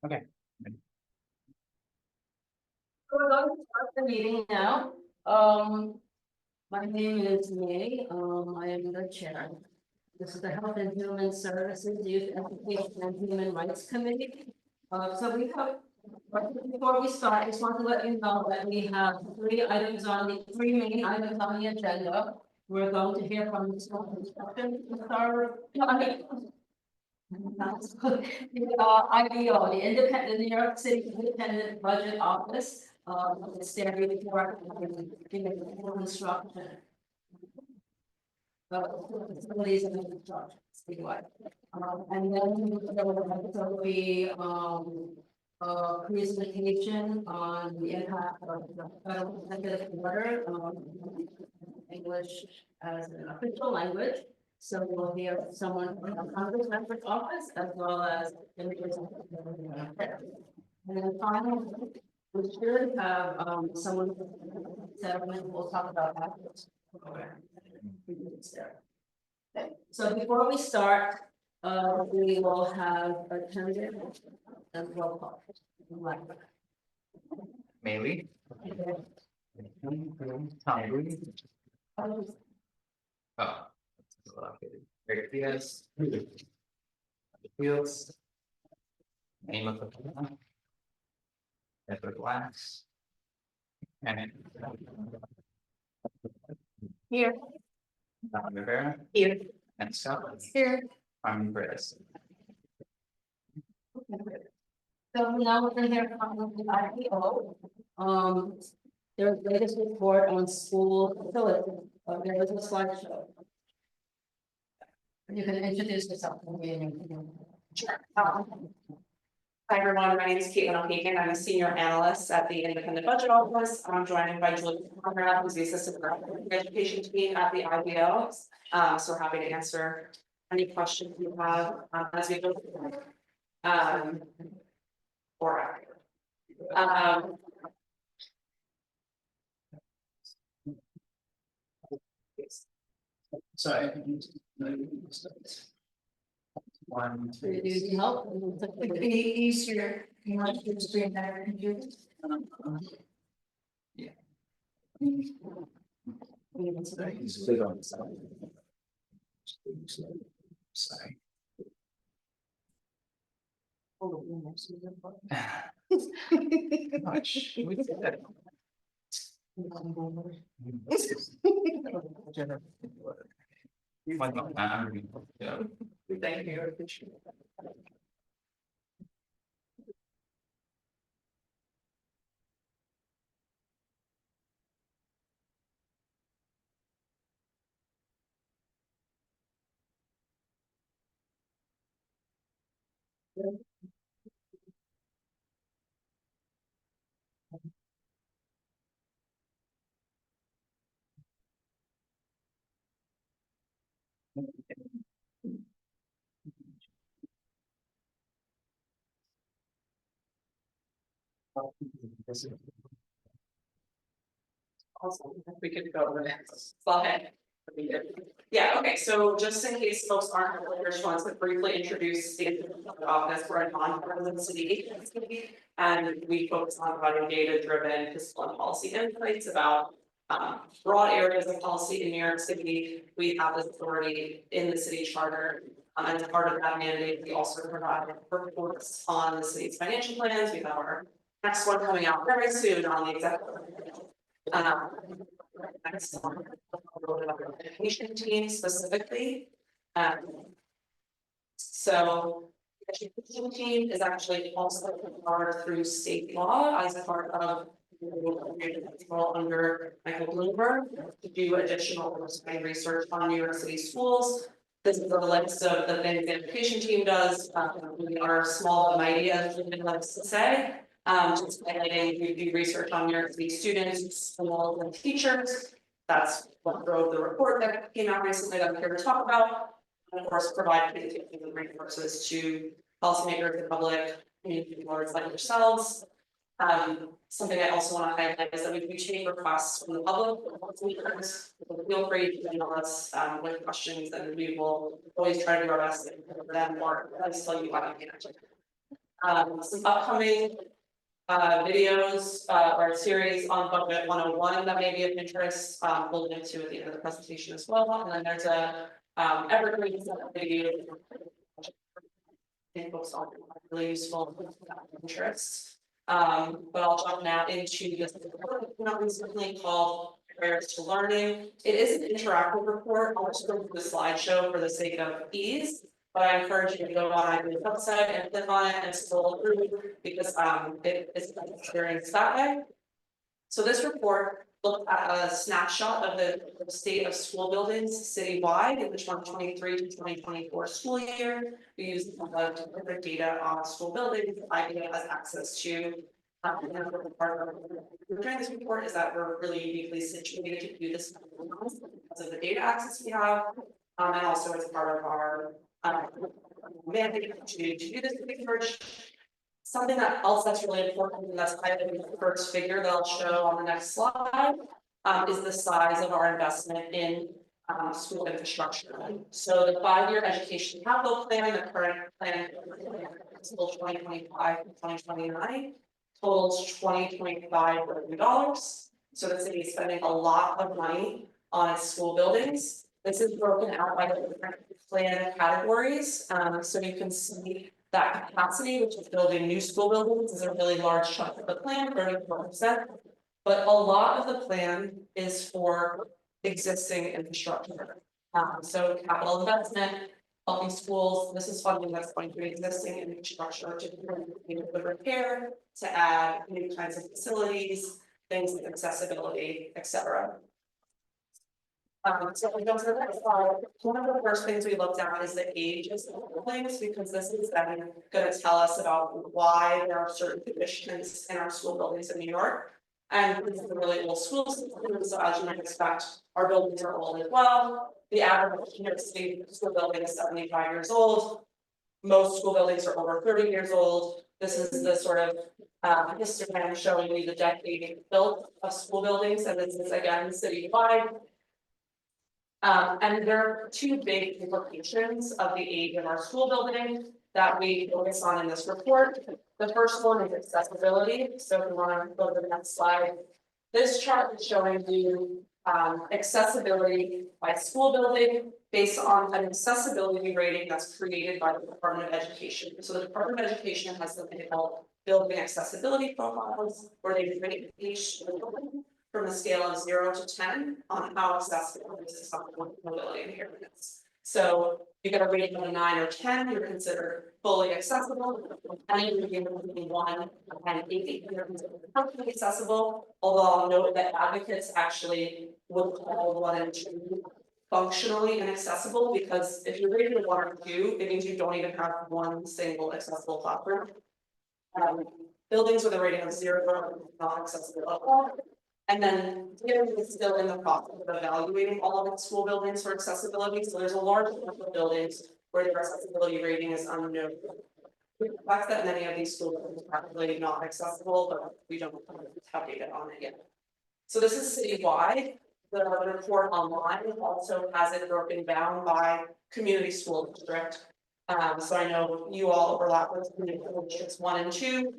Okay. So we're going to start the meeting now. My name is May, I am the chair. This is the Health and Human Services, Youth Education and Human Rights Committee. So we have, before we start, I just want to let you know that we have three main items on the agenda. We're going to hear from the school construction, IBO, the New York City Independent Budget Office, it's their report on construction. Facilities and construction, statewide. And then there will be, presentation on the impact of the federal executive order, English as an official language. So we'll hear someone from the Congress member's office as well as images. And then finally, we should have someone from the settlement. We'll talk about that. Okay. So before we start, we will have attendance and roll call. Maybe. Oh. Rick Diaz. Fields. Name of the plan. Edward Wax. And. Here. Don Rivera. Here. And Scott. Here. Carmen Perez. So now we're going to hear from the IPO. Their latest report on school facilities. There was a slideshow. You can introduce yourself. Sure. Hi everyone, my name is Caitlin O'Hagan. I'm a senior analyst at the Independent Budget Office. I'm joined by Julie Conrad, who's the assistant director of the education team at the IBO. So we're happy to answer any questions you have as we go through. Or after. Sorry. 1, 2, Do you need help? It'd be easier, you want to just bring that computer. Yeah. Sorry. On the side. Sorry. Much. We did that. Thank you. Awesome, we could go over the next slide. Yeah, okay, so just in case folks aren't familiar, just want to briefly introduce the office. We're a nonpartisan city agency, and we focus on providing data-driven fiscal and policy insights about broad areas of policy in New York City. We have this authority in the city charter. As part of that mandate, we also provide reports on the city's financial plans. We have our next one coming out very soon on the executive. Next one, a little bit about the education team specifically. So the education team is actually also empowered through state law as part of under Michael Bloomberg to do additional research on New York City schools. This is a list of the things the education team does. We are small but mighty, as Lyndon likes to say. Just highlighting, we do research on New York City students, schools, and teachers. That's what drove the report that came out recently that I'm here to talk about. And of course, provide communications and resources to policymakers, the public, community leaders like yourselves. Something I also want to highlight is that we do take requests from the public. Feel free to email us with questions, and we will always try to do our best to cover them or at least tell you what I can answer. Some upcoming videos or a series on budget 101 that may be of interest, we'll link to at the end of the presentation as well, and then there's a evergreen set of video. I think books are really useful interests. But I'll jump now into this report that we recently called Barriers to Learning. It is an interactive report. I'll just go through the slideshow for the sake of ease. But I encourage you to go on the website and click on it and scroll through because it is an experience that way. So this report looked at a snapshot of the state of school buildings citywide in the 2023 to 2024 school year. We use different data on school buildings. IDEA has access to. During this report is that we're really uniquely situated to do this because of the data access we have, and also as part of our mandate to do this research. Something else that's really important, and that's highlighted in the first figure that I'll show on the next slide, is the size of our investment in school infrastructure. So the 5-year education capital plan, the current plan until 2025 to 2029, totals $20.5 billion. So the city is spending a lot of money on its school buildings. This is broken out by the different plan categories, so you can see that capacity, which is building new school buildings, is a really large chunk of the plan, 34%. But a lot of the plan is for existing infrastructure. So capital investment, helping schools, this is funding that's going to be existing infrastructure to do the repair, to add new kinds of facilities, things like accessibility, etc. So we go to the next slide. One of the first things we looked at is the age of school buildings, because this is then going to tell us about why there are certain conditions in our school buildings in New York. And this is a really old school system, so as you might expect, our buildings are old as well. The average New York State school building is 75 years old. Most school buildings are over 30 years old. This is the sort of histogram showing you the decade built of school buildings, and this is again citywide. And there are two big implications of the age of our school building that we focus on in this report. The first one is accessibility. So if you want to go to the next slide, this chart is showing you accessibility by school building based on an accessibility rating that's created by the Department of Education. So the Department of Education has something called building accessibility profiles, where they rate each building from a scale of 0 to 10 on how accessible this is someone with mobility impairments. So you get a rating of a 9 or 10, you're considered fully accessible. And you begin between 1 and 80, you're considered perfectly accessible. Although I'll note that advocates actually would call 1 and 2 functionally inaccessible, because if you're rated a 1 or 2, it means you don't even have one single accessible classroom. Buildings with a rating of 0 are not accessible at all. And then DOE is still in the process of evaluating all of its school buildings for accessibility. So there's a large number of buildings where their accessibility rating is unknown. The fact that many of these school buildings are probably not accessible, but we don't have data on it yet. So this is citywide. The report online also has it broken down by community school district. So I know you all overlap with community school districts 1 and 2.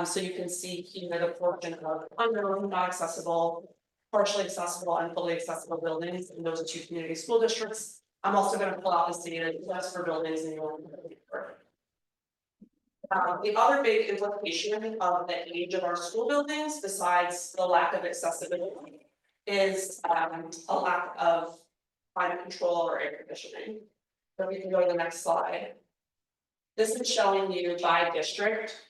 So you can see here the portion of unknown, not accessible, partially accessible, and fully accessible buildings in those 2 community school districts. I'm also going to pull out this data just for buildings in your own. The other big implication of the age of our school buildings, besides the lack of accessibility, is a lack of climate control or air conditioning. So we can go to the next slide. This is showing you by district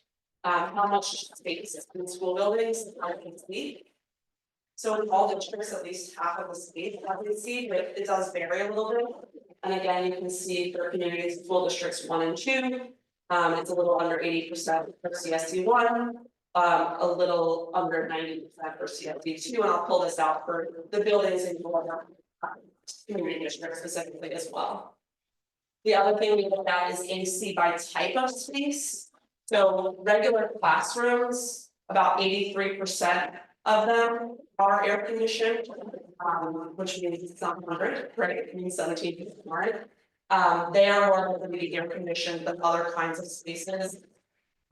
how much space is in school buildings are complete. So in all districts, at least half of the space as you see, but it does vary a little bit. And again, you can see for community school districts 1 and 2, it's a little under 80% for CSD 1, a little under 90% for CSD 2, and I'll pull this out for the buildings in your community district specifically as well. The other thing we look at is AC by type of space. So regular classrooms, about 83% of them are air conditioned, which means it's not 100, right? It means 17% aren't. They are more likely to be air conditioned than other kinds of spaces.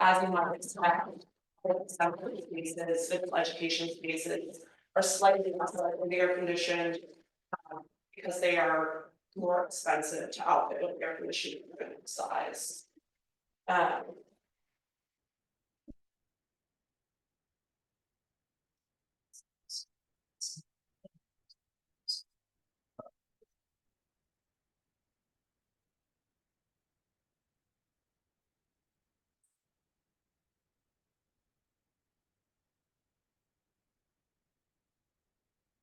as you might expect, some spaces, physical education spaces are slightly less likely air conditioned. Because they are more expensive to outfit with air conditioning size.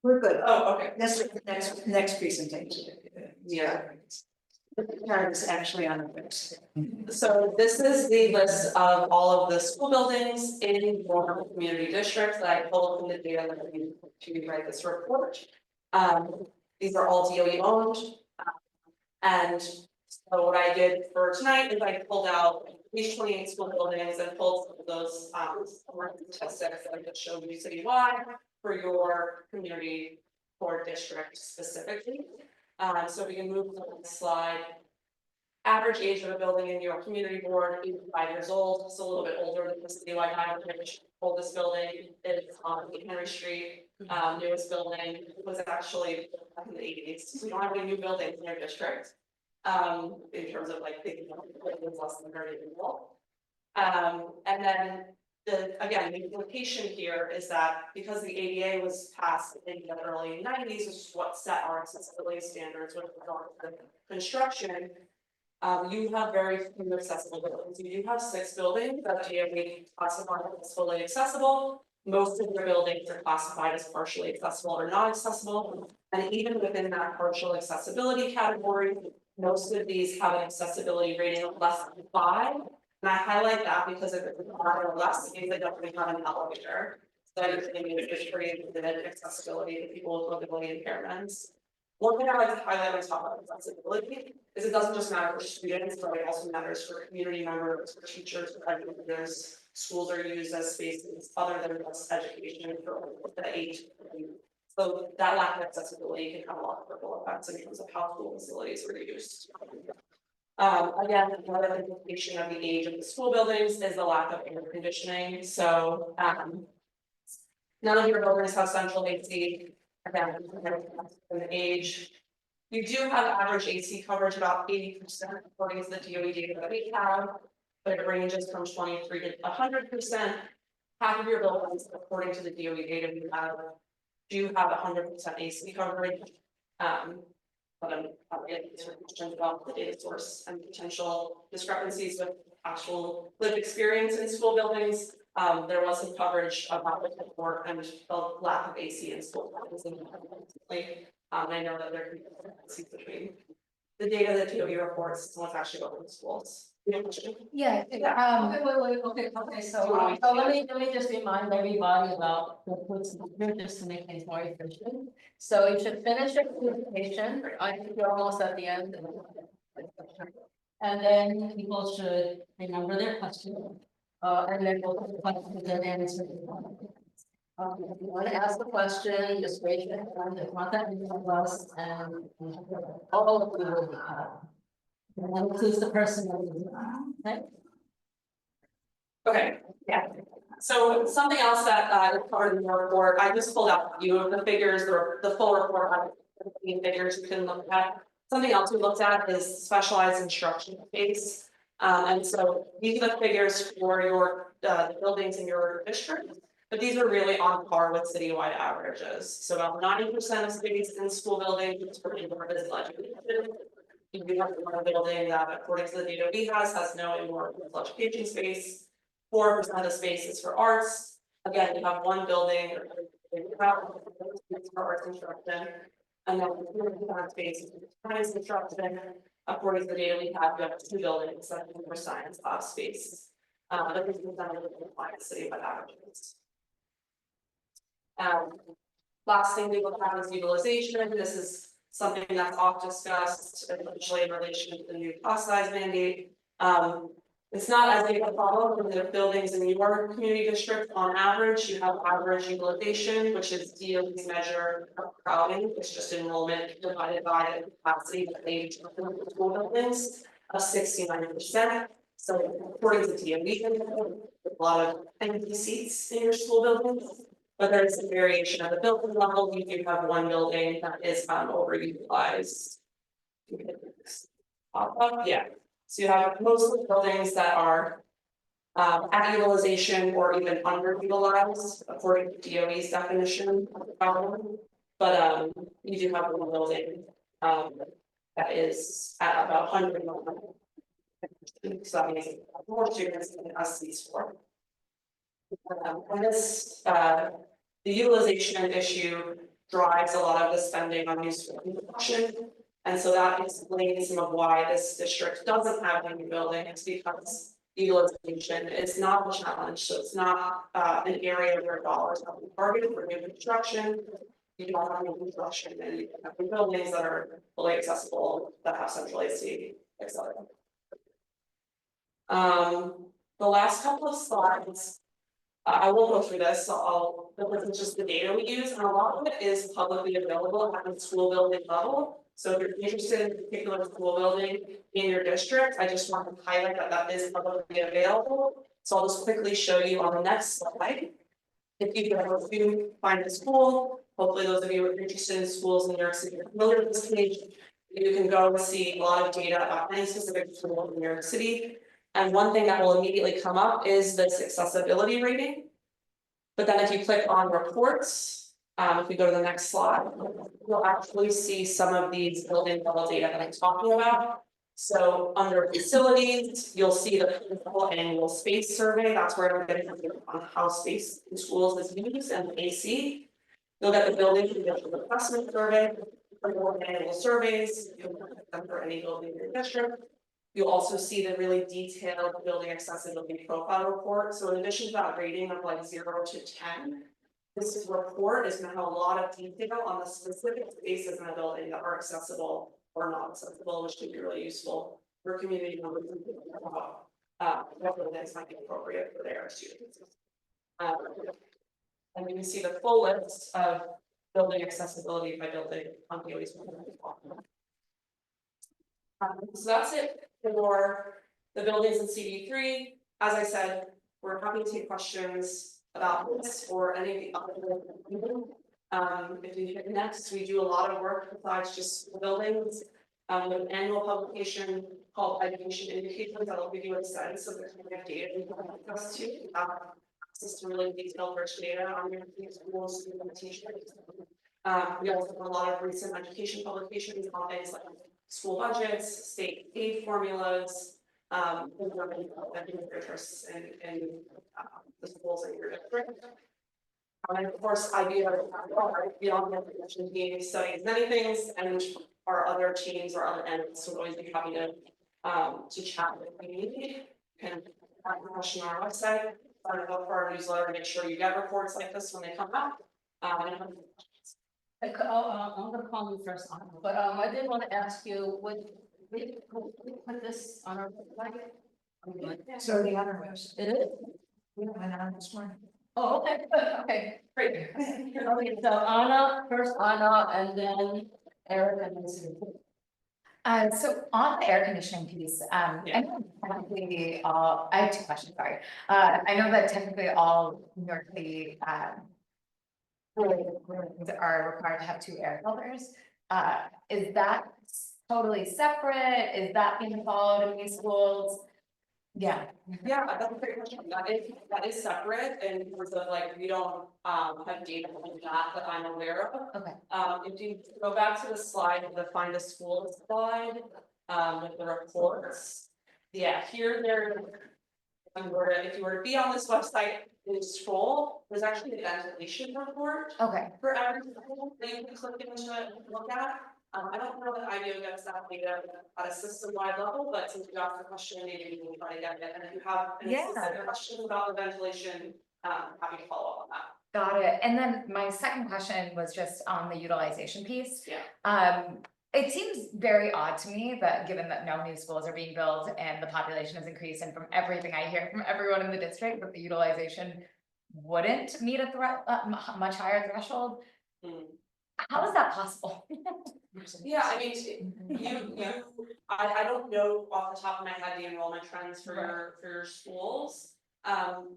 We're good. Oh, okay, Next presentation. yeah. Karen's actually on the fix. So this is the list of all of the school buildings in your community district that I pulled from the data that we to write this report. These are all DOE owned. And so what I did for tonight is I pulled out these 28 school buildings and pulled some of those statistics that I just showed you citywide for your community or district specifically. So we can move to the next slide. Average age of a building in your community board, 85 years old, it's a little bit older than the citywide average. Oldest building is on Henry Street, newest building was actually back in the 80s, so we don't have any new buildings in your district. In terms of like thinking of buildings less than 30 years old. And then the implication here is that because the ADA was passed in the early 90s, which is what set our accessibility standards with regard to construction. You have very few accessible buildings. You do have 6 buildings that DOE classified as fully accessible. Most of your buildings are classified as partially accessible or not accessible. And even within that partial accessibility category, most of these have an accessibility rating of less than 5. And I highlight that because if it's 5 or less, it means they don't really have an elevator. So anything in history of accessibility to people with mobility impairments. One thing I like to highlight on top of accessibility is it doesn't just matter for students, but it also matters for community members, for teachers, for educators. Schools are used as spaces other than just education for the age. So that lack of accessibility can have a lot of ripple effects in terms of how school facilities are used. Again, another implication of the age of the school buildings is the lack of air conditioning. So none of your buildings have central AC. Again, the age. You do have average AC coverage about 80% according to the DOE data that we have, but it ranges from 23 to 100%. Half of your buildings, according to the DOE data we have, do have 100% AC coverage. But I'm getting questions about the data source and potential discrepancies with actual lived experience in school buildings. There was some coverage about the report and the lack of AC in school buildings. I know that there can be discrepancies between the data that DOE reports and what's actually going on in schools. Yeah, Okay, so let me just remind everybody about the puts here just to make things more efficient. So you should finish your presentation, I think you're almost at the end. And then people should remember their question, and then we'll put the questions and answers. If you want to ask a question, just raise your hand, if not that many of us, and all of you will be caught. And that includes the person that is, okay? Okay, yeah. So something else that is part of the report, I just pulled out a few of the figures, the full report on the figures you can look at. Something else we looked at is specialized instruction space. And so these are the figures for your buildings in your district, but these are really on par with citywide averages. So about 90% of space in school buildings is for indoor physical education. You do have one building that, according to the data we has no indoor physical education space. 4% of the space is for arts. Again, you have one building for arts instruction, and then 2% of space is for science instruction. According to the data we have 2 buildings that are for science lab space. But this is done with the city by averages. Last thing we look at is utilization. This is something that's often discussed, especially in relation to the new class size mandate. It's not as big a problem in the buildings in your community district. On average, you have average utilization, which is DOE's measure of crowding. It's just enrollment divided by the capacity of age of the school buildings of 69%. So according to TMB, a lot of empty seats in your school buildings. But there's a variation at the building level, you do have one building that is overutilized. Yeah, so you have most of the buildings that are. At utilization or even underutilized according to DOE's definition of the problem. But you do have one building that is at about 100 million. So that means more students than us these for. And this the utilization issue drives a lot of the spending on new school construction. And so that explains some of why this district doesn't have a new building. It's because utilization is not a challenge, so it's not an area where dollars have been targeted for new construction. You don't have new construction and you have new buildings that are fully accessible, that have central AC, etc. The last couple of slides, I won't go through this, so this is just the data we use, and a lot of it is publicly available at the school building level. So if you're interested in a particular school building in your district, I just want to highlight that that is publicly available. So I'll just quickly show you on the next slide. If you go to find a school, hopefully those of you who are interested in schools in New York City are familiar with this page. You can go and see a lot of data about any specific school in New York City. And one thing that will immediately come up is this accessibility rating. But then if you click on reports, if we go to the next slide, you'll actually see some of these building level data that I'm talking about. So under facilities, you'll see the principal annual space survey. That's where I'm getting on how space in schools is used and AC. You'll get the building condition assessment survey, for annual surveys, you'll get them for any building in your district. You'll also see the really detailed building accessibility profile report. So in addition to that rating of like 0 to 10, this report is going to have a lot of detail on the specific spaces in the building that are accessible or not accessible, which can be really useful for community members to think about what buildings might be appropriate for their students. And you can see the full list of building accessibility by building on DOE's website. So that's it for the buildings in CD3. As I said, we're happy to take questions about this or any of the other. If you hit next, we do a lot of work besides just the buildings. With an annual publication called Education Indicators that will give you a sense of the kind of data we have access to. Access to really detailed rich data on your schools and teachers. We also have a lot of recent education publications on things like school budgets, state aid formulas, interests in the schools in your district. And of course, I do have beyond the education team studies many things, and our other teams or other entities would always be happy to chat with me. You can ask a question on our website, sign up for our newsletter, make sure you get reports like this when they come out. I'm gonna call you first, but I did want to ask you, would we put this on our website? So the other website. It is? We went on this morning. Oh, okay, okay, great. Okay, so Anna, first Anna, and then Eric and then Sue. So on the air conditioning piece, I know technically all, I have two questions, sorry. I know that technically all New York City, buildings are required to have 2 air filters. Is that totally separate? Is that being followed in these schools? Yeah. Yeah, that's a great question. That is separate in terms of like, we don't have data on that I'm aware of. Okay. If you go back to the slide, the find a school slide, with the reports. Yeah, here there. If you were to be on this website and scroll, there's actually a ventilation report Okay. for every school that you can click into it and look at. I don't know that IDEO gets that data at a system-wide level, but since you asked the question, maybe we can try to get it. And if you have any specific questions about the ventilation, happy to follow up on that. Got it. And then my second question was just on the utilization piece. Yeah. It seems very odd to me that given that no new schools are being built and the population has increased, and from everything I hear from everyone in the district, that the utilization wouldn't meet a much higher threshold. How is that possible? Yeah, I mean, I don't know off the top of my head the enrollment trends for your schools.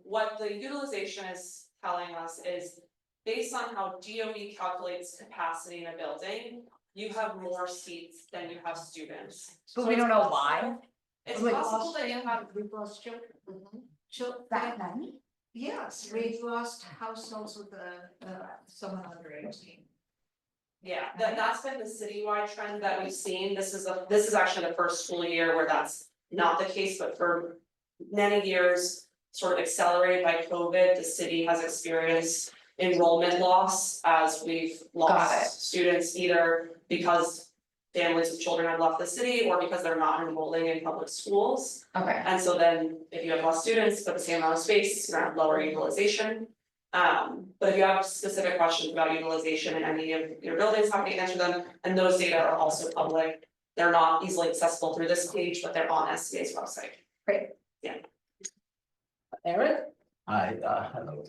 What the utilization is telling us is based on how DOE calculates capacity in a building, you have more seats than you have students. But So we it's don't know possible- why. It's We've possible lost that you family, have, we've lost children. Mhm. That many? Yes, we've lost households with someone under 18. yeah, that's been the citywide trend that we've seen, this is actually the first school year where that's not the case, but for many years. Sort of accelerated by COVID, the city has experienced enrollment loss as we've Got it. lost students either because. Families with children have left the city or because they're not enrolling in public schools. Okay, And so then if you have less students, but the same amount of space, you're gonna have lower utilization. But if you have specific questions about utilization in any of your buildings, happy to answer them, and those data are also public. They're not easily accessible through this page, but they're on SCA's website. Eric? Hi, hello.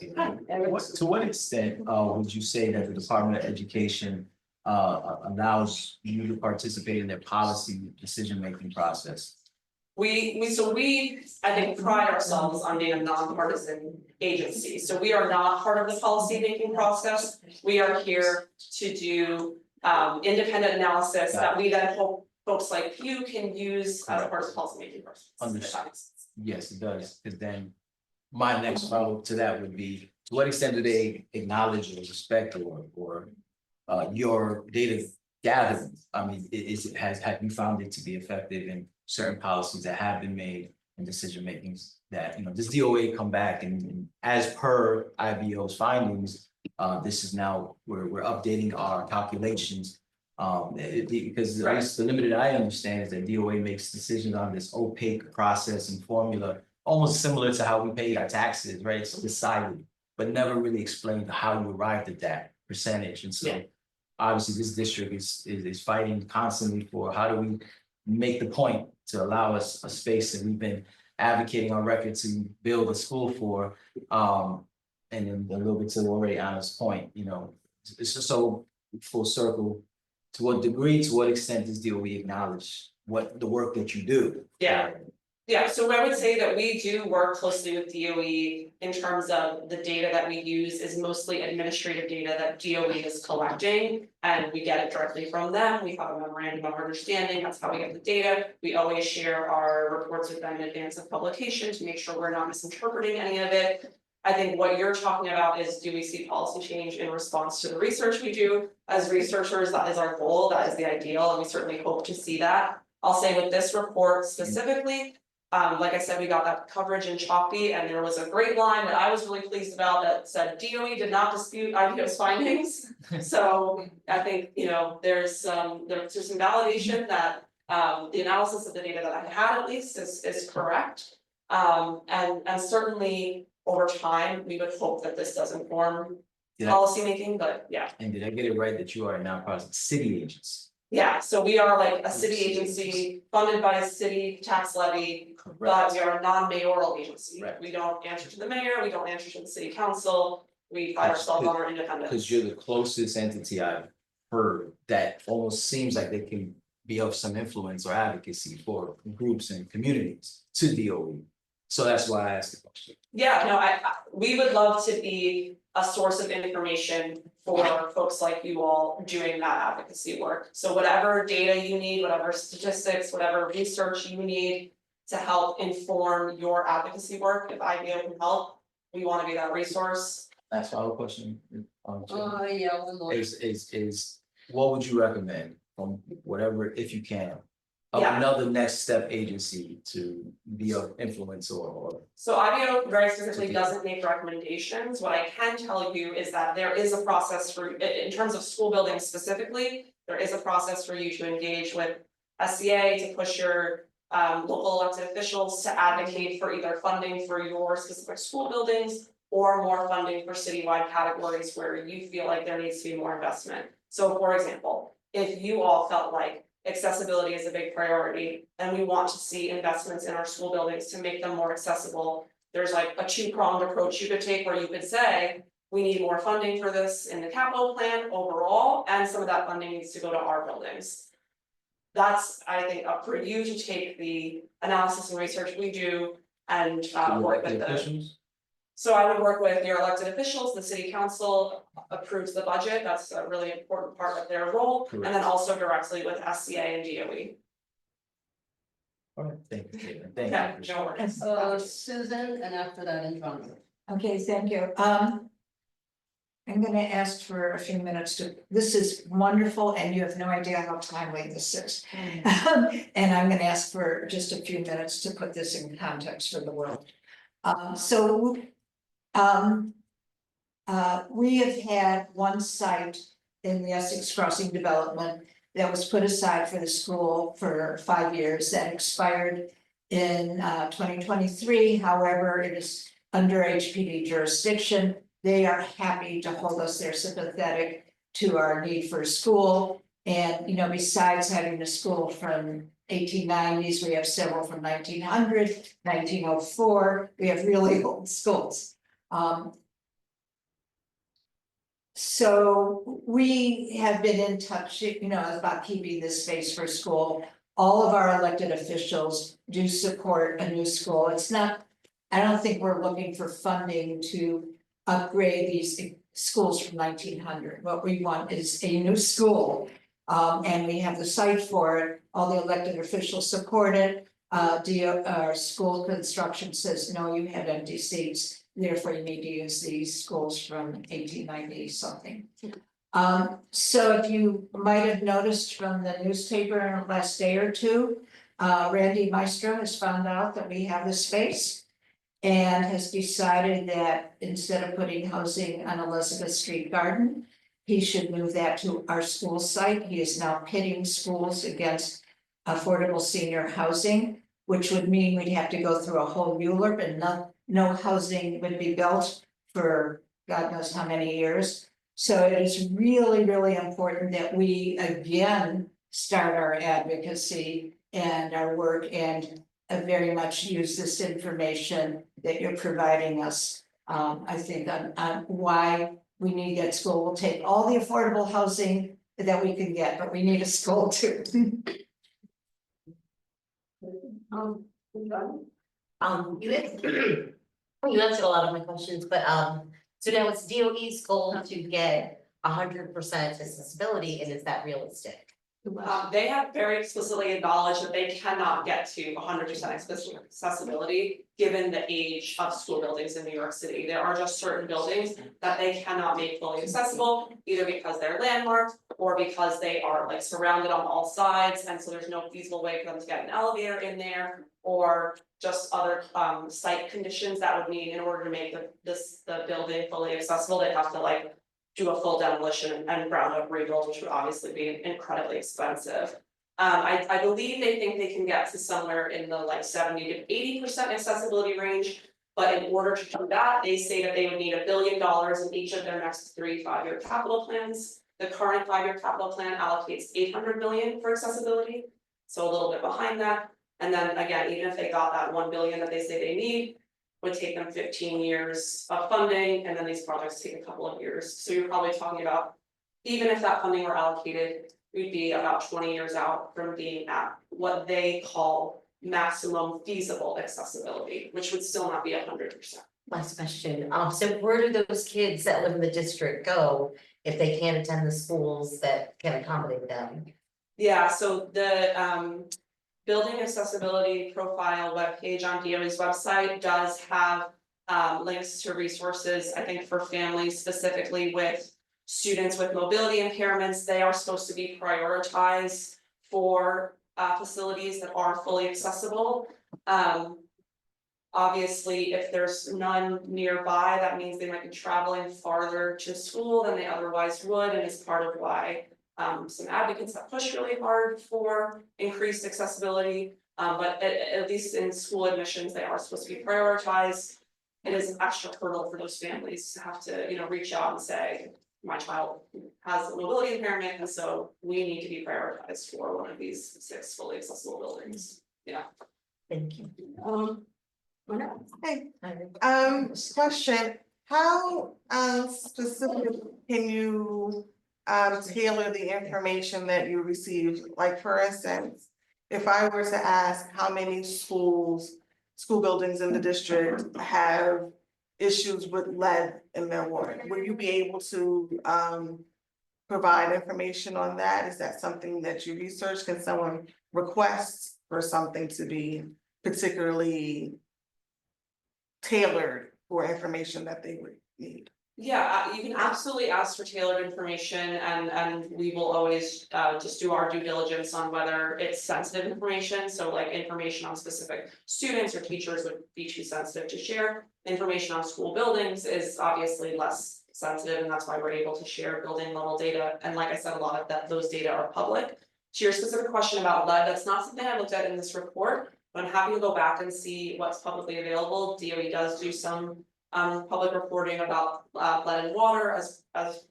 Eric. To what extent, would you say that the Department of Education, allows you to participate in their policy decision-making process? We, I think, pride ourselves on being a nonpartisan agency, so we are not part of the policy making process. We are here to do independent analysis that we then hope folks like you can use as part of the policy making process. Understood. Yes, it does, because then my next follow-up to that would be, to what extent do they acknowledge or respect or your data gathering? I mean, have you found it to be effective in certain policies that have been made and decision makings that, does DOA come back and as per IBO's findings, this is now, we're updating our calculations. Because at least the limited I understand is that DOA makes decisions on this opaque process and formula, almost similar to how we pay our taxes, right? It's decided, but never really explained how you arrived at that percentage. And so obviously this district is fighting constantly for how do we make the point to allow us a space that we've been advocating on record to build a school for. And then a little bit to already Anna's point, it's just so full circle. To what degree, to what extent does DOE acknowledge what the work that you do? Yeah, so I would say that we do work closely with DOE in terms of the data that we use is mostly administrative data that DOE is collecting. And we get it directly from them, we have a memorandum of understanding, that's how we get the data. We always share our reports with them in advance of publication to make sure we're not misinterpreting any of it. I think what you're talking about is, do we see policy change in response to the research we do? As researchers, that is our goal, that is the ideal, and we certainly hope to see that. I'll say with this report specifically, like I said, we got that coverage in Chalky, and there was a great line that I was really pleased about that said DOE did not dispute IBO's findings. So I think, there's some validation that the analysis of the data that I had at least is correct. And certainly over time, we would hope that this does inform policymaking, but yeah. And did I get it right that you are a nonprofit city agency? Yeah, so we are like a city agency funded by a city tax levy, but we are a non-mayoral agency. Right. We don't answer to the mayor, we don't answer to the city council, we pride ourselves on our independence. Because you're the closest entity I've heard that almost seems like they can be of some influence or advocacy for groups and communities to DOE. So that's why I asked the question. Yeah, no, we would love to be a source of information for folks like you all doing that advocacy work. So whatever data you need, whatever statistics, whatever research you need to help inform your advocacy work, if IBO can help, we want to be that resource. That's my whole question. Yeah, one more. Is what would you recommend from whatever, if you can, of Yeah. another next step agency to be of influence or So IBO very specifically doesn't make recommendations. What I can tell you is that there is a process for, in terms of school buildings specifically, there is a process for you to engage with SCA to push your local elected officials to advocate for either funding for your specific school buildings or more funding for citywide categories where you feel like there needs to be more investment. So for example, if you all felt like accessibility is a big priority, and we want to see investments in our school buildings to make them more accessible. There's like a two-pronged approach you could take where you could say, we need more funding for this in the capital plan overall, and some of that funding needs to go to our buildings. That's, I think, up for you to take the analysis and research we do and work with the. officials? So I would work with your elected officials, the city council approves the budget, that's a really important part of their role. And then Correct. also directly with SCA and DOE. All right, thank you, Caitlin. Thank you. Yeah, Appreciate no it. worries. Susan, and after that, Andromeda. Okay, thank you. I'm gonna ask for a few minutes to, this is wonderful and you have no idea how timely this is. And I'm gonna ask for just a few minutes to put this in context for the world. We have had one site in the Essex Crossing development that was put aside for the school for 5 years, that expired in 2023. However, it is under HPD jurisdiction. They are happy to hold us, they're sympathetic to our need for a school. And, you know, besides having a school from 1890s, we have several from 1900, 1904, we have really old schools. So we have been in touch, you know, about keeping this space for school. All of our elected officials do support a new school. It's not, I don't think we're looking for funding to upgrade these schools from 1900. What we want is a new school. And we have the site for it. All the elected officials support it. Our school construction says, no, you have empty seats. Therefore, you need to use these schools from 1890 something. So if you might have noticed from the newspaper in the last day or two, Randy Maestro has found out that we have this space. And has decided that instead of putting housing on Elizabeth Street Garden, he should move that to our school site. He is now pitting schools against affordable senior housing, which would mean we'd have to go through a whole ULURP and no housing would be built for God knows how many years. So it is really, really important that we again start our advocacy and our work and very much use this information that you're providing us. I think on why we need that school. We'll take all the affordable housing that we can get, but we need a school too. You answered a lot of my questions, but so now it's DOE's goal to get 100% accessibility, and is that realistic? They have very explicitly acknowledged that they cannot get to 100% accessibility, given the age of school buildings in New York City. There are just certain buildings that they cannot make fully accessible, either because they're landmarked or because they are like surrounded on all sides, and so there's no feasible way for them to get an elevator in there, or just other site conditions that would mean in order to make the building fully accessible, they'd have to like do a full demolition and ground up rebuild, which would obviously be incredibly expensive. I believe they think they can get to somewhere in the like 70 to 80% accessibility range. But in order to do that, they say that they would need $1 billion in each of their next 3 5-year capital plans. The current 5-year capital plan allocates $800 million for accessibility, so a little bit behind that. And then again, even if they got that $1 billion that they say they need, would take them 15 years of funding, and then these projects take a couple of years. So you're probably talking about, even if that funding were allocated, we'd be about 20 years out from being at what they call maximum feasible accessibility, which would still not be 100%. Last question, so where do those kids that live in the district go if they can't attend the schools that can accommodate them? Yeah, so the building accessibility profile webpage on DOE's website does have links to resources, I think for families specifically with students with mobility impairments. They are supposed to be prioritized for facilities that are fully accessible. Obviously, if there's none nearby, that means they might be traveling farther to school than they otherwise would, and is part of why some advocates have pushed really hard for increased accessibility. But at least in school admissions, they are supposed to be prioritized. It is an extra hurdle for those families to have to, you know, reach out and say, my child has a mobility impairment, and so we need to be prioritized for one of these 6 fully accessible buildings. Yeah. Thank you. Hey, question, how specific can you tailor the information that you receive? Like, for instance, if I were to ask how many school buildings in the district have issues with lead in their water, would you be able to provide information on that? Is that something that you research? Can someone request for something to be particularly tailored for information that they would need? Yeah, you can absolutely ask for tailored information and we will always just do our due diligence on whether it's sensitive information. So like information on specific students or teachers would be too sensitive to share. Information on school buildings is obviously less sensitive, and that's why we're able to share building level data. And like I said, a lot of those data are public. To your specific question about lead, that's not something I looked at in this report, but I'm happy to go back and see what's publicly available. DOE does do some public reporting about lead in water as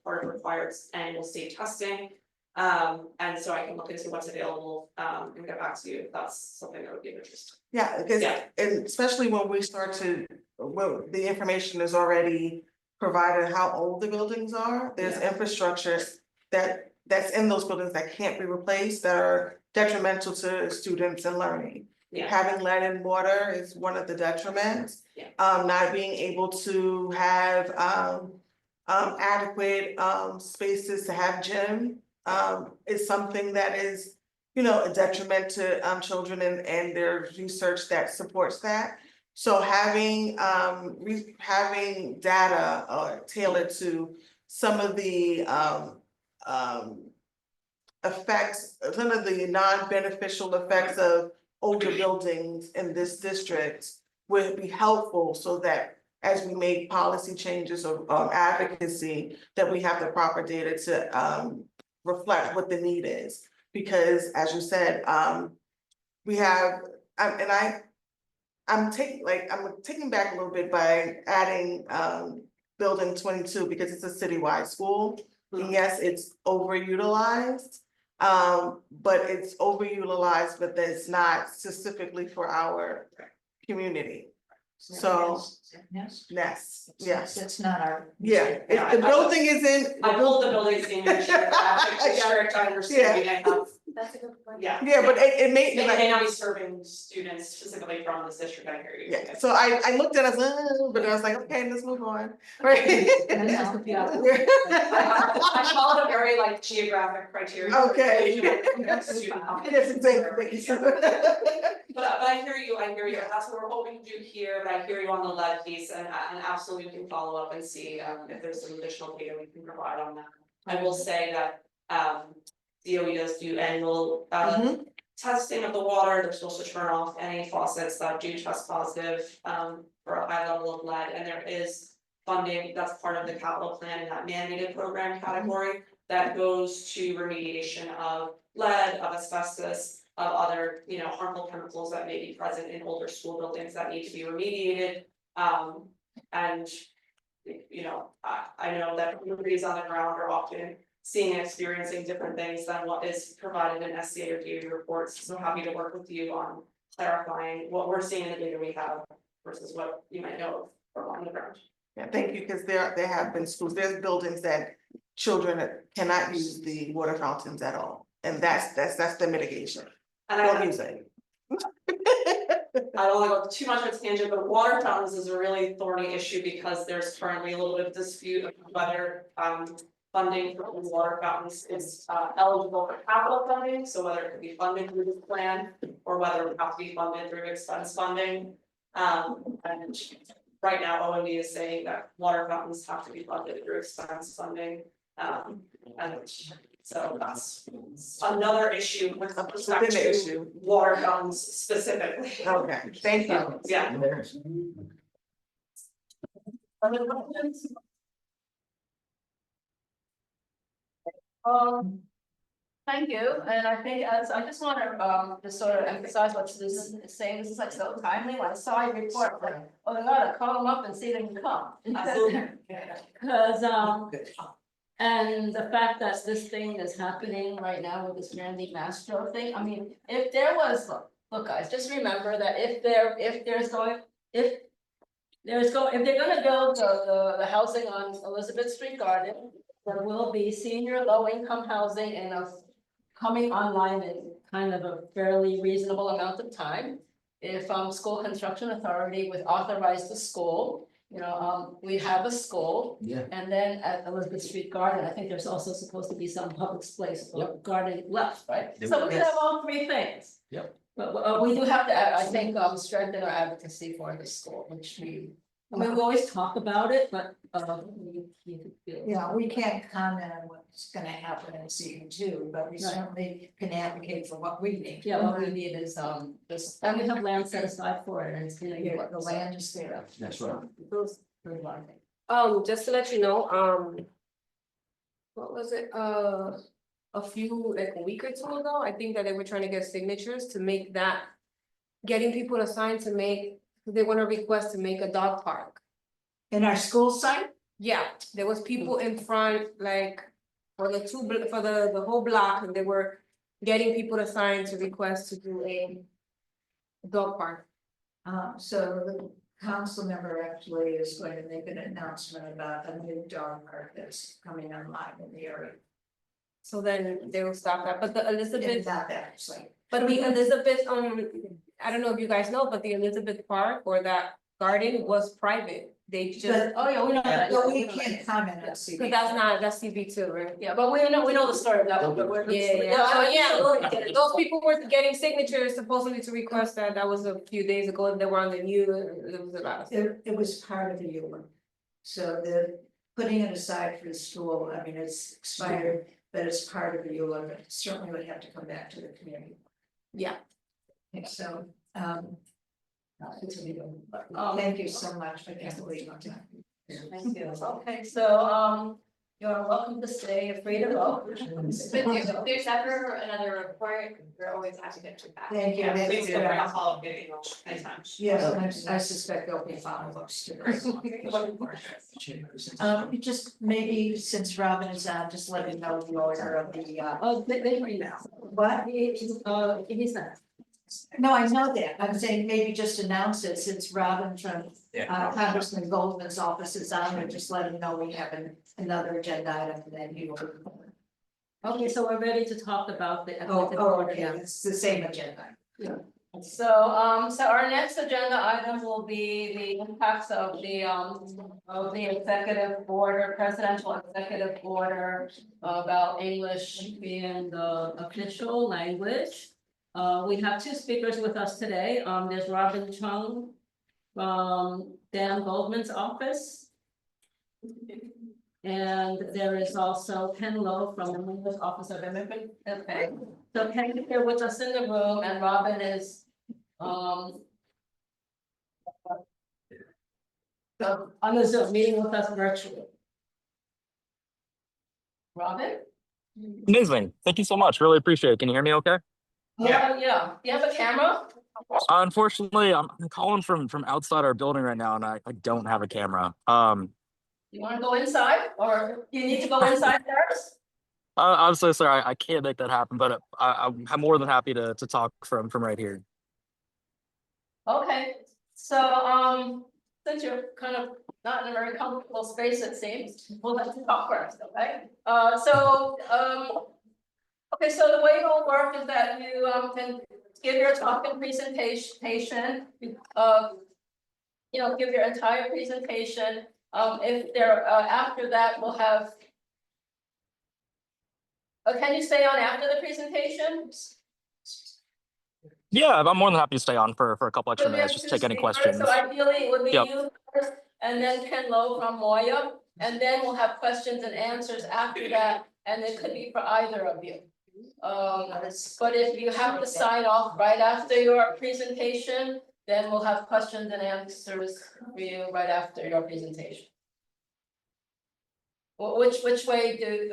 part of required annual state testing. And so I can look into what's available and get back to you if that's something that would be of interest. Yeah, because, Yeah. and especially when we start to, well, the information is already provided, how old the buildings are, there's infrastructure that's in those buildings that can't be replaced, that are detrimental to students and learning. Yeah. Having lead in water is one of the detriments. Yeah. Not being able to have adequate spaces to have gym is something that is, you know, a detriment to children, and there's research that supports that. So having having data tailored to some of the effects, some of the non-beneficial effects of older buildings in this district would be helpful, so that as we make policy changes or advocacy, that we have the proper data to reflect what the need is. Because as you said, we have, I'm taking back a little bit by adding building 22, because it's a citywide school. And yes, it's overutilized, but it's overutilized, but that's not specifically for our community. So, Yes. yes, It's not our. yeah, Yeah, if the building isn't. I pulled the buildings in your geographic district, I understand, I have, That's a good point. yeah. Yeah, but it may, They may not be serving students specifically from this district, I hear you. yeah, so I looked at it, but I was like, okay, let's move on, right? Yeah. I followed a very like geographic criteria. Okay. Student Yes, exactly. But I hear you, that's what we're hoping to do here, but I hear you on the lead piece, and absolutely we can follow up and see if there's some additional data we can provide on that. I will say that DOE does do annual Mhm. testing of the water. They're supposed to turn off any faucets that do test positive for a high level of lead, and there is funding that's part of the capital plan in that mandated program category that goes to remediation of lead, of asbestos, of other, you know, harmful chemicals that may be present in older school buildings that need to be remediated. And you know, I know that communities on the ground are often seeing and experiencing different things than what is provided in SCA or DOE reports. So happy to work with you on clarifying what we're seeing in the data we have versus what you might know from on the ground. Yeah, thank you, because there have been schools, there's buildings that children cannot use the water fountains at all, and that's the mitigation. And Don't use it. I don't wanna go too much of a tangent, but water fountains is a really thorny issue because there's currently a little bit of dispute of whether funding for water fountains is eligible for capital funding, so whether it could be funded through this plan or whether it would have to be funded through expense funding. And right now, OMB is saying that water fountains have to be funded through expense funding. And so that's another issue with respect Within the to issue. water fountains specifically. Okay, thank you. So, yeah. Other questions? Thank you, and I think as I just wanna just sort of emphasize what Susan is saying, this is like so timely, when I saw your report, like, oh my god, I call them up and see them come. Absolutely. Cause and the fact that this thing is happening right now with this Randy Mastro thing, I mean, if there was, look guys, just remember that if if they're gonna build the housing on Elizabeth Street Garden, there will be senior low-income housing and coming online in kind of a fairly reasonable amount of time. If school construction authority would authorize the school, we have a school. Yeah. And then at Elizabeth Street Garden, I think there's also supposed to be some public space or garden left, right? There So will we be. have all three things. Yep. But we do have to, I think, strengthen our advocacy for the school, which we always talk about it, but we feel. Yeah, we can't comment on what's gonna happen in season two, but we Right. certainly can advocate for what we need. Yeah, what we need is this, and we have land set aside for it, and it's gonna. Yeah, the land is there. That's right. Those, very lot of things. Just to let you know, what was it, a few, like a week or two ago, I think that they were trying to get signatures to make that. Getting people to sign to make, they want to request to make a dog park. In our school site, Yeah, there was people in front, like, for the for the whole block, and they were getting people to sign to request to do a dog park. so the council member actually is going to make an announcement about a new dog park that's coming online in the area. So then they will stop that, but the It's Elizabeth, not that site. but the Elizabeth, I don't know if you guys know, but the Elizabeth Park or that garden was private. They just, But, Oh, yeah, we know that. but we can't comment on CB. cause that's CB2, right? Yeah, but we know the story of that one, but we're. Yeah, so yeah, yeah. those people were getting signatures supposedly to request that, that was a few days ago, and they were on the news, there was a lot of. It was part of the ULA. So the putting it aside for the school, I mean, it's expired, but it's part of the ULA, but certainly would have to come back to the community. Yeah. And so, Um, thank you so much for completing our time. Thank you. Okay, so, you're welcome to stay, you're free to go. If there's ever another report, we're always happy to check back. Thank you. That's Please do, good. I'll follow up anytime. Yes, I suspect there'll be follow-ups to this. You just maybe since Robin is on, just let me know the order of the, Oh, they were now. what? He's not. No, I know that. I'm saying maybe just announce it since Robin from Congressman Goldman's office is on, and just let him know we have another agenda item that he will. Okay, so we're ready to talk about the. Okay, it's the same agenda. So, so our next agenda item will be the impacts of the executive order, presidential executive order about English being the official language. We have two speakers with us today. There's Robin Chung from Dan Goldman's office. And there is also Ken Lowe from the English Office of Immigrant Affairs. So Ken is here with us in the room, and Robin is so on the Zoom meeting with us virtually. Robin? Amazing. Thank you so much. Really appreciate it. Can you hear me okay? Yeah. You have a camera? Unfortunately, I'm calling from outside our building right now and I don't have a camera. You wanna go inside, or you need to go inside first? I'm so sorry. I can't make that happen, but I'm more than happy to talk from right here. Okay, so, since you're kind of not in a very comfortable space, it seems, we'll let you talk first, okay? Okay, so the way it will work is that you, can give your talk and presentation, give your entire presentation. If there, after that, we'll have. Can you stay on after the presentation? Yeah, I'm more than happy to stay on for a couple extra So we have minutes, just two take any speakers, questions. So ideally, it would be Yep. you first, and then Ken Lowe from Moya, and then we'll have questions and answers after that, and it could be for either of you. But if you have to sign off right after your presentation, then we'll have questions and answers for you right after your presentation. Which way do,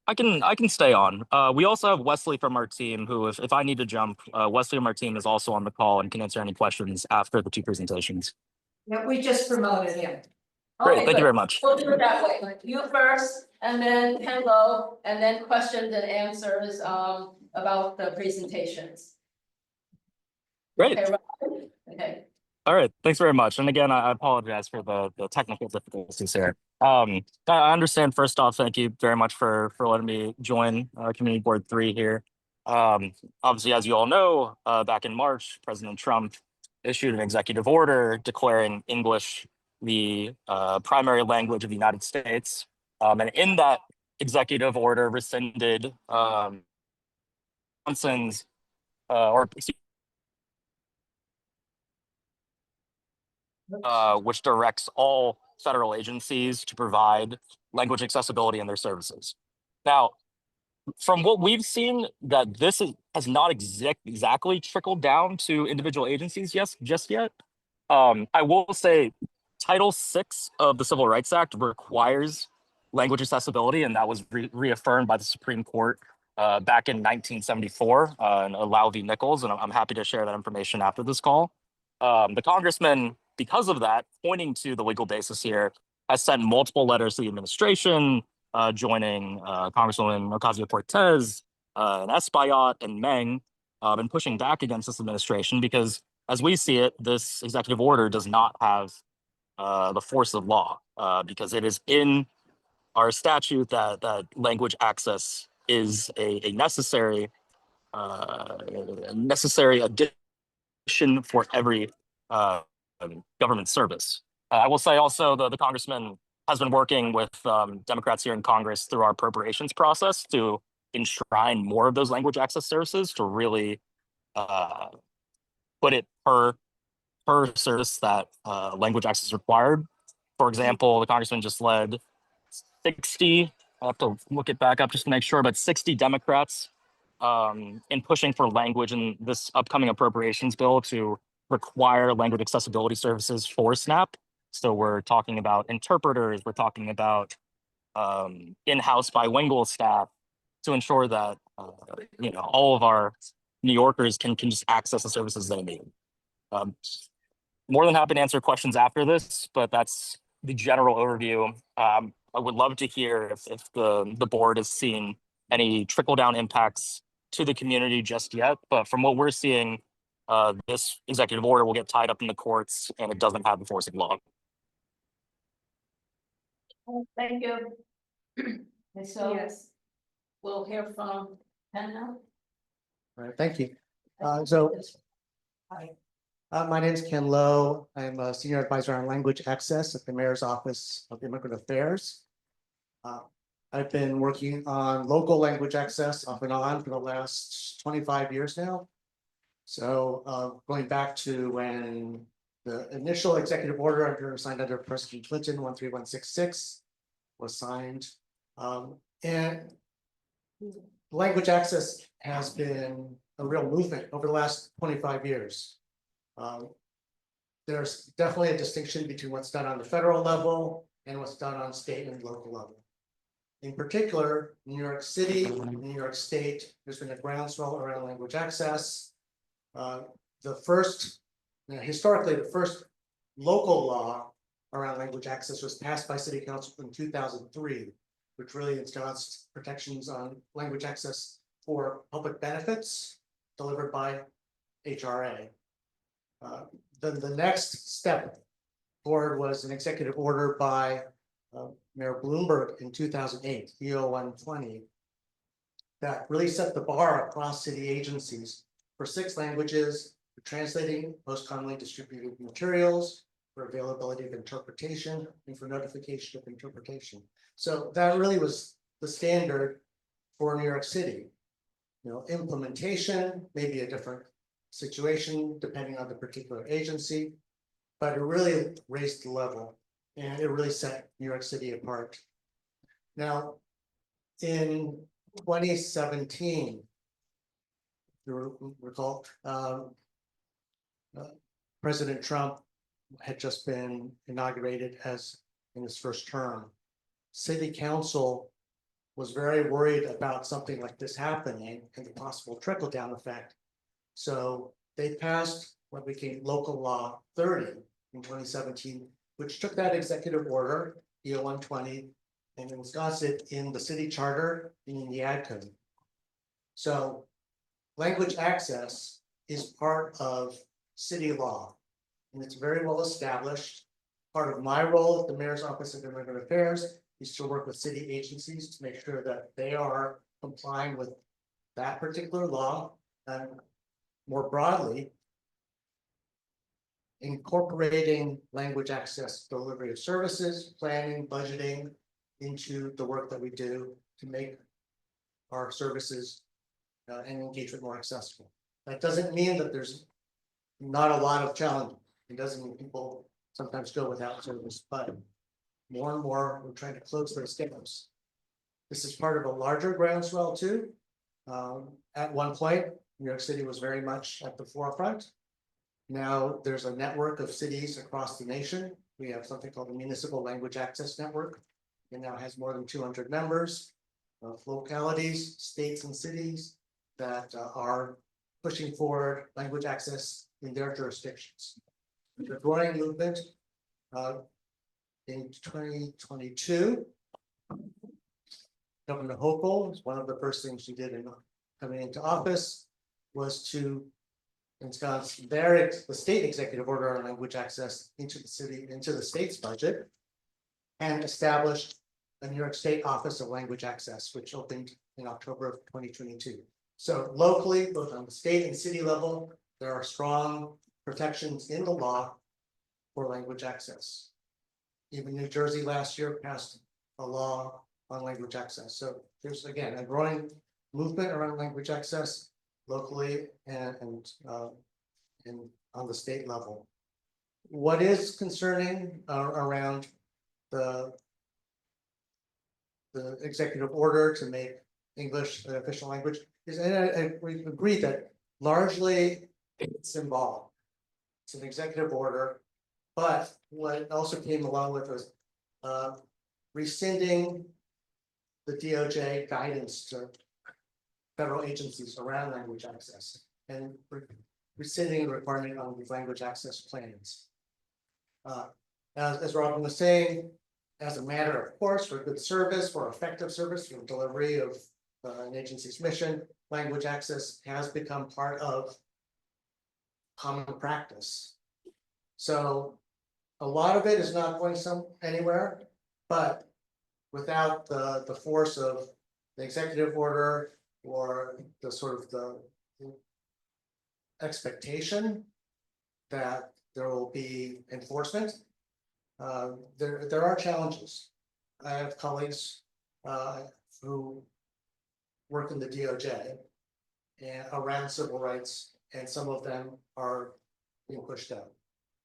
I can stay on. We also have Wesley from our team who, if I need to jump, Wesley from our team is also on the call and can answer any questions after the two presentations. Yeah, we just promoted him. Great, Okay, thank you good. very much. We'll do it that way, you first, and then Ken Lowe, and then questions and answers, about the presentations. Great. Okay, right. Okay, All right, thanks very much. And again, I apologize for the technical difficulties here. I understand, first off, thank you very much for letting me join Community Board 3 here. Obviously, as you all know, back in March, President Trump issued an executive order declaring English the primary language of the United States. And in that executive order rescinded Johnson's or which directs all federal agencies to provide language accessibility in their services. Now, from what we've seen, that has not exactly trickled down to individual agencies just yet. I will say Title VI of the Civil Rights Act requires language accessibility, and that was reaffirmed by the Supreme Court back in 1974 in Lau v. Nichols, and I'm happy to share that information after this call. The congressman, because of that, pointing to the legal basis here, has sent multiple letters to the administration, joining Congresswoman Ocasio-Cortez, and Espaillat and Meng, and pushing back against this administration because, as we see it, this executive order does not have the force of law because it is in our statute that language access is a necessary addition for every government service. I will say also the congressman has been working with Democrats here in Congress through our appropriations process to enshrine more of those language access services to really put it per service that language access is required. For example, the congressman just led 60, I'll have to look it back up just to make sure, but 60 Democrats in pushing for language in this upcoming appropriations bill to require language accessibility services for SNAP. So we're talking about interpreters, we're talking about in-house bilingual staff to ensure that all of our New Yorkers can just access the services they need. More than happy to answer questions after this, but that's the general overview. I would love to hear if the board is seeing any trickle-down impacts to the community just yet, but from what we're seeing, this executive order will get tied up in the courts and it doesn't have the force of law. Thank you. And so we'll hear from Ken now. All right, thank you. My name is Ken Lowe. I'm a senior advisor on language access at the Mayor's Office of Immigrant Affairs. I've been working on local language access off and on for the last 25 years now. So going back to when the initial executive order signed under President Clinton 13166 was signed. And language access has been a real movement over the last 25 years. There's definitely a distinction between what's done on the federal level and what's done on state and local level. In particular, New York City, New York State, there's been a groundswell around language access. Historically, the first local law around language access was passed by City Council in 2003, which really ensconced protections on language access for public benefits delivered by HRA. Then the next step forward was an executive order by Mayor Bloomberg in 2008, EO 120, that really set the bar across city agencies for 6 languages, for translating most commonly distributed materials, for availability of interpretation, and for notification of interpretation. So that really was the standard for New York City. Implementation may be a different situation depending on the particular agency, but it really raised the level and it really set New York City apart. Now, in 2017, you recall, President Trump had just been inaugurated as in his first term. City Council was very worried about something like this happening and the possible trickle-down effect. So they passed what became Local Law 30 in 2017, which took that executive order, EO 120, and ensconced it in the city charter and in the ad code. So language access is part of city law. and it's very well established. Part of my role at the Mayor's Office of Immigrant Affairs is to work with city agencies to make sure that they are complying with that particular law, and more broadly, incorporating language access delivery of services, planning, budgeting into the work that we do to make our services and engagement more accessible. That doesn't mean that there's not a lot of challenges. It doesn't mean people sometimes go without service, but more and more we're trying to close those gaps. This is part of a larger groundswell too. At one point, New York City was very much at the forefront. Now there's a network of cities across the nation. We have something called the Municipal Language Access Network. It now has more than 200 members of localities, states and cities that are pushing forward language access in their jurisdictions. The growing movement in 2022. Governor Hochul, one of the first things she did in coming into office was to ensconce the state executive order on language access into the state's budget, and established a New York State Office of Language Access, which opened in October of 2022. So locally, both on the state and city level, there are strong protections in the law for language access. Even New Jersey last year passed a law on language access. So there's again a growing movement around language access locally and on the state level. What is concerning around the executive order to make English an official language is, and we agree that largely it's symbolic. It's an executive order, but what also came along with was rescinding the DOJ guidance to federal agencies around language access and rescinding the requirement on these language access plans. As Robin was saying, as a matter of course, for good service, for effective service, for delivery of an agency's mission, language access has become part of common practice. So a lot of it is not going anywhere, but without the force of the executive order or the sort of the expectation that there will be enforcement, there are challenges. I have colleagues who work in the DOJ and around civil rights, and some of them are being pushed out.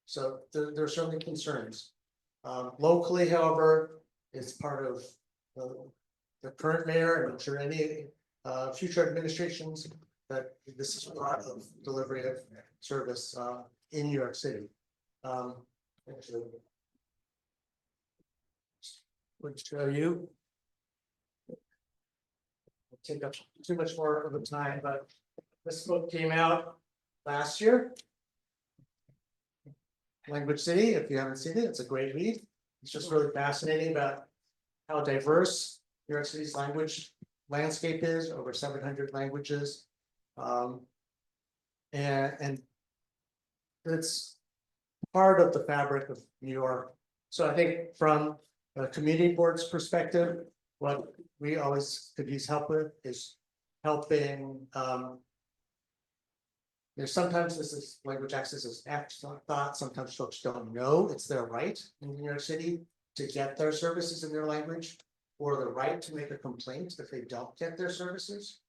So there are certainly concerns. Locally, however, it's part of the current mayor, and I'm sure any future administrations, that this is part of delivery of service in New York City. Actually, would show you. Take up too much more of the time, but this book came out last year. Language City, if you haven't seen it, it's a great read. It's just really fascinating about how diverse New York City's language landscape is, over 700 languages. And it's part of the fabric of New York. So I think from a community board's perspective, what we always could use help with is helping. There's sometimes this is language access is afterthought. Sometimes folks don't know it's their right in New York City to get their services in their language, or the right to make a complaint if they don't get their services.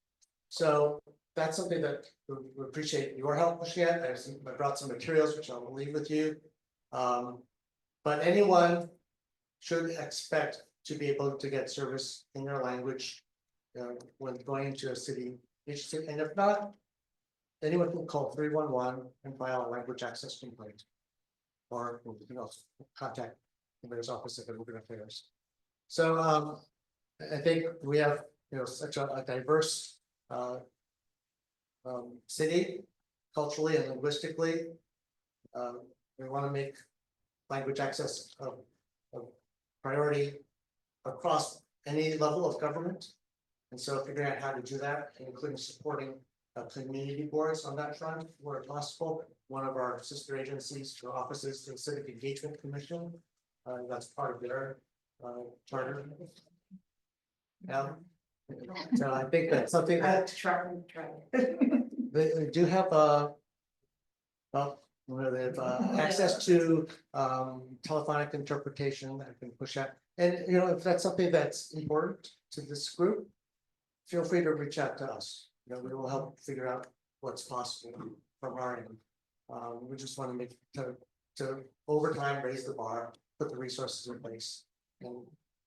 So that's something that we appreciate your help with. I brought some materials which I'll leave with you. But anyone should expect to be able to get service in their language when going into a city agency, and if not, anyone can call 311 and file a language access complaint, or you can also contact the Mayor's Office of Immigrant Affairs. So I think we have such a diverse city, culturally and linguistically. We want to make language access a priority across any level of government, and so figuring out how to do that, including supporting community boards on that front where possible, one of our sister agencies for offices to the Civic Engagement Commission. That's part of their charter. Yeah. So I think that's something that Try. they do have well, where they have access to telephonic interpretation that can push out. And you know, if that's something that's important to this group, feel free to reach out to us. You know, we will help figure out what's possible from our end. We just want to make to over time raise the bar, put the resources in place, and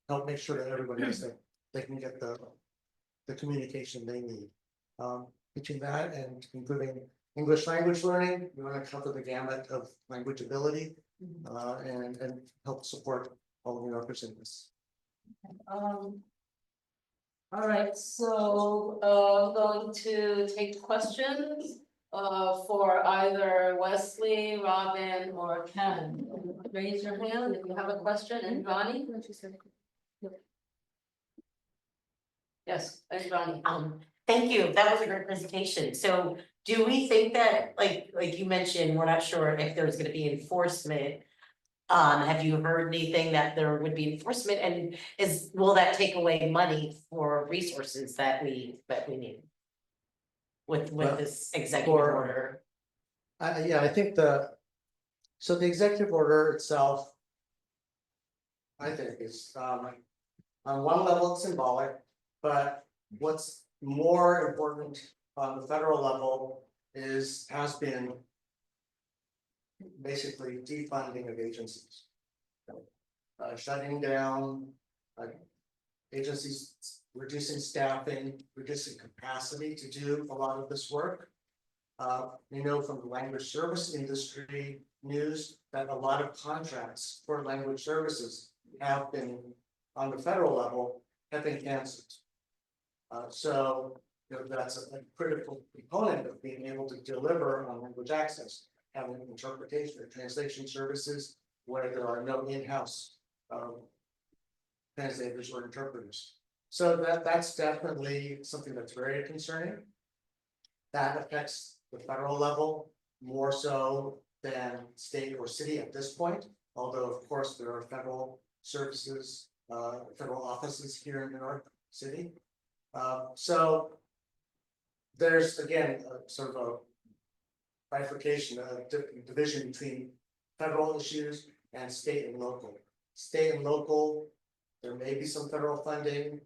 help make sure that everybody knows that they can get the communication they need. Between that and improving English language learning, we want to cover the gamut of language ability and help support all of New Yorkers in this. All right, so, going to take questions, for either Wesley, Robin, or Ken. Raise your hand if you have a question, and Ronnie? Yes, and Ronnie. Thank you, that was a great presentation. So do we think that, like you mentioned, we're not sure if there's gonna be enforcement? Have you heard anything that there would be enforcement, and will that take away money for resources that we need? With this executive for- order? Yeah, I think the executive order itself, I think is, on one level it's symbolic, but what's more important on the federal level has been basically defunding of agencies. Shutting down agencies, reducing staffing, reducing capacity to do a lot of this work. We know from the language service industry news that a lot of contracts for language services have been, on the federal level, have been canceled. So you know, that's a critical component of being able to deliver on language access, having interpretation or translation services where there are no in-house translators or interpreters. So that's definitely something that's very concerning. That affects the federal level more so than state or city at this point, although of course there are federal services, federal offices here in New York City. So there's again sort of a bifurcation, a division between federal issues and state and local. State and local, there may be some federal funding,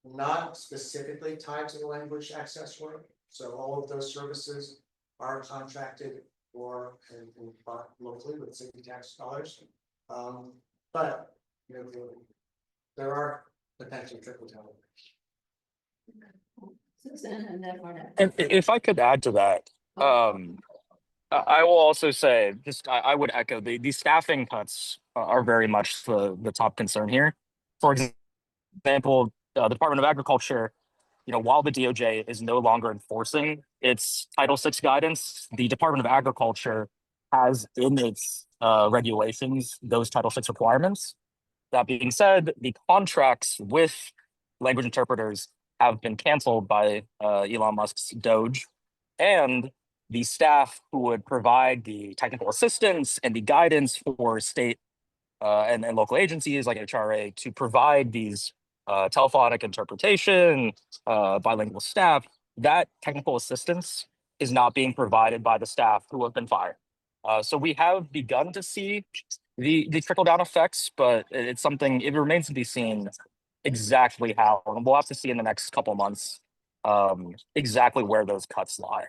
not specifically tied to the language access work. So all of those services are contracted or and bought locally with city tax dollars. But you know, there are potential trickle down. Susan and then Marnette. And if I could add to that, I will also say, just I would echo the staffing cuts are very much the top concern here. For example, the Department of Agriculture, you know, while the DOJ is no longer enforcing its Title VI guidance, the Department of Agriculture has in its regulations those Title VI requirements. That being said, the contracts with language interpreters have been canceled by Elon Musk's Doge, and the staff who would provide the technical assistance and the guidance for state and local agencies like HRA to provide these telephonic interpretation, bilingual staff, that technical assistance is not being provided by the staff who have been fired. So we have begun to see the trickle down effects, but it's something, it remains to be seen exactly how, and we'll have to see in the next couple months exactly where those cuts lie.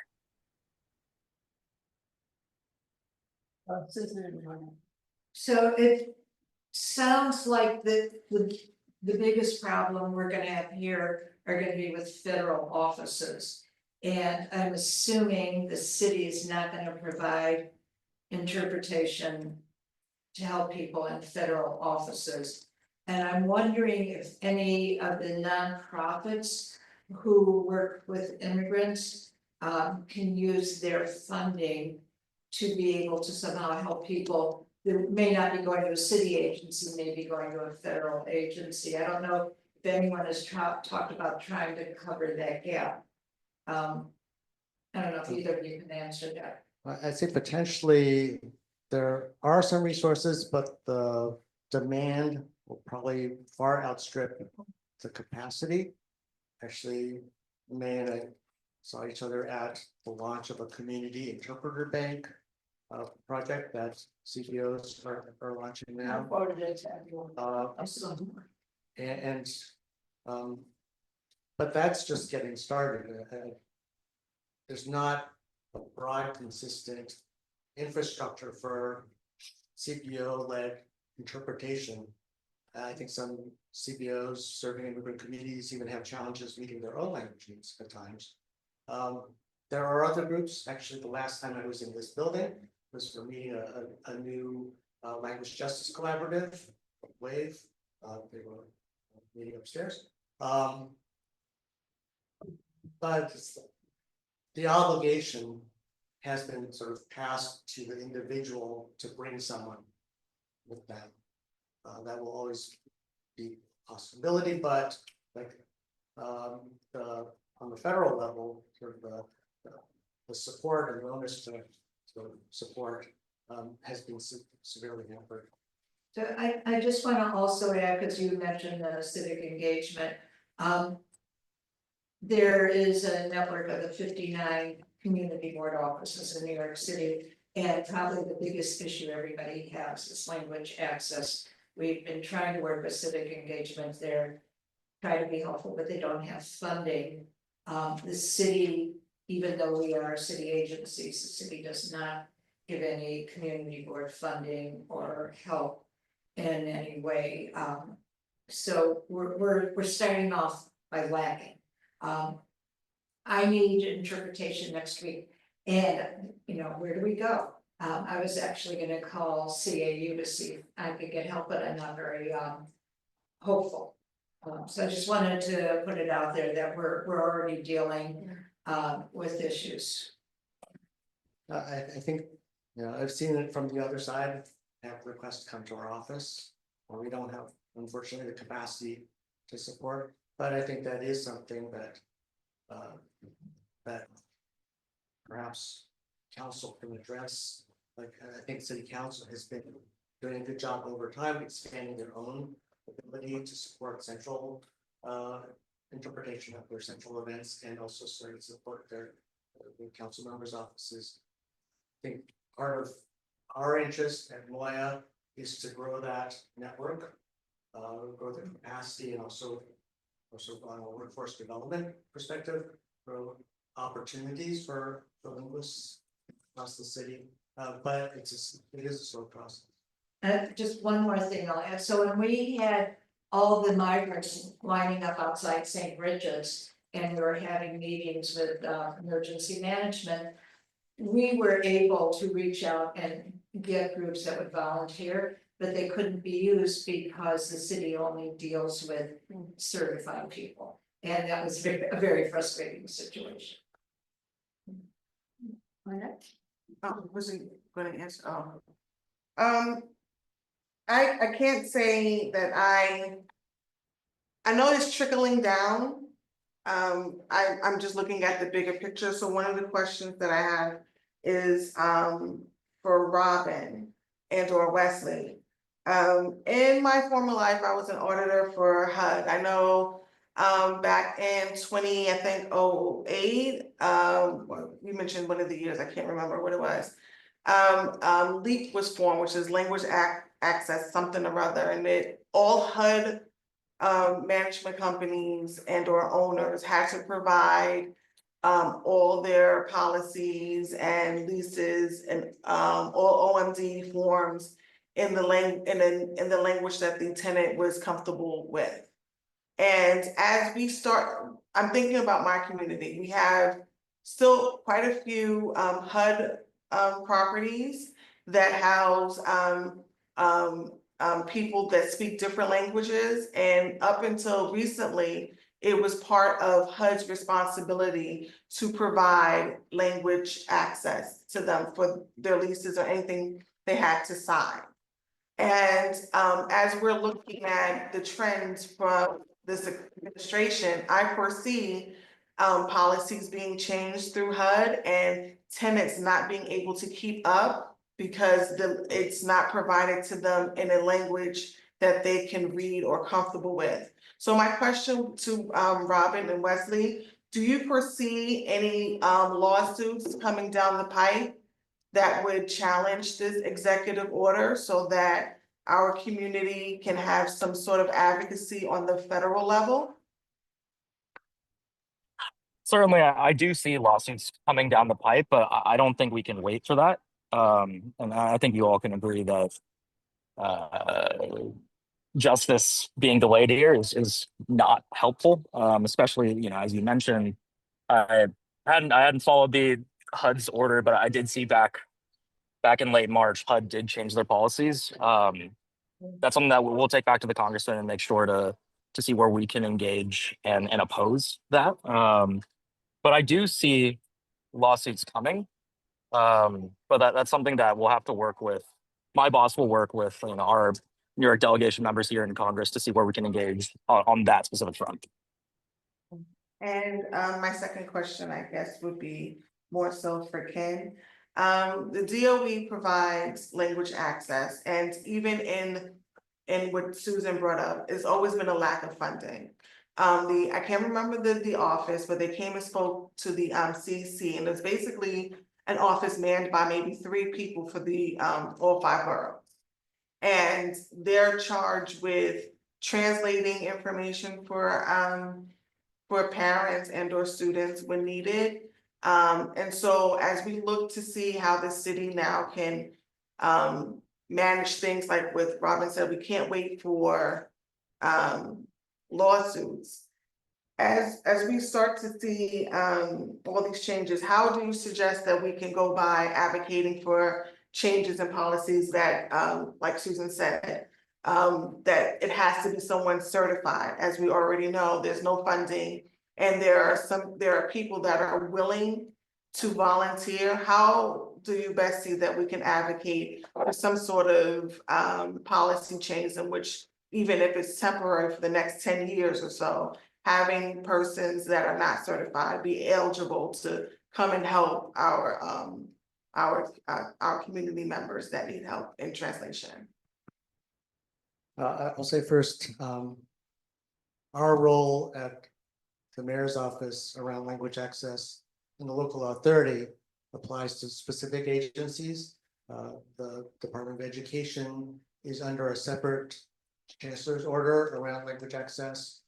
Susan and Marnette. So it sounds like the biggest problem we're gonna have here are gonna be with federal offices. And I'm assuming the city is not gonna provide interpretation to help people in federal offices. And I'm wondering if any of the nonprofits who work with immigrants can use their funding to be able to somehow help people that may not be going to a city agency, may be going to a federal agency. I don't know if anyone has talked about trying to cover that gap. I don't know if either of you can answer that. I'd say potentially there are some resources, but the demand will probably far outstrip the capacity. Actually, May and I saw each other at the launch of a community interpreter bank project that CEOs are launching I now. forwarded it to everyone. Uh, I saw them. and, but that's just getting started. There's not a broad, consistent infrastructure for CPO-led interpretation. I think some CPOs serving immigrant communities even have challenges meeting their own language needs at times. There are other groups, actually, the last time I was in this building was for meeting a new language justice collaborative, WAVE. They were meeting upstairs. But the obligation has been sort of passed to the individual to bring someone with them. That will always be a possibility, but like on the federal level, sort of the support and willingness to support has been severely hampered. So I just want to also add, because you mentioned the civic engagement. There is a network of the 59 community board offices in New York City. And probably the biggest issue everybody has is language access. We've been trying to work with civic engagement there, try to be helpful, but they don't have funding. The city, even though we are city agencies, the city does not give any community board funding or help in any way. So we're starting off by lacking. I need interpretation next week, and where do we go? I was actually gonna call CAU to see if I could get help, but I'm not very hopeful. So I just wanted to put it out there that we're already dealing with issues. I think, I've seen it from the other side, have requests come to our office, where we don't have, unfortunately, the capacity to support, but I think that is something that that perhaps council can address. Like, I think city council has been doing a good job over time, expanding their own ability to support central interpretation of their central events, and also starting to support their council members' offices. I think part of our interest at Moya is to grow that network, grow the capacity, and also on a workforce development perspective, grow opportunities for linguists across the city. But it is a slow process. Just one more thing I'll add. So when we had all the migrants lining up outside St. Bridget's and we were having meetings with emergency management, we were able to reach out and get groups that would volunteer, but they couldn't be used because the city only deals with certified people. And that was a very frustrating situation. Wasn't gonna answer, I can't say that I know it's trickling down. I'm just looking at the bigger picture, so one of the questions that I have is, for Robin and or Wesley. In my former life, I was an auditor for HUD. I know, back in 2008, you mentioned one of the years, I can't remember what it was. LEAP was formed, which is Language Access something or other, and all HUD management companies and or owners had to provide all their policies and leases and all OMD forms in the language that the tenant was comfortable with. And as we start, I'm thinking about my community. We have still quite a few HUD properties that house people that speak different languages, and up until recently, it was part of HUD's responsibility to provide language access to them for their leases or anything they had to sign. And as we're looking at the trends from this administration, I foresee policies being changed through HUD, and tenants not being able to keep up because it's not provided to them in a language that they can read or comfortable with. So my question to Robin and Wesley, do you foresee any lawsuits coming down the pipe that would challenge this executive order so that our community can have some sort of advocacy on the federal level? Certainly, I do see lawsuits coming down the pipe, but I don't think we can wait for that. And I think you all can agree that justice being delayed here is not helpful. Especially, as you mentioned, I hadn't followed the HUD's order, but I did see back in late March, HUD did change their policies. That's something that we'll take back to the congressman and make sure to see where we can engage and oppose that. But I do see lawsuits coming. But that's something that we'll have to work with. My boss will work with our New York delegation members here in Congress to see where we can engage on that specific front. And my second question, I guess, would be more so for Ken. The DOE provides language access, and even in what Susan brought up, there's always been a lack of funding. I can't remember the office, but they came and spoke to the CC, and it's basically an office manned by maybe 3 people for the all 5 boroughs. And they're charged with translating information for parents and or students when needed. And so as we look to see how the city now can manage things like what Robin said, we can't wait for lawsuits. As we start to see all these changes, how do you suggest that we can go by advocating for changes in policies that, like Susan said, that it has to be someone certified? As we already know, there's no funding, and there are people that are willing to volunteer. How do you best see that we can advocate for some sort of policy change in which, even if it's temporary for the next 10 years or so, having persons that are not certified be eligible to come and help our community members that need help in translation? I'll say first, our role at the mayor's office around language access in the local authority applies to specific agencies. The Department of Education is under a separate chancellor's order around language access.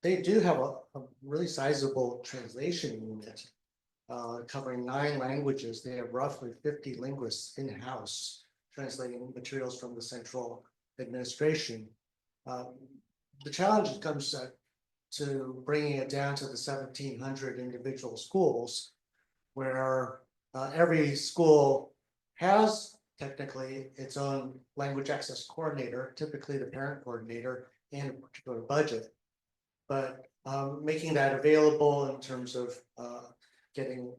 They do have a really sizable translation unit covering 9 languages. They have roughly 50 linguists in-house translating materials from the central administration. The challenge comes to bringing it down to the 1,700 individual schools, where every school has technically its own language access coordinator, typically the parent coordinator, and a particular budget. But making that available in terms of getting,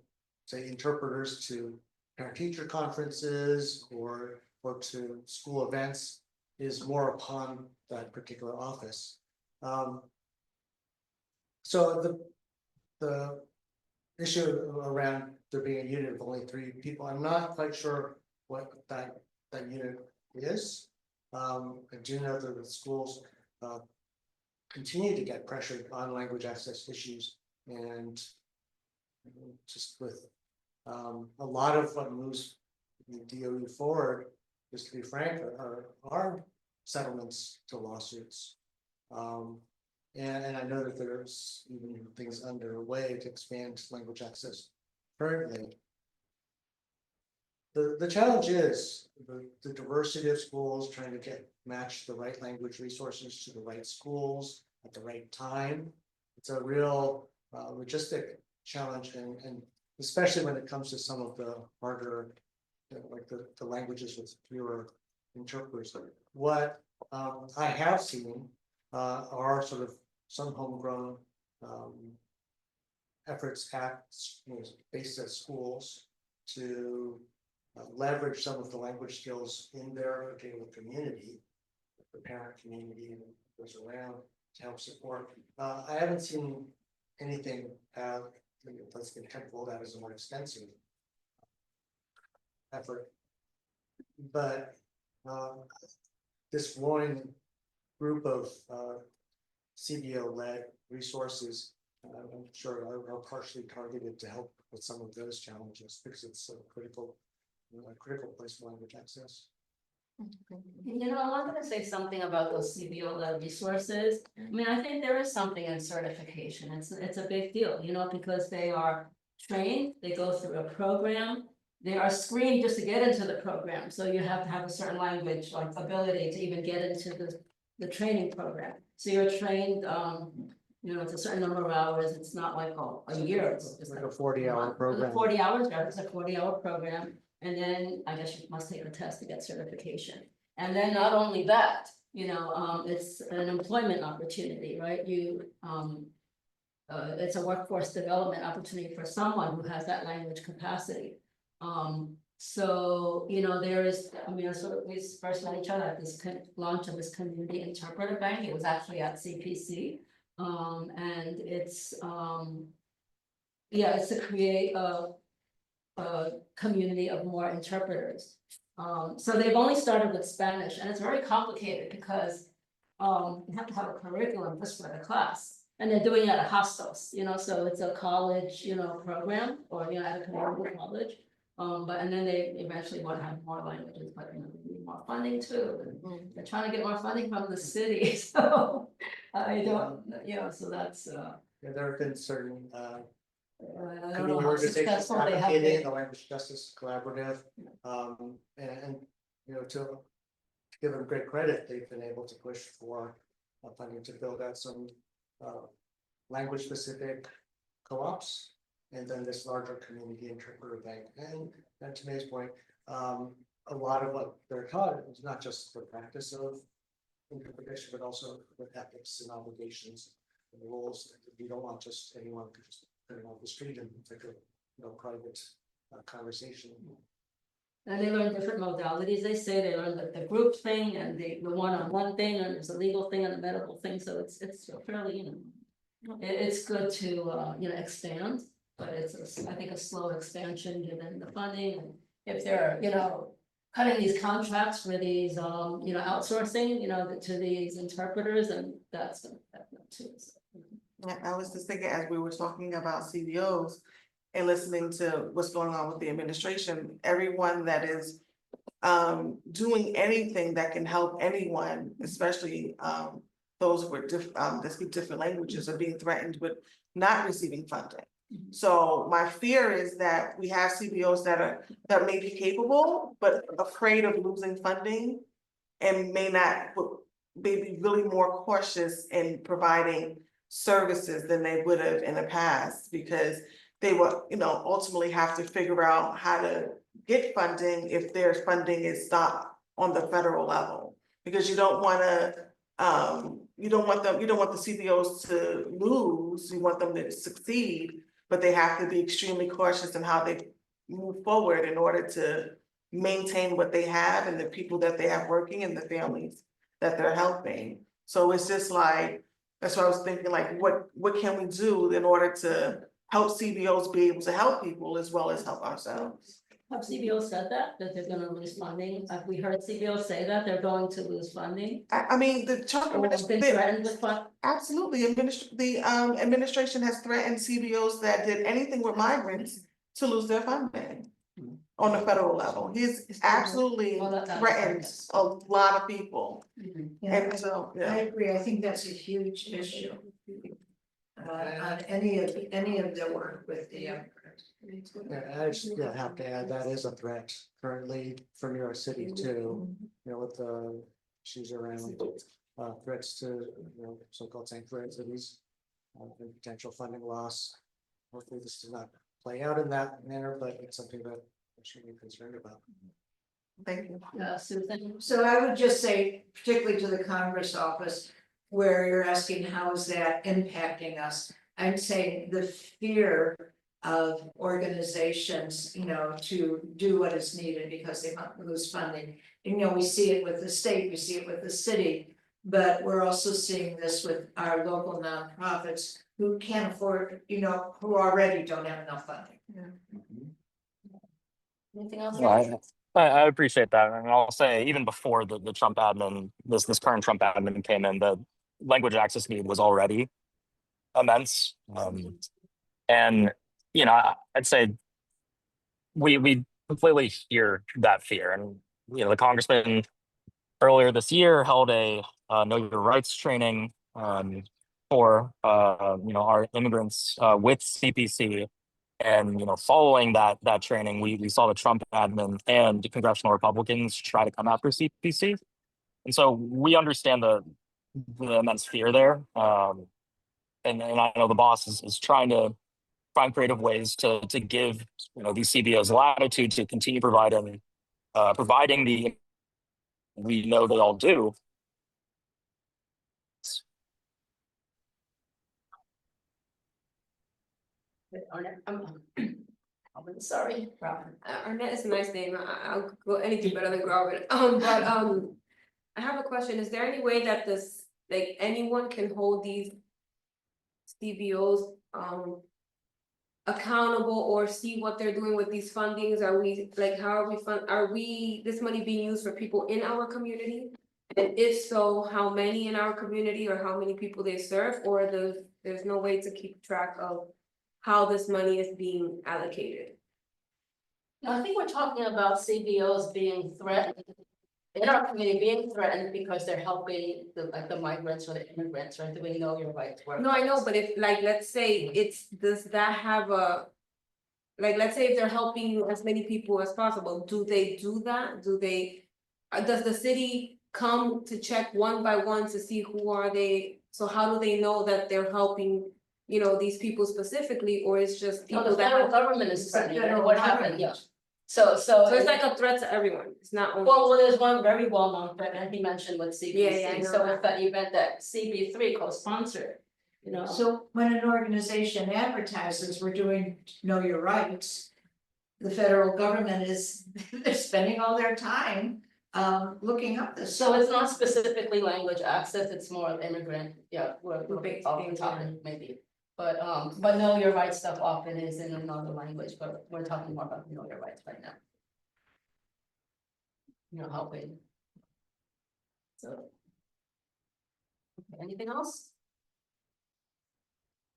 say, interpreters to parent-teacher conferences or to school events is more upon that particular office. So the issue around there being a unit of only 3 people, I'm not quite sure what that unit is. I do know that the schools continue to get pressured on language access issues, and just with a lot of what moves the DOE forward, just to be frank, are settlements to lawsuits. And I know that there's even things underway to expand language access currently. The challenge is the diversity of schools, trying to match the right language resources to the right schools at the right time. It's a real logistic challenge, and especially when it comes to some of the harder, like the languages with fewer interpreters. What I have seen are sort of some homegrown efforts at based at schools to leverage some of the language skills in their particular community, the parent community and those around, to help support. I haven't seen anything at let's get tenfold that is a more extensive effort. But this growing group of CBO-led resources, I'm sure are partially targeted to help with some of those challenges because it's a critical place for language access. You know, I wanted to say something about those CBO led resources. I mean, I think there is something in certification. It's a big deal, you know, because they are trained, they go through a program. They are screened just to get into the program, so you have to have a certain language, like ability to even get into the training program. So you're trained, you know, it's a certain number of hours, it's not like a year, it's Like a 40-hour program. 40 hours, right, it's a 40-hour program. And then I guess you must take a test to get certification. And then not only that, you know, it's an employment opportunity, right? It's a workforce development opportunity for someone who has that language capacity. So, you know, there is, I mean, so we first met each other at this launch of this community interpreter bank. It was actually at CPC. And it's, yeah, it's to create a community of more interpreters. So they've only started with Spanish, and it's very complicated because you have to have a curriculum just for the class. And they're doing it at hostels, you know, so it's a college, you know, program, or, you know, at a community college. But and then they eventually want to have more languages, but you know, they need more funding too. And they're trying to get more funding from the city, so I don't, you know, so that's Yeah, there have been certain I don't know community how organizations successful they have advocating been. the Language Justice Collaborative. And you know, to give them great credit, they've been able to push for funding to build out some language specific co-ops. And then this larger community interpreter bank. And to May's point, a lot of what they're taught is not just the practice of interpretation, but also the ethics and obligations and the rules. You don't want just anyone to just put it off the street and take a, you know, private conversation. And they learn different modalities. They say they learn the group thing and the one-on-one thing, and there's a legal thing and a medical thing, so it's fairly, you know. It's good to you know, expand. But it's I think a slow expansion given the funding, and if they're, you know, cutting these contracts for these, you know, outsourcing, you know, to these interpreters, and that's gonna affect them too. So. Yeah, I was just thinking as we were talking about CBOs and listening to what's going on with the administration, everyone that is doing anything that can help anyone, especially those with that speak different languages, are being threatened with not receiving funding. So my fear is that we have CBOs that may be capable, but afraid of losing funding and may be really more cautious in providing services than they would have in the past, because they will, you know, ultimately have to figure out how to get funding if their funding is stopped on the federal level, because you don't want to, you don't want the CBOs to lose, you want them to succeed. But they have to be extremely cautious in how they move forward in order to maintain what they have and the people that they have working and the families that they're helping. So it's just like, that's what I was thinking, like, what can we do in order to help CBOs be able to help people as well as help ourselves? Have CBO said that they're gonna lose funding? Have we heard CBO say that they're going to lose funding? I mean, the Or have been threatened with funding? absolutely, the administration has threatened CBOs that did anything with migrants to lose their funding on the federal level. He's absolutely Well, that- threatened a lot of people. Yeah, And so, I yeah, agree, I think that's a huge issue. On any of the work with the Yeah, I just have to add, that is a threat currently for New York City too, you know, with the issues around threats to, you know, so-called sanctuary cities. And potential funding loss. Hopefully this does not play out in that manner, but it's something that I should be concerned about. thank you. Susan? So I would just say, particularly to the Congress office, where you're asking how is that impacting us? I'm saying the fear of organizations, you know, to do what is needed because they might lose funding. You know, we see it with the state, we see it with the city. But we're also seeing this with our local nonprofits who can't afford, you know, who already don't have enough funding. Anything else? No, I appreciate that, and I'll say even before the Trump admin, this current Trump admin came in, the language access need was already immense. And you know, I'd say we completely hear that fear, and you know, the congressman earlier this year held a know your rights training for you know, our immigrants with CPC. And you know, following that training, we saw the Trump admin and the congressional Republicans try to come after CPC, and so we understand the immense fear there. And I know the boss is trying to find creative ways to give, you know, these CBOs latitude to continue providing the, we know they all do. Arnett, I'm sorry, Robin. Arnett is a nice name. I'll go anything better than Robin. I have a question. Is there any way that this, like, anyone can hold these CBOs accountable or see what they're doing with these fundings? Are we, like, how are we this money being used for people in our community? And if so, how many in our community, or how many people they serve, or there's no way to keep track of how this money is being allocated? I think we're talking about CBOs being threatened. In our community, being threatened because they're helping the migrants or the immigrants, right? Do we know your rights? No, I know, but if, like, let's say does that have a, like, let's say if they're helping as many people as possible, do they do that? Do they, does the city come to check one by one to see who are they? So how do they know that they're helping, you know, these people specifically, or it's just No, people the that? federal government is threatening, Federal what happened, government. yeah. So. So it's like a threat to everyone, it's not only. Well, there's one very well-known threat, and he mentioned with Yeah, I CBC, know so that. with that event that CB3 co-sponsored, you know. So when an organization advertises, we're doing know your rights. The federal government is, they're spending all their time looking up this. So it's not specifically language access, it's more of immigrant, yeah, we're off the topic maybe. But know your rights stuff often is in another language, but we're talking more about know your rights right now. You know, helping. So. Okay, anything else?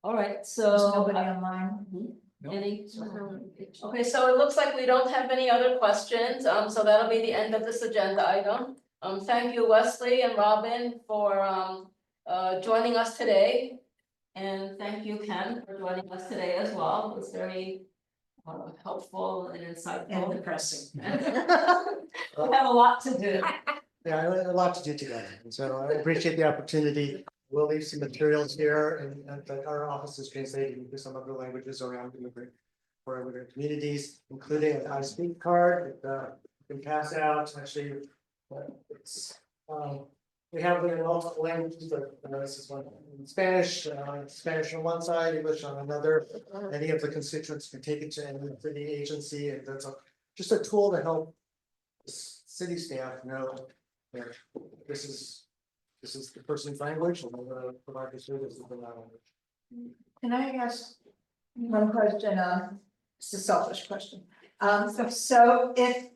All right, so. There's nobody online. Any? Okay, so it looks like we don't have any other questions, so that'll be the end of this agenda item. Thank you, Wesley and Robin, for joining us today. And thank you, Ken, for joining us today as well. It was very helpful and insightful. And depressing. We have a lot to do. Yeah, a lot to do together, and so I appreciate the opportunity. We'll leave some materials here and that our office is translating into some other languages around for immigrant communities, including an I Speak card that you can pass out. Actually, it's we have it in multiple languages, but this is one in Spanish, Spanish on one side, English on another. Any of the constituents can take it to any city agency, and that's just a tool to help city staff know that this is the person's language, and we're gonna provide the services in that language. Can I ask one question? It's a selfish question. So if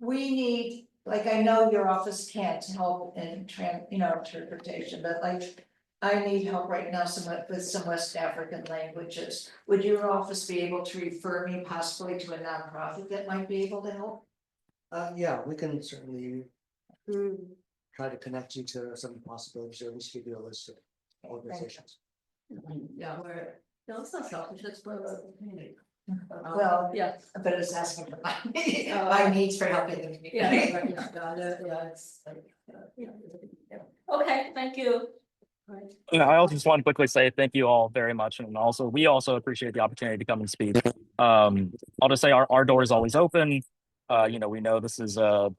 we need, like, I know your office can't help in interpretation, but like, I need help right now with some West African languages. Would your office be able to refer me possibly to a nonprofit that might be able to help? Yeah, we can certainly try to connect you to some possibilities, or at least give you a list of organizations. Yeah, no, it's not selfish, it's for the community. Well, Yeah. but it's asking for my needs for helping the community. Okay, thank you. You know, I also just want to quickly say thank you all very much, and also we also appreciate the opportunity to come and speak. I'll just say our door is always open. You know, we know this is a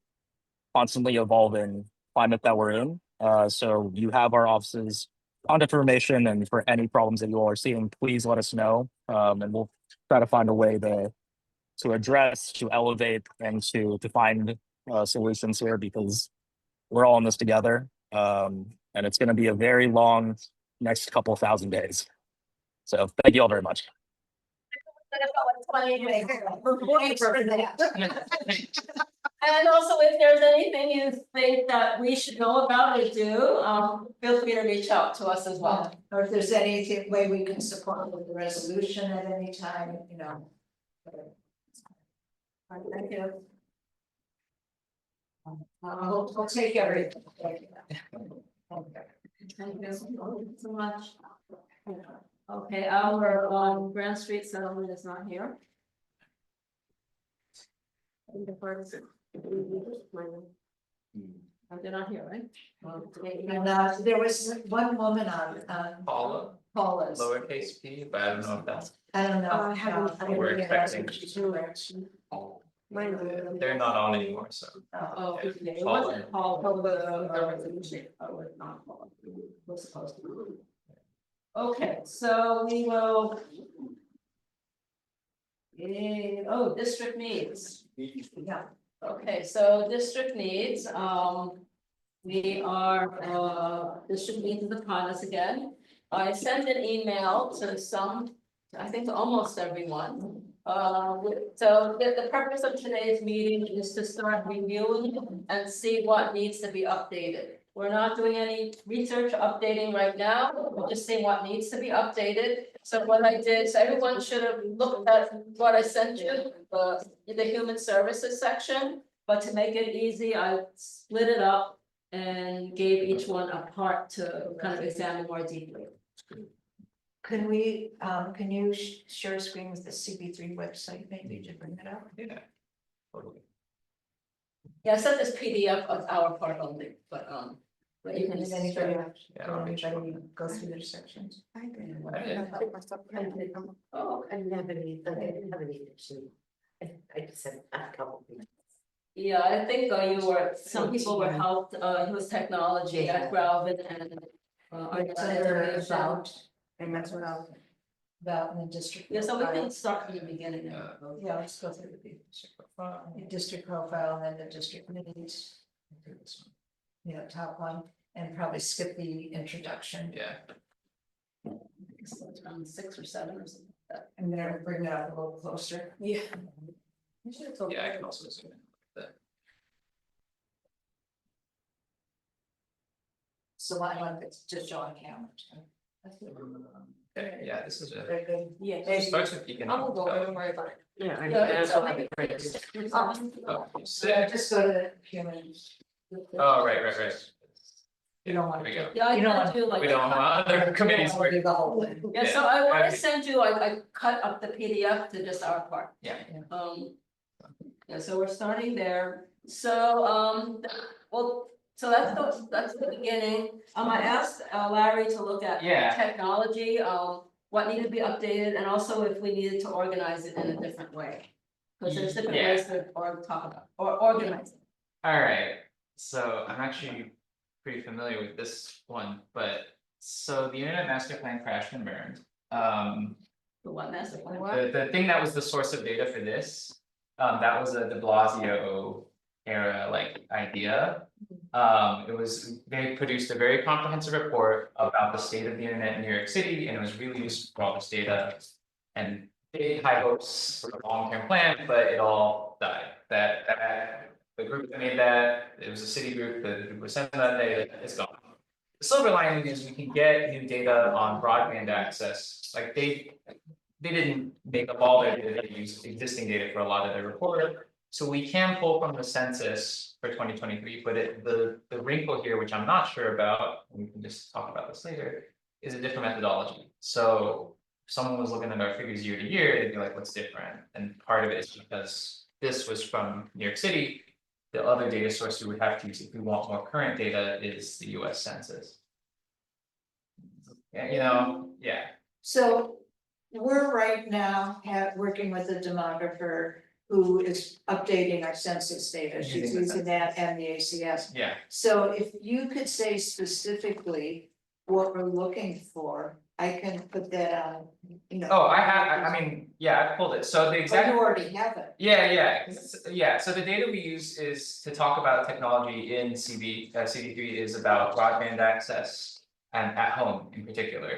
constantly evolving climate that we're in. So you have our office's contact information, and for any problems that you all are seeing, please let us know, and we'll try to find a way to address, to elevate, and to find solutions here, because we're all in this together. And it's going to be a very long next couple thousand days. So thank you all very much. And also, if there's anything you think that we should know about or do, feel free to reach out to us as well. Or if there's any way we can support with the resolution at any time, you know. Thank you. We'll take everything. Thank you so much. Okay, our Grand Street settlement is not here. They're not here, right? And there was one woman on Paula, Paula's, lowercase p, but I don't know if that's, I don't know. I haven't- no, we're yeah, expecting. Mine. They're not on anymore, so. Oh, okay, it Paula. wasn't Paul, the resolution, oh, it's not Paul, it was supposed to be. Okay, so we will. Oh, district needs. Yeah. Okay, so district needs, we are, district needs is upon us again. I sent an email to some, I think to almost everyone. So the purpose of today's meeting is to start reviewing and see what needs to be updated. We're not doing any research updating right now, we're just seeing what needs to be updated. So what I did, so everyone should have looked at what I sent you, the human services section. But to make it easy, I split it up and gave each one a part to kind of examine more deeply. Can we, can you share a screen with the CB3 website, maybe to bring it up? Yeah. Totally. Yeah, I sent this PDF of our part only, but you can. Does anybody, Yeah, I'll make sure. go through their sections? Oh, I never need, I didn't have any issue. I just had a couple things. yeah, I think some people were helped, use technology at Galvin and. And that's what I'll. About in the district. Yeah, so we profile. can start from the beginning. Yeah, let's go through the district profile and then the district needs. Yeah, top one, and probably skip the introduction. Yeah, So it's around 6 or 7 or something like that. I'm gonna bring that up a little closer. Yeah. yeah, I can also zoom in. So I want it to show on camera. Okay, yeah, this is a, Very good. Yeah. it starts with economic. I'll go, don't worry about it. Yeah, I Yeah, that's it's what okay. I prayed. Oh, Yeah, sick. just go to humans. Oh, right. You don't want There we to. go. Yeah, I You don't can want- do like. We don't want other committees work. Do the whole thing. Yeah, so what I sent you, I cut up the PDF to just our part. Yeah. Yeah, so we're starting there, so, well, so that's the beginning. I asked Larry to look at Yeah. technology, what needed to be updated, and also if we needed to organize it in a different way. Cause there's different Yeah. ways to talk about, or organize it. Alright, so I'm actually pretty familiar with this one, but so the internet master plan crashed and burned. The one master plan. The thing that was the source of data for this, that was a de Blasio era like idea. It was, they produced a very comprehensive report about the state of the internet in New York City, and it was really useful for all this data. And big high hopes for the long-term plan, but it all died. That the group that made that, it was a city group, the group was sent that day, it's gone. The silver lining is we can get new data on broadband access, like they didn't make up all their data, they used existing data for a lot of their report. So we can pull from the census for 2023, but the wrinkle here, which I'm not sure about, and we can just talk about this later, is a different methodology. So if someone was looking at our figures year to year, they'd be like, what's different? And part of it is because this was from New York City. The other data source we would have to use if we want more current data is the US Census. Yeah, yeah. So we're right now working with a demographer who is updating our census data. She's Using the using that and the ACS. Yeah, So if you could say specifically what we're looking for, I can put that on, you know. Oh, I mean, yeah, I pulled it, so the But exact. you already have it. Yeah, 'cause so the data we use is to talk about technology in CD, CD3 is about broadband access and at home in particular.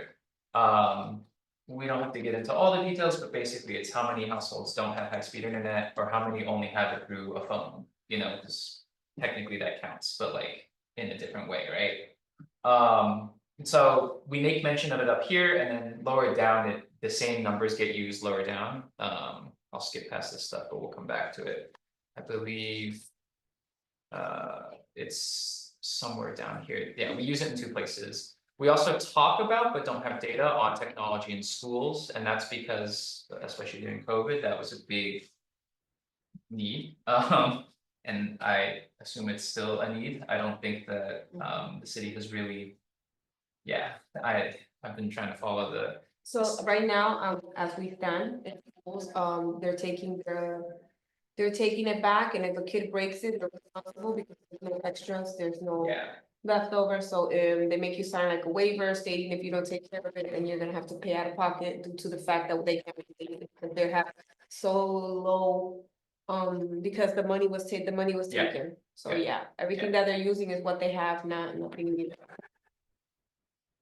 We don't have to get into all the details, but basically it's how many households don't have high-speed internet or how many only have it through a phone, you know, cause technically that counts, but like in a different way, right? So we make mention of it up here and then lower down, the same numbers get used lower down. I'll skip past this stuff, but we'll come back to it. I believe. It's somewhere down here. Yeah, we use it in two places. We also talk about, but don't have data on technology in schools, and that's because, especially during COVID, that was a big need. And I assume it's still a need. I don't think that the city has really. Yeah, I've been trying to follow the. So right now, as we've done, in schools, they're taking it back, and if a kid breaks it, they're responsible because there's no extras, there's no Yeah, leftover, so they make you sign like a waiver stating if you don't take care of it, and you're gonna have to pay out of pocket due to the fact that they can't maintain it, because they have so low. Because the money was Yeah. taken, so Yeah. yeah, everything that they're using is what they have, nothing new.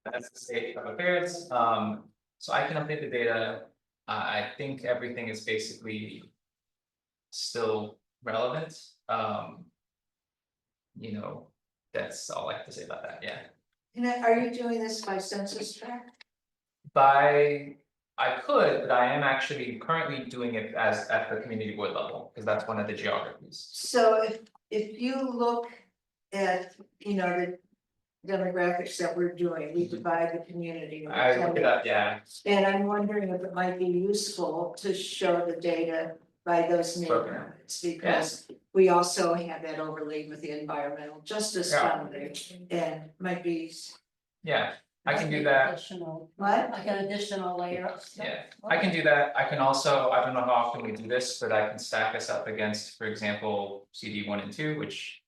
that's the state of affairs, so I can update the data, I think everything is basically. Still relevant, you know, that's all I have to say about that, yeah. And are you doing this by census tract? I could, but I am actually currently doing it as at the community board level, because that's one of the geographies. So if you look at, you know, the demographics that we're doing, we divide the community. into I look it 10. up, yeah, And I'm wondering if it might be useful to show the data by those neighborhoods, because we also have that overlaid with the environmental justice Yeah. foundation, and might be, yeah, I can do that, Additional, what? like an additional layer of stuff. yeah, I can do that, I can also, I don't know how often we do this, but I can stack us up against, for example, CD 1 and 2, which.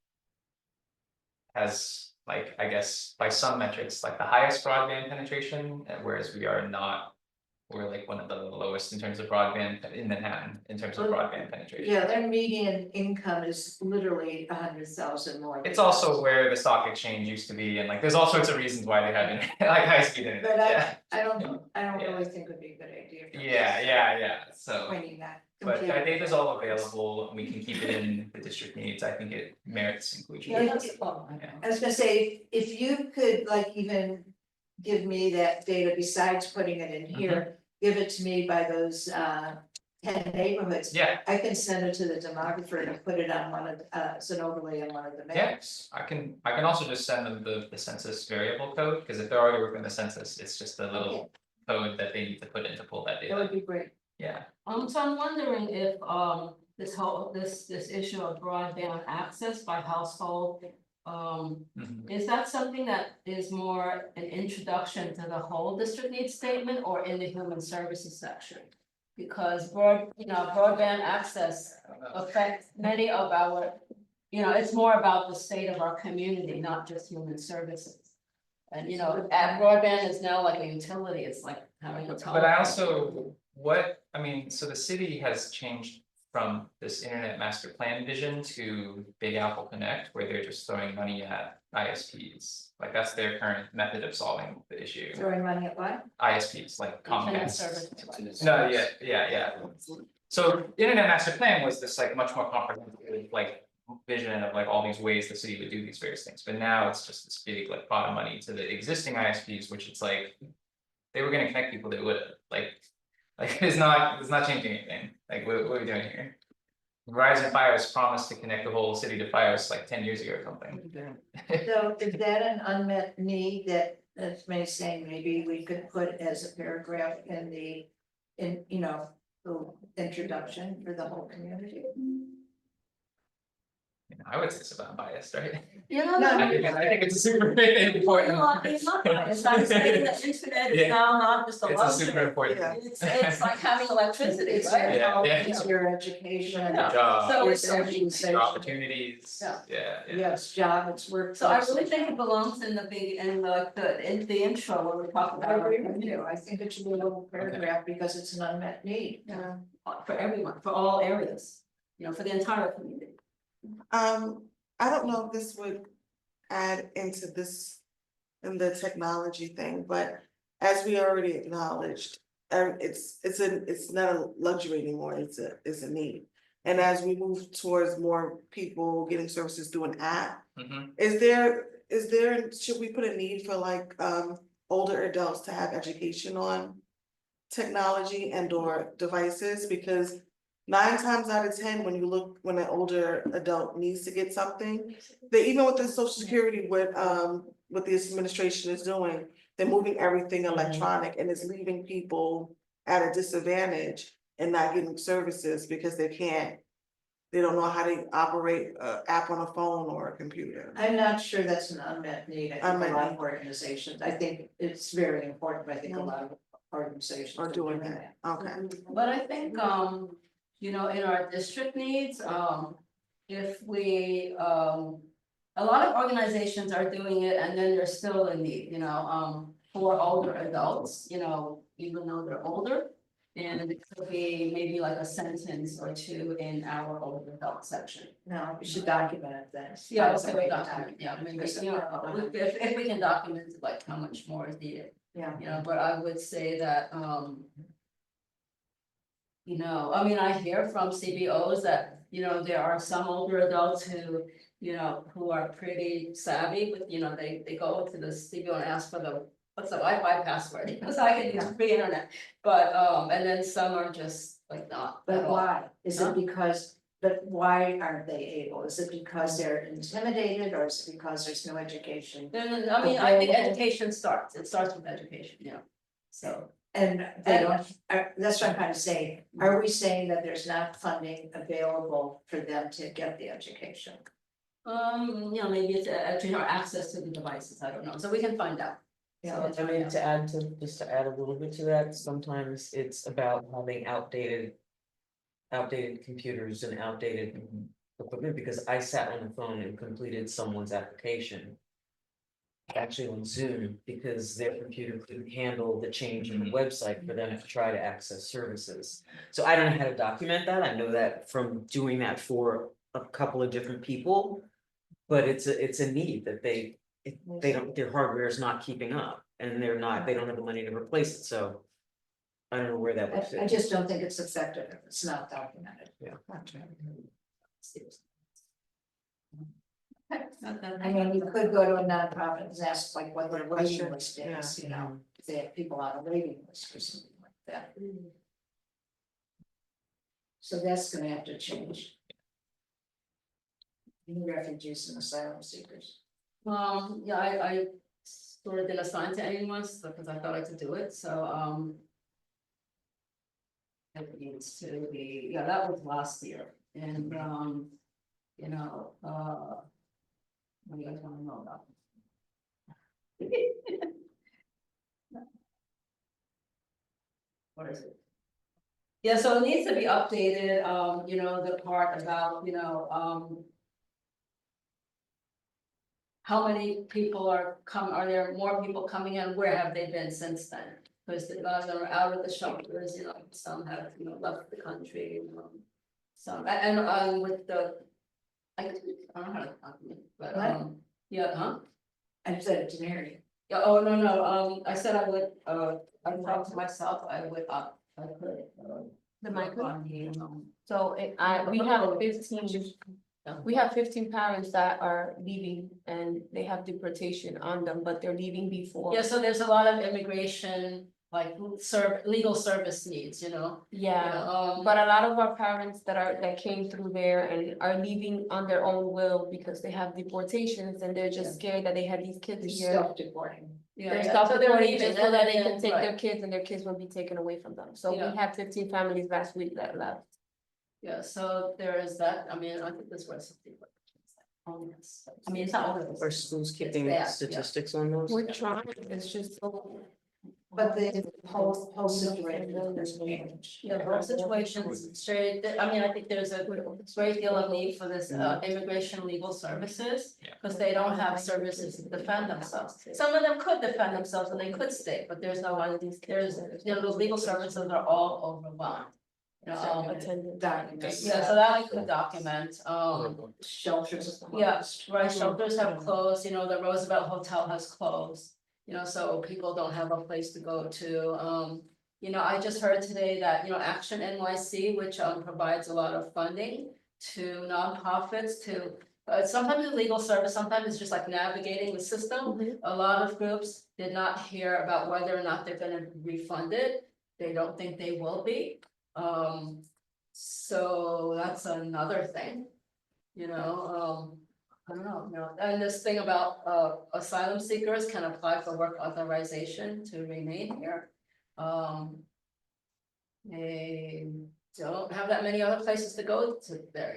Has like, I guess, by some metrics, like the highest broadband penetration, whereas we are not. We're like one of the lowest in terms of broadband in Manhattan, in terms of broadband penetration. Yeah, their median income is literally 100,000 more. than It's also us. where the stock exchange used to be, and like, there's all sorts of reasons why they have like high speed internet, But yeah. I don't Yeah. really think it would be a good idea. for Yeah, us, so, Pointing that. but computer. that data's all available, and we can keep it in the district needs, I think it merits inclusion. Yeah, that's fun. Yeah. I was gonna say, if you could like even give me that data besides putting it in here, give it to me by those 10 neighborhoods. Yeah, I can send it to the demographer and put it on one of, as an overlay on one of the Yeah. maps. I can also just send them the census variable code, because if they're already within the census, it's just a little code that they need to put in to pull that That data, would be great. yeah. So I'm wondering if this issue of broadband access by household. Mhm. Is that something that is more an introduction to the whole district needs statement or in the human services section? Because broadband access I don't know. affects many of our, it's more about the state of our community, not just human services. And broadband is now like a utility, it's like having a telephone. But I also, so the city has changed from this internet master plan vision to Big Apple Connect, where they're just throwing money at ISPs. Like, that's their current method of solving the issue, Throwing money at what? ISPs, like Internet Comcast. service providers. No, yeah. So internet master plan was this like much more comprehensive like vision of like all these ways the city would do these various things, but now it's just this big like pot of money to the existing ISPs, which it's like. They were gonna connect people, they would have, like it's not changing anything, like what are we doing here? Verizon Fios promised to connect the whole city to Fios like 10 years ago or something. So is that an unmet need that may say maybe we could put as a paragraph in the introduction for the whole community? I would say it's about biased, right? You know, I think it's a super important. It's not biased. I'm saying that internet is Yeah. now not just a It's a luxury. super important. Yeah. It's like having electricity, It's right? Yeah, yeah. It's your education. Yeah. Job, So It's it's, everything. opportunities, Yeah. yeah. Yes, job, it's work. so I really think it belongs in the big, in the intro when we talk I about. agree with you, I think it should be a little paragraph because it's an unmet need. Yeah, for everyone, for all areas, you know, for the entire community. I don't know if this would add into this, in the technology thing, but as we already acknowledged, it's not a luxury anymore, it's a need. And as we move towards more people getting services through an app, Mhm. is there, should we put a need for like, older adults to have education on technology and or devices? Because 9 times out of 10, when you look, when an older adult needs to get something, they, even with the social security, what this administration is doing, they're moving everything electronic and it's leaving people at a disadvantage and not getting services because they don't know how to operate a app on a phone or a computer. I'm not sure that's an unmet need, I think a Unmet lot need. of organizations, I think it's very important, but I think a lot of organizations Are doing that, okay. But I think, you know, in our district needs, if we, a lot of organizations are doing it and then there's still a need, you know, for older adults, you know, even though they're older. And it could be maybe like a sentence or two in our older adult section. No, we should document that. Yeah, okay, we document, yeah, maybe, you know, if we can document like how much more is needed, Yeah. you know, but I would say that, you know, I mean, I hear from CBOs that, you know, there are some older adults who, you know, who are pretty savvy with, you know, they go to the CBO and ask for the, what's the Wi-Fi password, because I can use free internet, but, and then some are just like not at But all. why? Is Huh? it because, but why aren't they able? Is it because they're intimidated or is it because there's no education? No, I mean, I think education starts, it starts with education, you know, so. And they don't, that's what I'm trying to say, are we saying that there's not funding available for them to get the education? You know, maybe it's actually our access to the devices, I don't know, so we can find out. Yeah, So, I mean, to add to, just to add a little bit to that, sometimes it's about having outdated computers and outdated equipment, because I sat on the phone and completed someone's application. Actually on Zoom, because their computer couldn't handle the change in the website for them to try to access services. So I don't know how to document that, I know that from doing that for a couple of different people. But it's a need that they don't, their hardware is not keeping up, and they don't have the money to replace it, so. I don't know where that would fit. I just don't think it's effective if it's not documented. Yeah. I mean, you could go to a nonprofit and ask like what their waiting Question, list is, you know, if they have people on a waiting list or something like that. So that's gonna have to change. New refugees and asylum seekers. Yeah, I sort of didn't assign to anyone, because I thought I could do it, so, it needs to be, yeah, that was last year, and, you know, what do you guys wanna know about? What is it? Yeah, so it needs to be updated, you know, the part about, you know, how many people are there more people coming in, where have they been since then? Because the guys that are out of the shelters, you know, some have, you know, left the country, you know. Some, and with the, I don't know how to document, but, What? yeah, huh? I said it to Mary. Yeah, oh, no, I said I would, I talked to myself, I would, I could. The micro? On the, So we have 15, we have 15 parents that are leaving and they have deportation on them, but they're leaving before. Yeah, so there's a lot of immigration, like legal service needs, you know. Yeah, but a lot of our parents that came through there and are leaving on their own will because they have deportations and they're just scared that they had these kids They're here. self-deporting. They're So they're self-deporting leaving, just so that they and can then- take their right. kids and their kids will be taken away from them. So Yeah. we had 15 families last week that left. Yeah, so there is that, I mean, I think this was something. homeless. I mean, it's not homeless. Are schools It's keeping bad, yeah. statistics on those? We're trying, it's just so. But the whole situation has changed. Yeah, the whole situation's straight, I mean, I think there's a great deal of need for this immigration legal services. Yeah. Because they don't have services to defend themselves. Some of them could defend themselves and they could stay, but there's no one of these, there's, those legal services are all overwhelmed. You know, Documents. yeah, so that we could document, Shelters. yeah, right, shelters have closed, the Roosevelt Hotel has closed. So people don't have a place to go to, I just heard today that, Action NYC, which provides a lot of funding to nonprofits to. Sometimes it's legal service, sometimes it's just like navigating the system. A lot of groups did not hear about whether or not they're gonna be refunded. They don't think they will be. So that's another thing, I don't know, and this thing about asylum seekers can apply for work authorization to remain here. They don't have that many other places to go to there,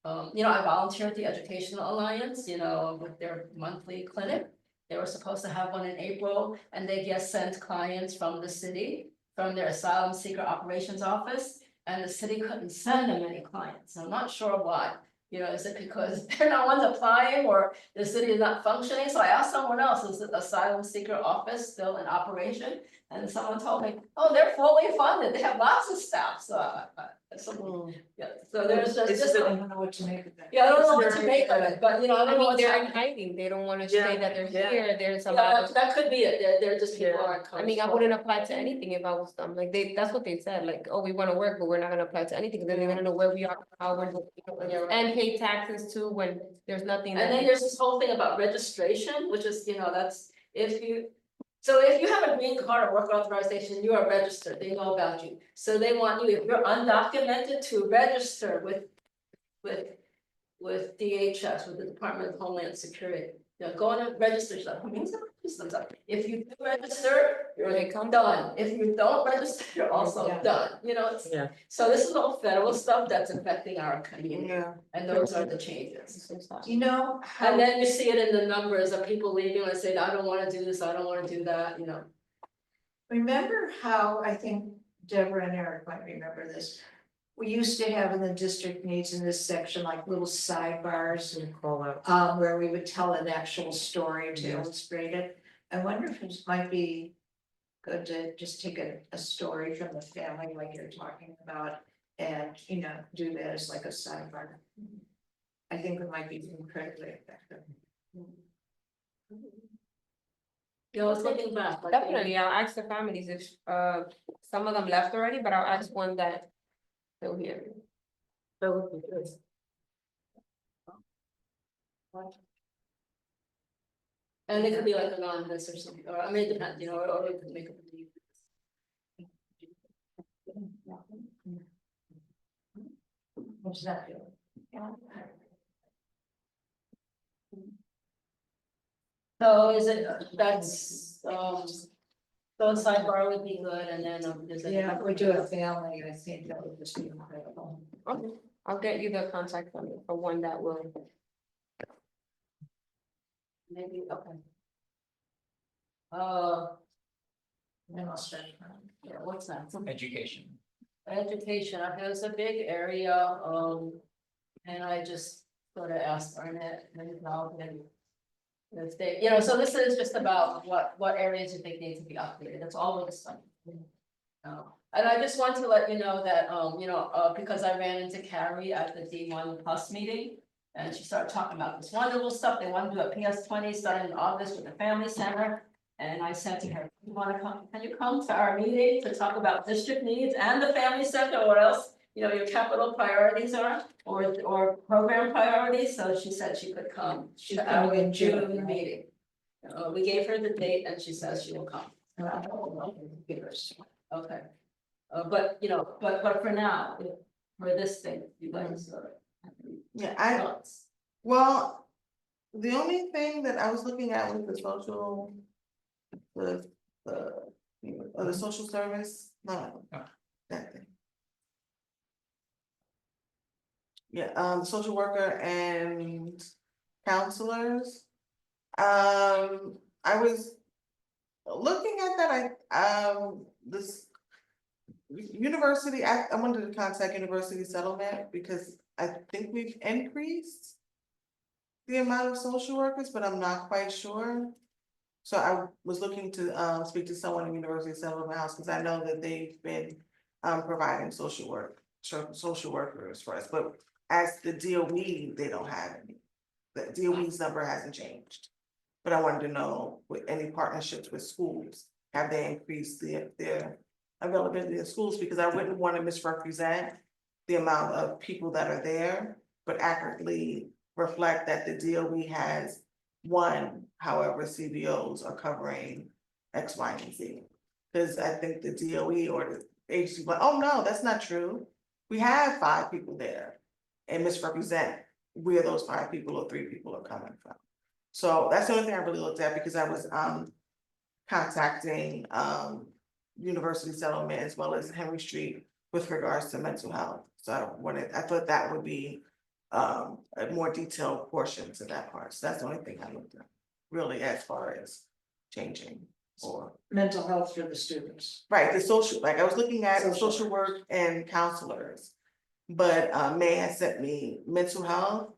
I volunteer at the Educational Alliance, with their monthly clinic. They were supposed to have one in April and they just sent clients from the city, from their asylum seeker operations office. And the city couldn't send them any clients. I'm not sure why. Is it because they're not ones applying or the city is not functioning? So I asked someone else, is the asylum seeker office still in operation? And someone told me, oh, they're fully funded. They have lots of staff. So yeah, so there's just. I don't know what to make of that. Yeah, I don't know what to make of it, but I don't know what's They're in happening. hiding, they don't wanna say that they're Yeah. here, there's a Yeah, lot of. that could be it. They're just people Yeah. aren't. I mean, I wouldn't apply to anything if I was them, like that's what they said, like, oh, we wanna work, but we're not gonna apply to anything, 'cause then they're gonna know where we are, how we're doing. Yeah, right. And pay taxes too, when there's nothing. And then there's this whole thing about registration, which is, that's if you. So if you have a green card or work authorization, you are registered, they know about you. So they want you, if you're undocumented, to register with DHS, with the Department of Homeland Security. Go on and register yourself. If you do register, you're done. If you don't register, you're also Yeah. done, it's. Yeah. So this is all federal stuff that's affecting our community, Yeah. and those are the changes. You know how. And then you see it in the numbers of people leaving and saying, I don't wanna do this, I don't wanna do that, Remember how, I think Deborah and Eric might remember this. We used to have in the district needs in this section, like little sidebars and Call out. where we would tell an actual story to Yeah. illustrate it. I wonder if it might be good to just take a story from the family like you're talking about and, do that as like a sidebar. I think it might be incredibly effective. It's looking back, like. Definitely, I'll ask the families if, some of them left already, but I'll ask one that still here. That would be good. And it could be like anonymous or something, or I mean, it depends, or we could make it. What's that feel? So is it, so a sidebar would be good, and then there's. Yeah, if we do a family, I think that would just be incredible. Okay, I'll get you the contact for one that will. Maybe, okay. And I'll start. Yeah, what's that? Education. Education, it's a big area, and I just sort of asked Arnett and Malvin. If they, so this is just about what areas you think need to be updated, that's all of the stuff. And I just want to let you know that, because I ran into Carrie at the D1 Plus meeting. And she started talking about this wonderful stuff, they want to do a PS20 starting in August with the Family Center. And I said to her, can you come to our meeting to talk about district needs and the Family Center, what else? Your capital priorities are, or program priorities, so she said she could come She's to our coming in June, June right? meeting. We gave her the date and she says she will come, okay. But for now, for this thing, you guys are. Yeah, Thoughts? well, the only thing that I was looking at was the social. The social service, no, that thing. Yeah, social worker and counselors. I was looking at that, this university, I wanted to contact University Settlement because I think we've increased the amount of social workers, but I'm not quite sure. So I was looking to speak to someone in University Settlement House, because I know that they've been providing social workers for us, but as the DOE, they don't have any. The DOE's number hasn't changed. But I wanted to know, with any partnerships with schools, have they increased their availability in schools? Because I wouldn't want to misrepresent the amount of people that are there, but accurately reflect that the DOE has one, however, CBOs are covering X, Y, and Z. Because I think the DOE or the agency, like, oh no, that's not true. We have 5 people there, and misrepresent where those 5 people or 3 people are coming from. So that's the only thing I really looked at, because I was contacting University Settlement as well as Henry Street with regards to mental health. So I thought that would be a more detailed portion to that part. So that's the only thing I looked at, really, as far as changing or. Mental health for the students. Right, the social, like I was looking at Social social work and counselors. But May has sent me mental health.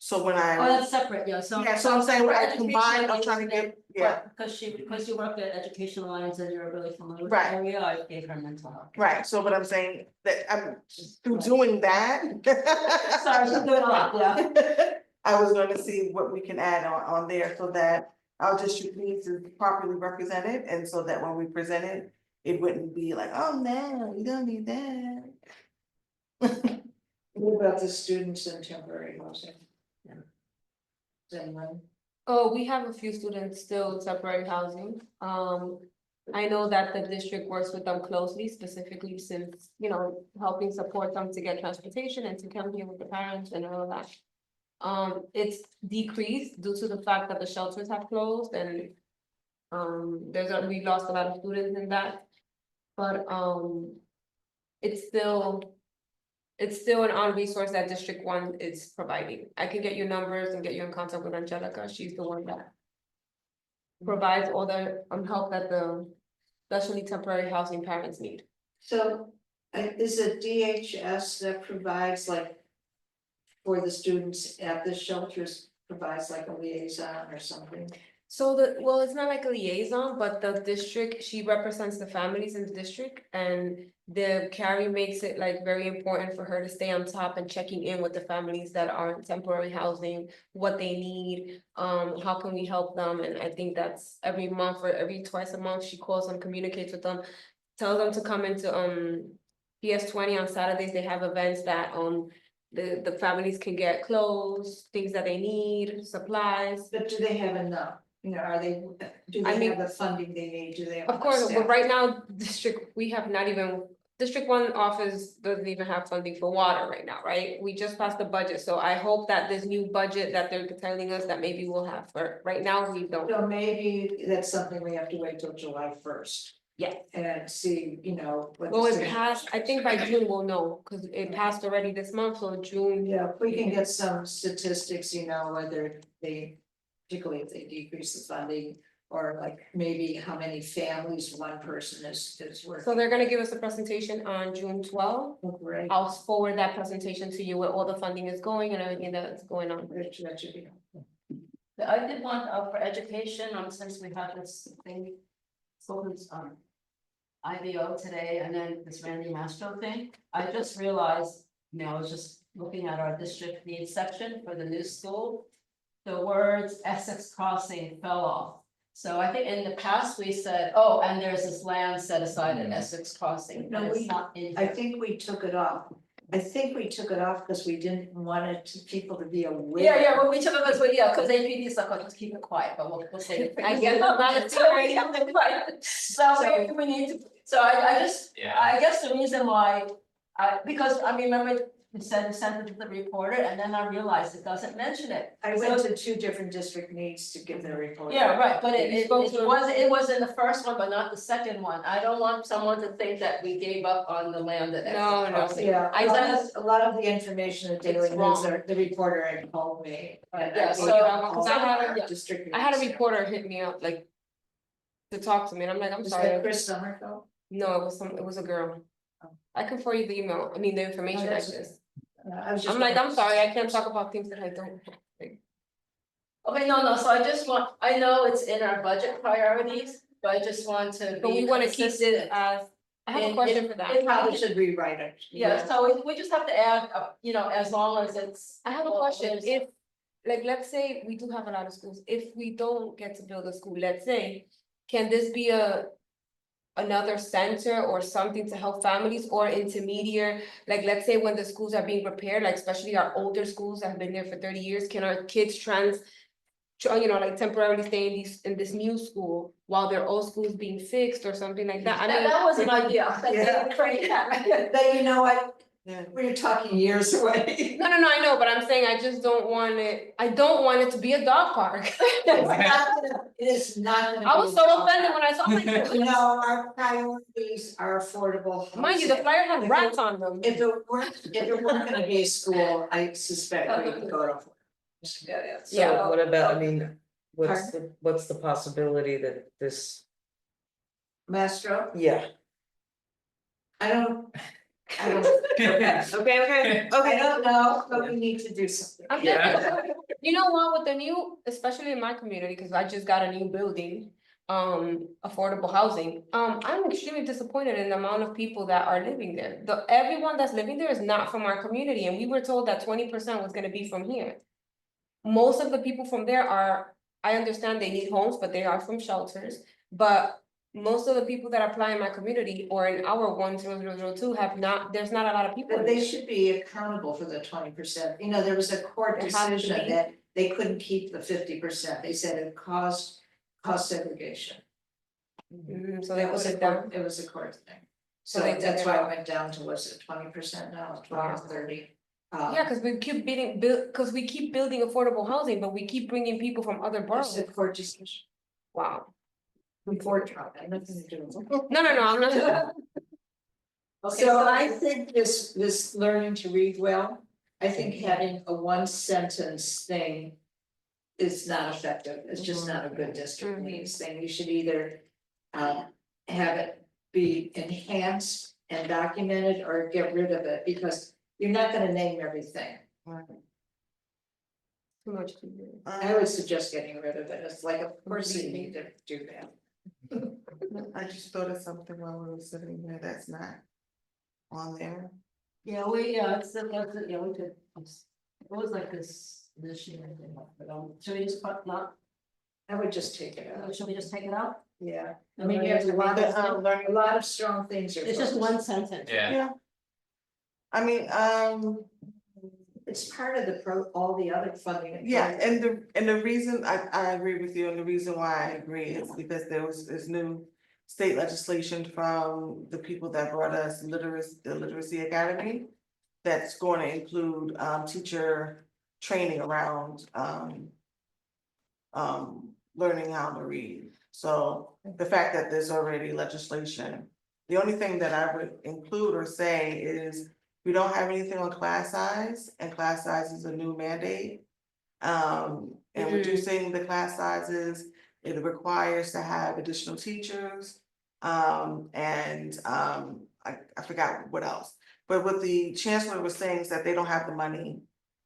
So when Oh, I, that's separate, yeah, so. yeah, so I'm saying when I Education combine, I'm is trying to get, that- yeah, Because you work at Education Alliance and you're really familiar with Right. the area, I gave her mental health. right, so what I'm saying, that I'm through doing that. Sorry, she's doing a lot, yeah. I was gonna see what we can add on there so that our district needs is properly represented, and so that when we present it, it wouldn't be like, oh no, we don't need that. What about the students in temporary housing? Same way. Oh, we have a few students still in temporary housing. I know that the district works with them closely, specifically since, helping support them to get transportation and to come here with the parents and all of that. It's decreased due to the fact that the shelters have closed and we lost a lot of students in that. But it's still an on resource that District 1 is providing. I can get you numbers and get you in contact with Angelica. She's the one that provides all the help that the especially temporary housing parents need. So is it DHS that provides like for the students at the shelters, provides like a liaison or something? So it's not like a liaison, but the district, she represents the families in the district, and the Carrie makes it like very important for her to stay on top and checking in with the families that are in temporary housing, what they need, how can we help them, and I think that's every month or twice a month, she calls them, communicates with them, tells them to come into PS20 on Saturdays. They have events that the families can get clothes, things that they need, supplies. But do they have enough? Do they have the funding they need? Do they have? Of course, but right now, District 1 office doesn't even have funding for water right now, right? We just passed the budget, so I hope that this new budget that they're telling us that maybe we'll have, for right now, we don't. So maybe that's something we have to wait till July 1st. Yeah. And see, what. Well, the it passed, I think by June we'll know, because it passed already this month, so June. Yeah, if we can get some statistics, whether particularly if they decrease the funding, or like maybe how many families one person is working. So they're gonna give us a presentation on June 12th. Right. I'll forward that presentation to you where all the funding is going and everything that's going on. That should be helpful. I did want for education, since we have this thing, focus on IBO today and then this Randy Mastro thing, I just realized, I was just looking at our district needs section for the new school. The words Essex Crossing fell off. So I think in the past we said, oh, and there's this land set aside at Essex Crossing, No, but it's not in. I think we took it off. I think we took it off because we didn't want people to be aware. Yeah, well, we took it as well, because APD is like, oh, just keep it quiet, but we'll say it. I get a lot of So we need to, so I just, Yeah. I guess the reason why, because remember, It said send it to the reporter, and then I realized it doesn't mention it. I went to two different district meetings to give their report. Yeah, right, but You spoke to him? it was in the first one, but not the second one. I don't want someone to think that we gave up on the land at No, Exeter no. Crossing. Yeah, I a lot of the information that Daily It's News, wrong. or the reporter had told me. and Yeah, I so- gave because I all had a- district I had a meetings. reporter hit me up, like, to talk to me, and I'm like, I'm Was sorry. that Chris Summerfield? No, it was a girl. I can forward you the email, I mean, the information, I that's just, I was just. I'm like, I'm sorry, I can't talk about things that I don't. Okay, no, so I just want, I know it's in our budget priorities, but I just want to But we be wanna keep this consistent. as, I have a And question for that. They probably should rewrite it. Yeah, so we just have to add, as long as it's. I have a well, question, there's- if, like, let's say we do have a lot of schools, if we don't get to build a school, let's say, can this be another center or something to help families or intermediate, like, let's say when the schools are being prepared, like, especially our older schools that have been there for 30 years, can our kids like temporarily stay in this new school while their old school is being fixed or something like that? I mean, That was an idea. Yeah. But you know what, we're talking years away. no, I know, but I'm saying I just don't want it to be a dog park. It is not gonna. I was be so a- offended when I saw it. No, our priorities are affordable housing. Mind you, the flyer had rats on them. If it weren't gonna be a school, I suspect we could go to. Yeah. Yeah. So what about, I mean, what's the possibility that this, Mastro, yeah. I don't. Okay. I don't know, but we need to do something. I'm just, you know what, with the new, especially in my community, cause I just got a new building, affordable housing. I'm extremely disappointed in the amount of people that are living there. Everyone that's living there is not from our community, and we were told that 20% was gonna be from here. Most of the people from there I understand they need homes, but they are from shelters, but most of the people that apply in my community or in our 10002 there's not a lot of people. But they should be accountable for the 20%. You know, there was a court It has to decision be. that they couldn't keep the 50%. They said it caused segregation. So they put it down. It was a court thing. So So they took that's it why off. it went down to, was it 20% now, 20 or Wow. 30? Yeah, cause we keep cause we keep building affordable housing, but we keep bringing people from other It's boroughs. a court decision Wow. before Trump, had nothing to do with it. No, I'm not. Okay, So I think this learning to read well, I think having a one sentence thing is not effective, it's just not a good district Mhm. needs thing, you should either have it be enhanced and documented or get rid of it, because you're not gonna name everything. Too much to do. I would suggest getting rid of it, it's like, of course you need to do that. I just thought of something while we were sitting there that's not on there. Yeah, it's, yeah, we could, it was like this year, but, should we just cut, not, I would just take it out, should we just take it out? yeah, I mean, you have a lot of, Learning, a lot of strong things are. It's just focused. one sentence. Yeah. I mean, It's part of all the other funding. yeah, and the reason I agree with you, and the reason why I agree is because there's new state legislation from the people that brought us the Literacy Academy. That's going to include teacher training around learning how to read. So the fact that there's already legislation, the only thing that I would include or say is we don't have anything on class size, and class size is a new mandate. And reducing the class sizes, it requires to have additional teachers. I forgot what else, but what the chancellor was saying is that they don't have the money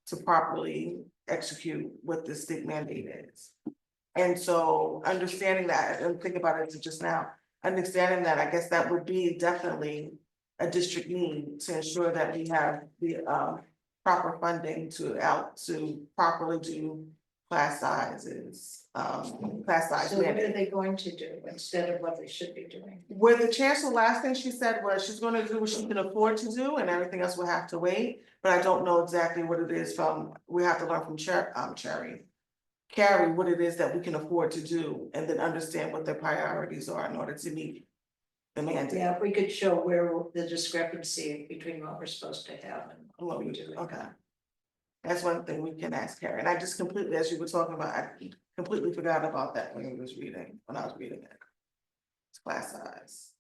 to properly execute what the state mandate is. And so understanding that, and think about it just now, understanding that, I guess that would be definitely a district need to ensure that we have the proper funding to properly do class sizes, class size So what are mandate. they going to do instead of what they should be doing? Where the chancellor, last thing she said was she's gonna do what she can afford to do and everything else will have to wait. But I don't know exactly what it is we have to learn from Carrie, what it is that we can afford to do and then understand what their priorities are in order to meet the mandate. Yeah, if we could show where the discrepancy between what we're supposed to have and What we do, okay. That's one thing we can ask Karen. I just completely, as you were talking about, I completely forgot about that when I was reading it. It's class size.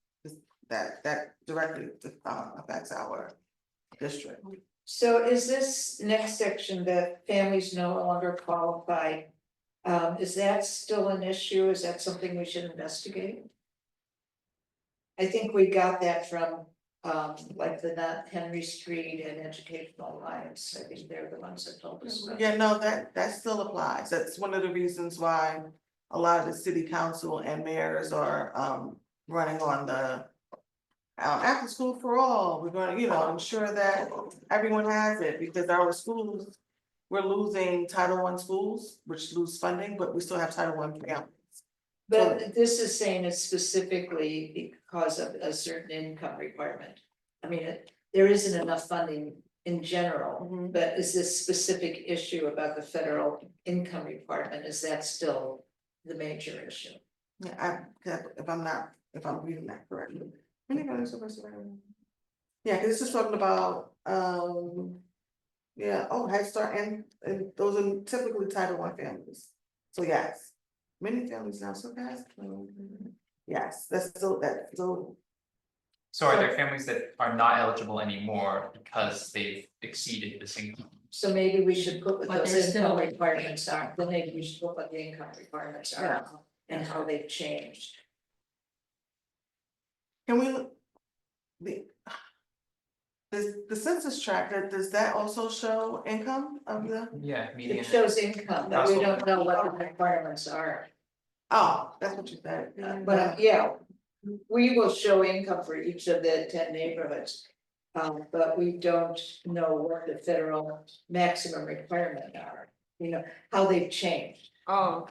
That directly affects our district. So is this next section that families no longer qualify? Is that still an issue? Is that something we should investigate? I think we got that from like the Not Henry Street and Educational Alliance. I think they're the ones that told us. about it. Yeah, no, that still applies. That's one of the reasons why a lot of the city council and mayors are running on the after school for all. We're going to, ensure that everyone has it, because our schools, we're losing Title I schools, which lose funding, but we still have Title I families. But this is saying it's specifically because of a certain income requirement. I mean, there isn't enough funding in general, but is this specific issue about the federal income requirement, is that still the major issue? Yeah, if I'm reading that correctly. Yeah, cause this is talking about, Head Start and those are typically Title I families. So yes, many families now still pass. Yes, that's still. So are there families that are not eligible anymore because they've exceeded this income? So maybe we should put what But those they're income still- requirements are, then maybe we should put what the income requirements are and how they've changed. Can we? The census tract, does that also show income of the? Yeah, median. It shows income, but we don't know what the requirements are. Oh, that's what you said. But we will show income for each of the 10 neighborhoods. But we don't know what the federal maximum requirement are, how they've changed. Oh,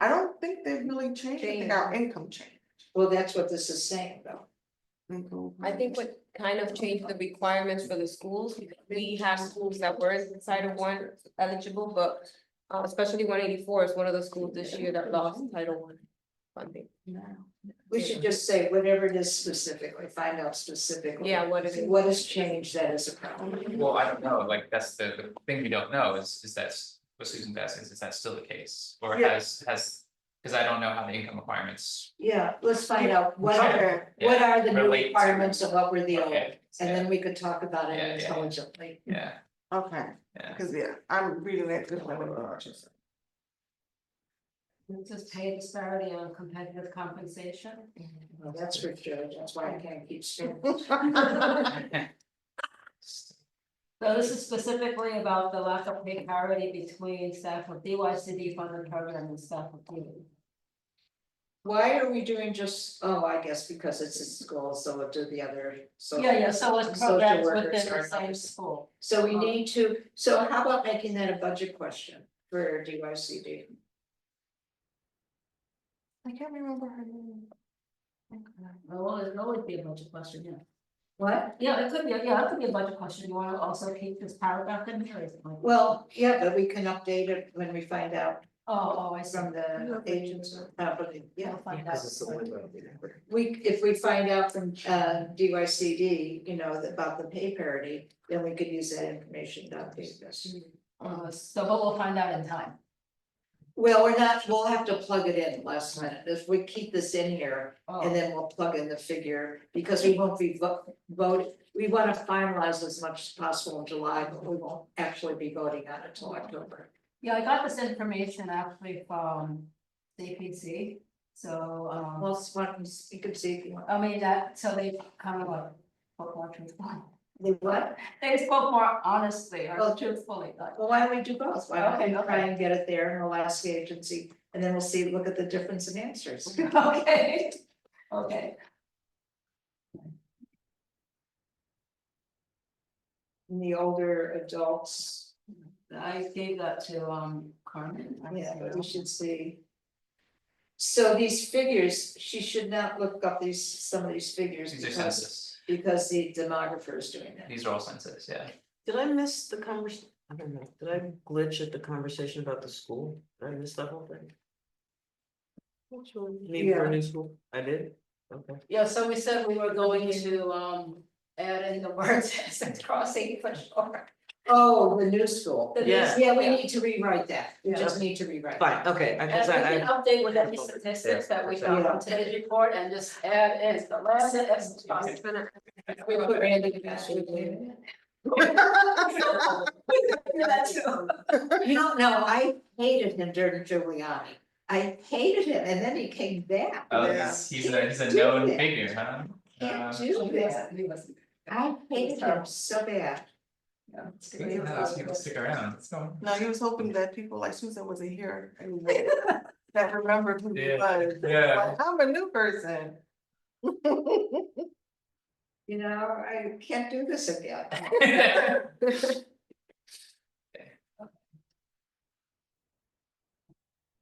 I don't think they've really changed, I think our income changed. Well, that's what this is saying though. I think what kind of changed the requirements for the schools, we have schools that were in Title I eligible, but especially 184 is one of the schools this year that lost Title I funding. We should just say whatever it is specifically, find out specifically. Yeah, what it is. What has changed that is a problem. Well, I don't know, like, that's the thing we don't know is that what Susan's asking, is that still the case? Or Yeah. has, because I don't know how the income requirements. Yeah, let's find out what Okay. are the new Relate to- requirements and what were the old, Okay, and then we could talk about it Yeah, yeah. intelligently. Yeah, Okay, yeah. cause I'm reading that differently. This is pay disparity on competitive compensation. Well, that's for sure, that's why I can't keep straight. So this is specifically about the lack of pay parity between staff of DYCD funded program and staff of PUD. Why are we doing I guess because it's a school, so we'll do the other. Yeah, so it's social programs workers within are the same others. school. So we need to, so how about making that a budget question for DYCD? I can't remember her name. Well, it would be a budget question, yeah. What? Yeah, it could be, it could be a budget question. You wanna also keep this paragraph in here? Well, yeah, but we can update it when we find out I see. from the agents, yeah. I'll find out. If we find out from DYCD, about the pay parity, then we could use that information to update this. So, but we'll find out in time. Well, we'll have to plug it in last minute, if we keep this in here, and then we'll plug in the figure, because we won't be voting. We wanna finalize as much as possible in July, but we won't actually be voting on it till October. Yeah, I got this information actually from CPC, so, Well, it's fun, you can see if you want. I mean, so they kind of like, spoke more truthfully. The what? They spoke more honestly Well, or truthfully, like. Well, why don't we do both? Why don't we Okay, try and get it there and we'll ask the agency, and then we'll look at the difference in answers. Okay, okay. And the older adults, I gave that to Carmen. yeah, but we should see. So these figures, she should not look up some of these figures These are because census, the demographer is doing that. these are all census, yeah. Did I miss the conversation? I don't know, did I glitch at the conversation about the school? Did I miss that whole thing? Need for a new school? I did? Okay. Yeah, so we said we were going to add in the words Essex Crossing for sure. Oh, the new school. The new Yeah. school, Yeah, we need to rewrite that. We Yeah. just need to rewrite. Fine, okay, I And guess we I. can update with any statistics that we found on today's report and just add in the last Essex Crossing. We put Randy to No, I hated him during Giuliani. I hated him and then he came back. Oh, Yeah. he's a Do known that. figure, huh? Can't do that. I hated him so bad. People stick around, it's going. No, he was hoping that people like Susan was here and that remembered who he Yeah, was. yeah. Like, I'm a new person. You know, I can't do this again.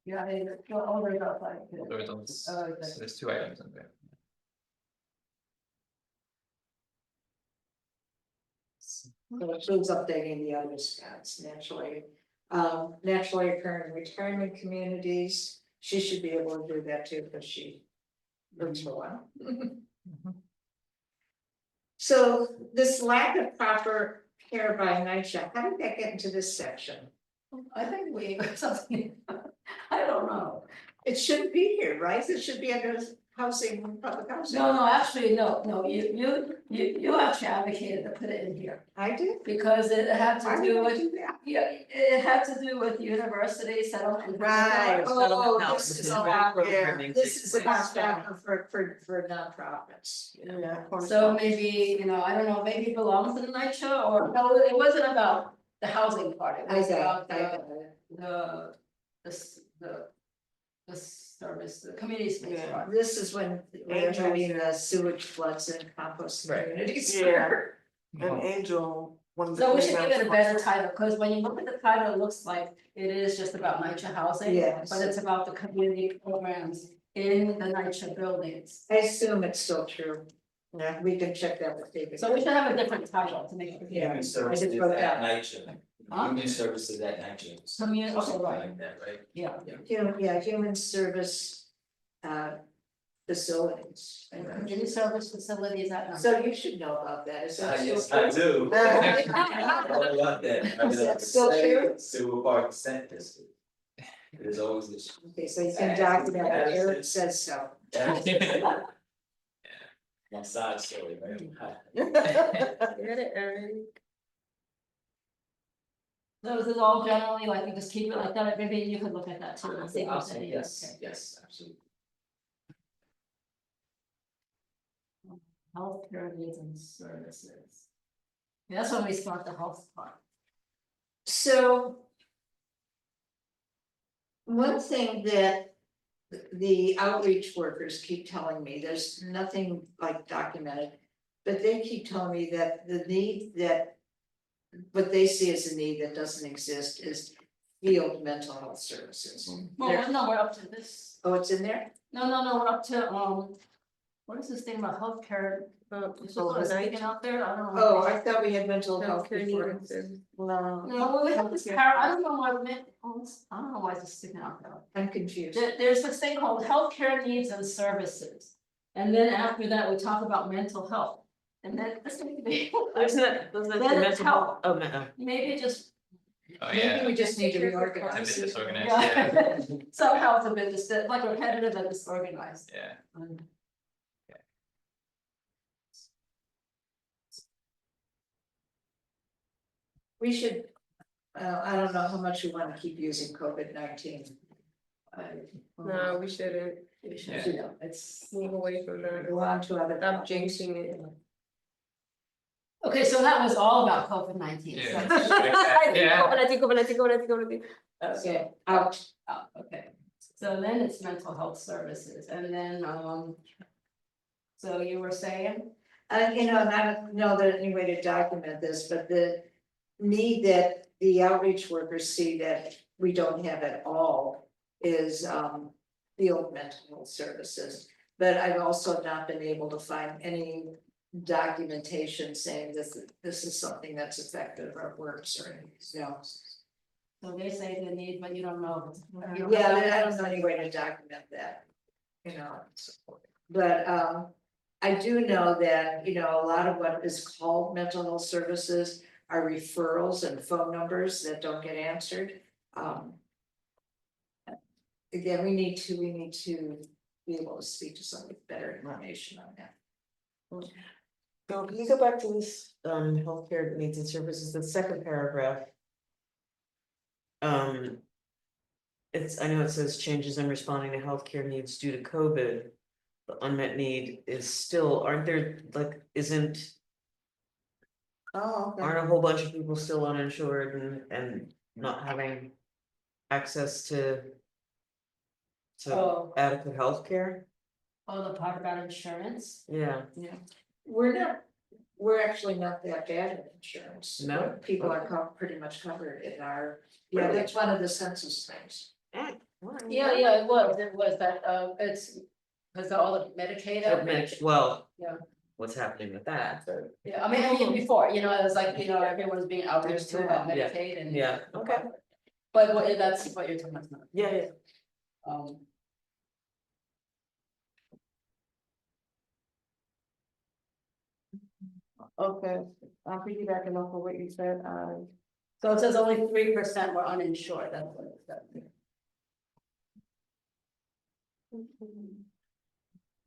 Yeah, I mean, the older about like. So there's two items in there. So it includes updating the other stats naturally. Naturally occurring retirement communities, she should be able to do that too, because she works for one. So this lack of proper care by NYCHA, how did that get into this section? I think we, something, I don't know. It shouldn't be here, right? It should be under housing, public housing. No, actually, no, you actually advocated to put it in here. I did. Because it had Why to did do I with, do that? yeah, it had to do with university settlement. Right. Oh, No, this is about about, programming this is about sequence. that for nonprofits. Yeah. So maybe, you know, I don't know, maybe it belongs in the night show, or, no, it wasn't about the housing part, it I was got, about I got it. the service, the community space Yeah. part. This is when we're having the sewage floods and compost Right. communities. Yeah. An angel. One of the So we should things give it a that- better title, because when you look at the title, it looks like it is just about NYCHA housing. Yes. But it's about the community programs in the NYCHA buildings. I assume it's still true. Yeah, we can check that with David. So we should have a different title to make it. Yeah, Human I services just wrote at that. NYCHA, Huh? human services at NYCHA. Community, okay, Something right, like that, right? yeah. Human service facilities. And community service facilities at NYCHA. So you should know about that, is that still Yes, true? I do. I love that. Is that still true? Civil Park Consent District. There's always this. Okay, so you can document that, Eric says so. My side story, right? Get it, Erin. So this is all generally, like, you just keep it like that, maybe you could look at that too and see if there's any. Yes, okay. yes, absolutely. Healthcare needs and services. Yeah, that's when we start the health part. So. One thing that the outreach workers keep telling me, there's nothing like documented. But they keep telling me that the need that. What they see as a need that doesn't exist is field mental health services. Well, no, we're up to this, Oh, it's in there? no, we're up to, what is this thing about healthcare? Is it what is sticking out there? I don't know. Oh, I thought we had mental health Healthcare before. needs and- No, No, well, we have this par, I don't know why we meant, I don't know why it's just sticking out there. I'm confused. There's this thing called healthcare needs and services. And then after that, we talk about mental health. And then this may be, Isn't that, doesn't that Then the it's mental health. health, oh, no, maybe just, Oh, Maybe yeah. we just need to It's a reorganize. bit disorganized, yeah, yeah. Somehow it's a bit just like repetitive and disorganized. yeah. We should, I don't know how much you wanna keep using COVID-19. No, we shouldn't We should, Yeah. you know, it's. move away from that. Go on to other. Stop topics. jinxing it. Okay, so that was all about COVID-19. Yeah. So- Okay, out. Oh, okay, so then it's mental health services, and then, so you were saying? You know, and I don't know that any way to document this, but the need that the outreach workers see that we don't have at all is field mental health services. But I've also not been able to find any documentation saying this is something that's effective or works or anything, So they say the need, but you don't know. Yeah, I don't know any way to document that, you know. But I do know that, you know, a lot of what is called mental health services are referrals and phone numbers that don't get answered. Again, we need to be able to speak to somebody with better information on that. So can you go back to this healthcare needs and services, the second paragraph? It's, I know it says changes in responding to healthcare needs due to COVID. The unmet need is still, aren't there, like, Oh, okay. aren't a whole bunch of people still uninsured and not having access to Oh. adequate healthcare? Oh, the part about insurance? Yeah. We're actually not that bad in insurance. No? People are pretty much covered in our, yeah, that's one of the census things. Yeah, it was that, it's, because all the Medicaid. Well. Yeah. What's happening with that, but Yeah, I mean, even before, you know, it was like, you know, everyone's being outraged too about Yeah. Medicaid and. yeah, okay, But that's what you're talking about. yeah. Um. Okay, I'm piggybacking off of what you said, So it says only 3% were uninsured, that's what it said.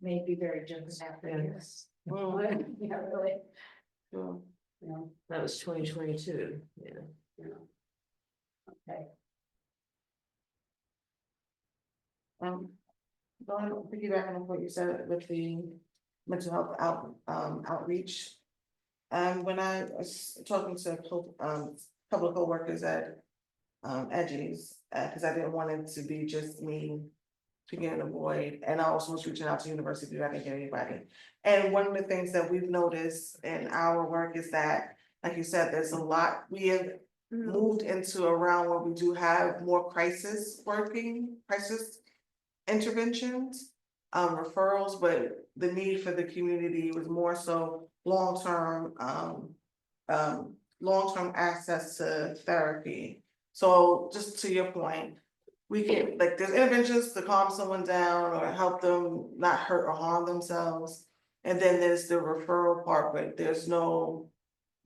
May be very different after this. Yeah, really, mm, yeah, That was 2022, yeah. yeah. Okay. going piggybacking on what you said with the mental health outreach. When I was talking to couple of coworkers at Edgy's, cause I didn't want it to be just me picking a void, and I also was reaching out to university, I didn't get anybody. And one of the things that we've noticed in our work is that, like you said, there's a lot, we have moved into a realm where we do have more crisis interventions, referrals, but the need for the community was more so long-term access to therapy. So just to your point, we can, like, there's interventions to calm someone down or help them not hurt or harm themselves. And then there's the referral part, but there's no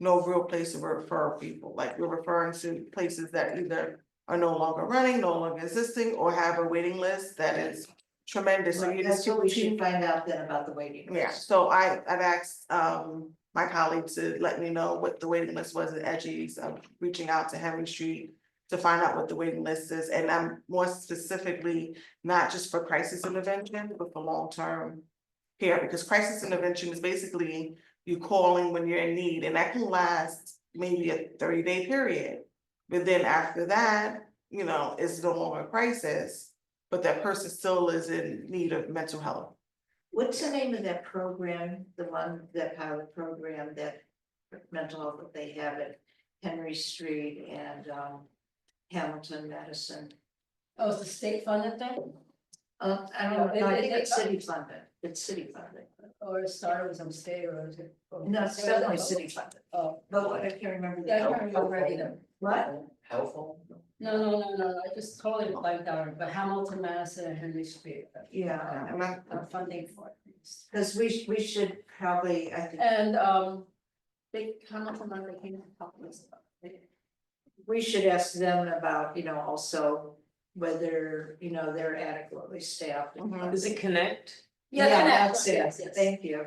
real place to refer people, like we're referring to places that either are no longer running, no longer existing, or have a waiting list that is tremendous. So you just That's what we should find out then about the waiting list. yeah, so I've asked my colleague to let me know what the waiting list was at Edgy's. I'm reaching out to Henry Street to find out what the waiting list is, and I'm more specifically not just for crisis intervention, but for long-term care, because crisis intervention is basically you calling when you're in need, and that can last maybe a 30-day period. But then after that, you know, it's no longer a crisis, but that person still is in need of mental health. What's the name of that program, that pilot program that mental health that they have at Henry Street and Hamilton, Madison? Oh, it's the state funded thing, I don't know, I think it's city funded, or it started with some state or is it? No, it's definitely city funded, Oh, but what, I can't remember. the- yeah, I can't remember either. What? Helpful. No, I just totally blanked out, but Hamilton, Madison and Henry Street. Yeah, and Funding for it. because we should probably, I think, And, Hamilton, they came to talk to us about it. we should ask them about, you know, also whether, you know, they're adequately staffed. Mhm. Does it connect? Yeah, That's it. yes, yes. Thank you.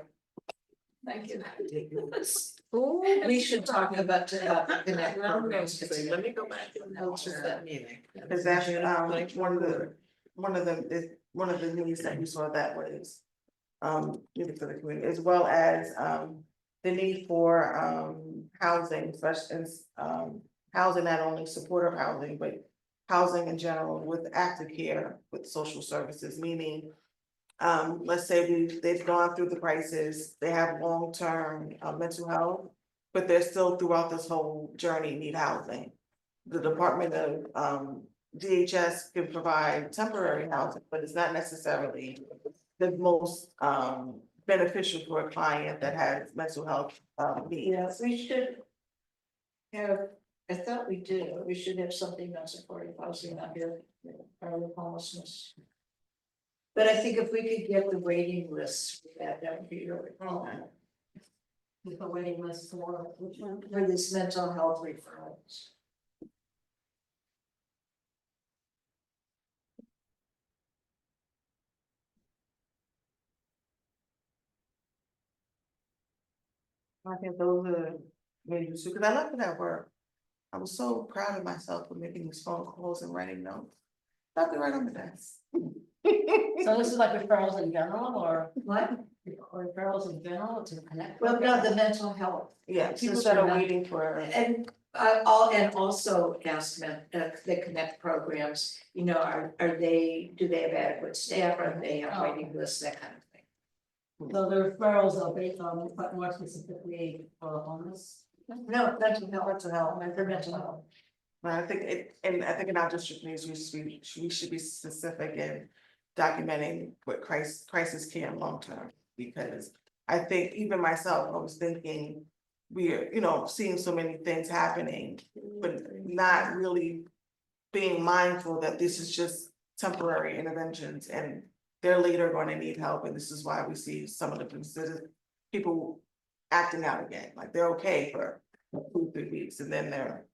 Thank you. We should talk about the connect programs. Let me go back and notes of that meeting. Cause that's one of the needs that we saw that was needed for the community, as well as the need for housing, such as housing, not only supportive housing, but housing in general with aftercare with social services, meaning let's say they've gone through the crisis, they have long-term mental health, but they're still throughout this whole journey need housing. The Department of DHS can provide temporary housing, but it's not necessarily the most beneficial for a client that has mental health needs. Yes, we should have, I thought we did, we should have something on supportive housing out here, or homelessness. But I think if we could get the waiting lists, that would be really cool. With a waiting list for which one? For these mental health referrals. I think those are maybe two, because I love it at work. I was so proud of myself for making these phone calls and writing notes. Love to write on the desk. So this is like referrals in general or What? referrals in general to connect? Well, no, the mental health. Yeah, people Since that we're are not- waiting for. And also the Connect programs, you know, do they have adequate staff, are they have waiting lists, that kind of thing? So the referrals are based on, but more specifically for homeless. No, mental health, mental health. But I think and I think in our district news, we should be specific in documenting what crisis care long-term. Because I think even myself, I was thinking, we're, seeing so many things happening, but not really being mindful that this is just temporary interventions and they're later going to need help, and this is why we see some of the people acting out again, like they're okay for 2-3 weeks, and then they're,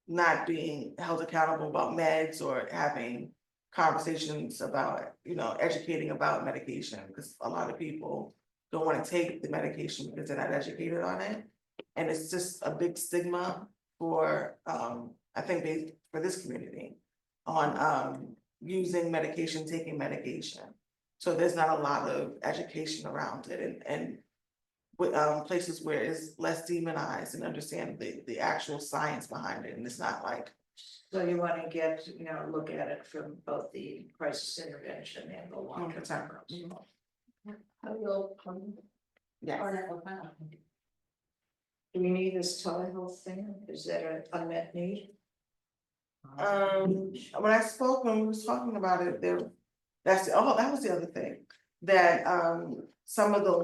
not being held accountable about meds or having conversations about, educating about medication, because a lot of people don't want to take the medication because they're not educated on it. And it's just a big stigma for, I think for this community on, using medication, taking medication. So there's not a lot of education around it, and with places where it's less demonized and understand the actual science behind it, and it's not like. So you wanna get, look at it from both the crisis intervention and the long-term programs. How will, Yes. Arnett will find out. Do we need this telehealth thing? Is that an unmet need? When we was talking about it, that was the other thing, that some of the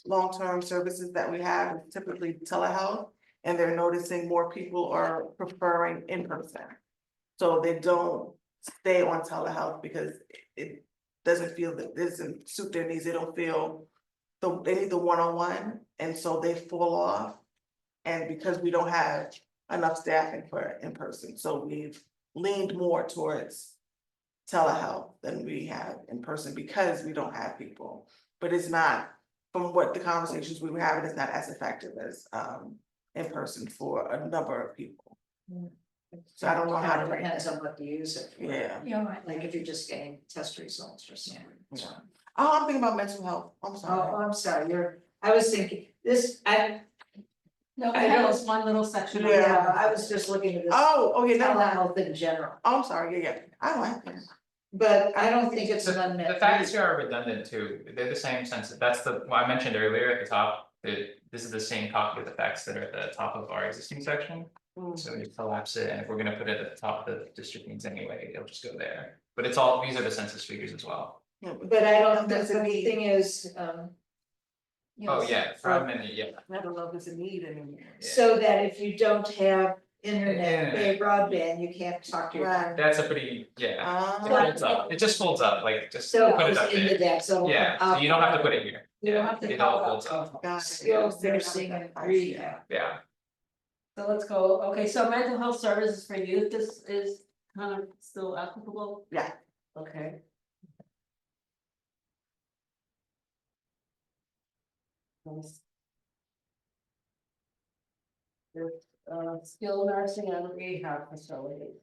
long-term services that we have is typically telehealth, and they're noticing more people are preferring in-person. So they don't stay on telehealth because it doesn't suit their needs, they don't feel, they need the one-on-one, and so they fall off. And because we don't have enough staffing for in-person, so we've leaned more towards telehealth than we have in person because we don't have people. But it's not, from what the conversations we were having, it's not as effective as in person for a number of people. So I don't know how to rank Depends on what you use it for. Yeah. Yeah, right. Like if you're just getting test results or something. Yeah. Oh, I'm thinking about mental health, I'm Oh, sorry. I'm sorry, I was thinking, No, I I know don't- it's one little section. Yeah. I was just looking at this Okay, never mind. telehealth in general, I'm sorry, yeah, I don't have that. but I don't think it's an The unmet facts need. here are redundant too, they're the same sense, that's what I mentioned earlier at the top, this is the same copy of the facts that are at the top of our existing section. So we collapse it, and if we're gonna put it at the top of the district needs anyway, it'll just go there, but these are the census figures as well. But I don't, There's a the need. thing is, Oh, yeah, from and, yeah, I don't know if it's a need anymore. so that if you don't have internet, Internet. broadband, you can't talk to your. Right. that's a pretty, yeah, it Ah. folds up, it just folds up, like, just So put it it goes up into there. that, so. Yeah, so you don't have to put it here, You don't yeah, have to it call all it folds out. up, Got it. Skills, nursing and rehab. yeah. So let's go, okay, so mental health services for youth, this is kind of still applicable? Yeah. Okay. Nice. There's skilled nursing and rehab facilities.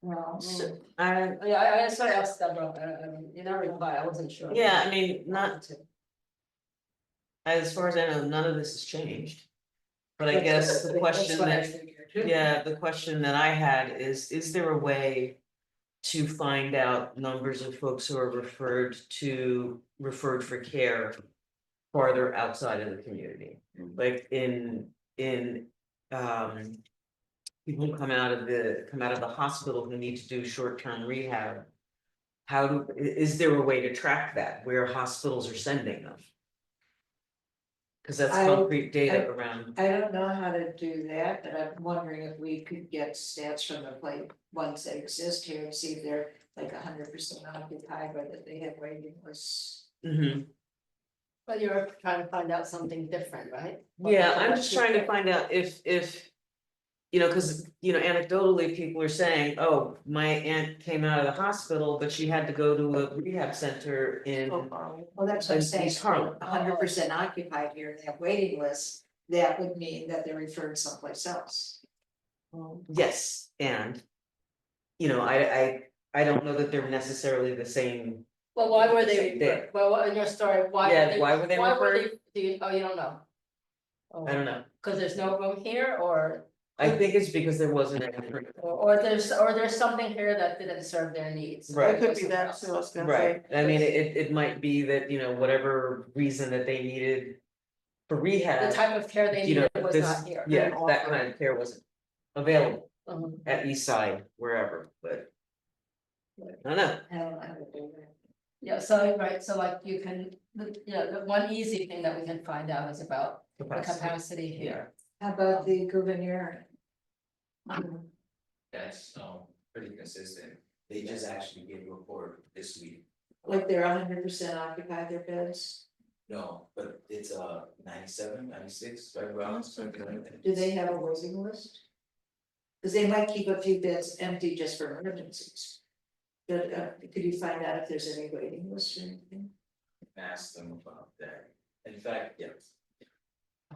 Well, So, Yeah, I saw you asked Deborah, you never replied, I wasn't sure. yeah, I mean, not, as far as I know, none of this has changed. But I guess the question the question that I had is there a way to find out numbers of folks who are referred for care farther outside of the community? Like in people who come out of the hospital who need to do short-term rehab. Is there a way to track that, where hospitals are sending them? Cause that's I- concrete data around, I don't know how to do that, but I'm wondering if we could get stats from the like ones that exist here and see if they're like 100% occupied or that they have waiting lists. Mhm. But you're trying to find out something different, right? Yeah, I'm just trying to find out if. You know, cause you know, anecdotally, people are saying, oh, my aunt came out of the hospital, but she had to go to a rehab center in. Well, that's what I'm in saying, East Harlem. 100% occupied here in that waiting list, that would mean that they're referred someplace else. Yes, and. You know, I don't know that they're necessarily the same, Well, why were they, They- well, what in your story, why? Yeah, why were they referred? Do you, oh, you don't know? I don't know, Cause there's no room here, or, I think it's because there wasn't any. or there's something here that didn't serve their needs. Right. It could be that too, I was gonna say. Right, I mean, it might be that, you know, whatever reason that they needed for The rehab, type of care they you know, needed was this, not here. yeah, that kind of care wasn't available Mhm. at East Side, wherever, but. I don't know, I don't know how to do that. Yeah, so, right, so like you can, the one easy thing that we can find out is about the capacity here. How about the gouverneur? That's pretty consistent. They just actually gave a report this week. Like they're 100% occupied their beds? No, but it's 97, 96, right around. something like that. Do they have a waiting list? Cause they might keep a few beds empty just for emergencies. But could you find out if there's any waiting list or anything? Ask them about that. In fact, yeah.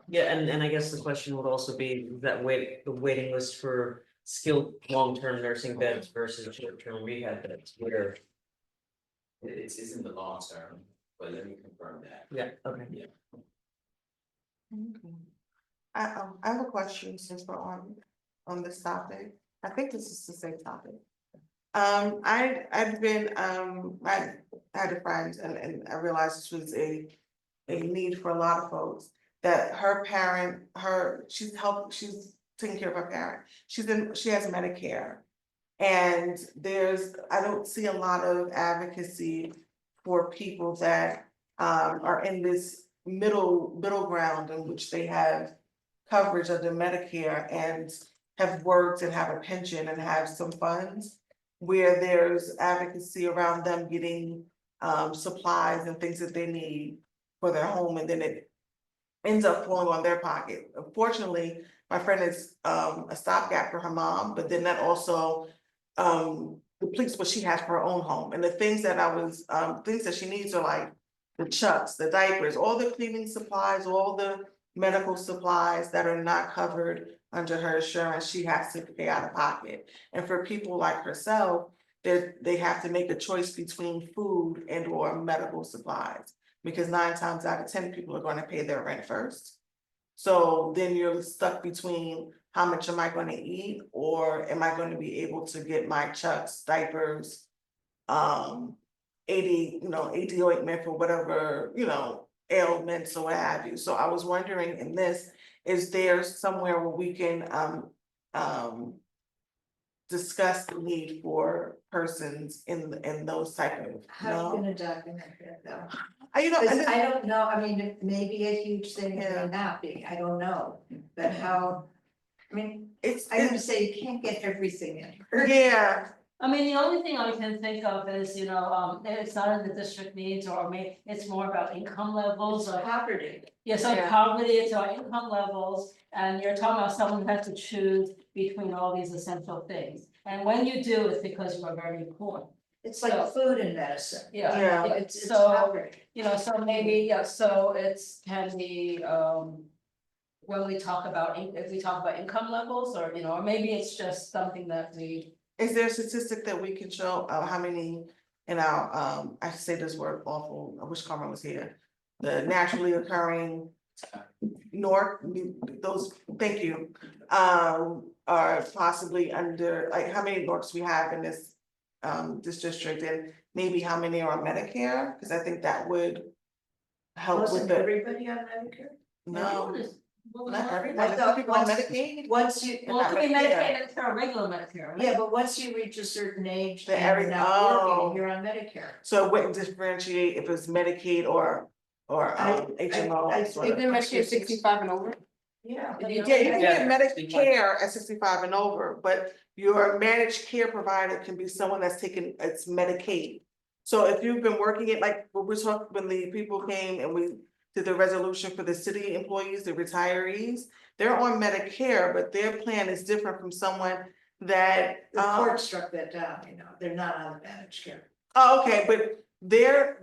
yeah, and I guess the question would also be that the waiting list for skilled long-term nursing beds versus short-term rehab beds, where. It's in the long term, but let me confirm that. Yeah, okay. Yeah. I have a question since we're on this topic. I think this is the same topic. I've been, I had a friend and I realized this was a need for a lot of folks. That her parent, she's taking care of her parent. She has Medicare. And I don't see a lot of advocacy for people that are in this middle ground in which they have coverage under Medicare and have worked and have a pension and have some funds, where there's advocacy around them getting supplies and things that they need for their home, and then it ends up falling on their pocket. Unfortunately, my friend is a stopgap for her mom, but then that also depletes what she has for her own home. And the things that things that she needs are like the chucks, the diapers, all the cleaning supplies, all the medical supplies that are not covered under her insurance, she has to pay out of pocket. And for people like herself, they have to make a choice between food and or medical supplies. Because 9 times out of 10 people are going to pay their rent first. So then you're stuck between how much am I going to eat, or am I going to be able to get my chucks, diapers, 80 ointment for whatever, ailments or what have you. So I was wondering in this, is there somewhere where we can discuss the need for persons in those type of, How are you gonna document that though? I 'Cause I don't know, I mean, it may be a huge thing, it Yeah. may not be, I don't know, but how, I mean, it's, I gotta say, you can't get everything in here. yeah, I mean, the only thing I can think of is, it's not in the district needs, or maybe it's more about income levels or. Poverty. Yeah, so Yeah. poverty, it's our income levels, and you're talking about someone who has to choose between all these essential things. And when you do, it's because you are very poor. It's like food and medicine. Yeah. Yeah. It's So, poverty. so maybe, yeah, so it's can be, when we talk about, if we talk about income levels, or, or maybe it's just something that we. is there a statistic that we can show how many in our, I say this word awful, I wish Carmen was here. The naturally occurring those, thank you, are possibly under, like, how many NORCs we have in this district, and maybe how many are on Medicare, because I think that would help with Wasn't the, everybody on Medicare? no, Well, not I everybody, thought some people on once- Medicaid. Once you, Well, it could be Medicare. Medicaid, Medicare, or regular Medicare, right? yeah, but once you reach a certain age The and you're not oh. working, you're on Medicare. So it wouldn't differentiate if it's Medicaid or or HMO. Is it Medicare 65 and over? Yeah. Yeah, you can get Yeah. Medicare at 65 and over, but your managed care provider can be someone that's taking, it's Medicaid. So if you've been working it, like, when we talked, when the people came and we did the resolution for the city employees, the retirees, they're on Medicare, but their plan is different from someone that, The court struck that down, you know, they're not on managed care. oh, okay, but their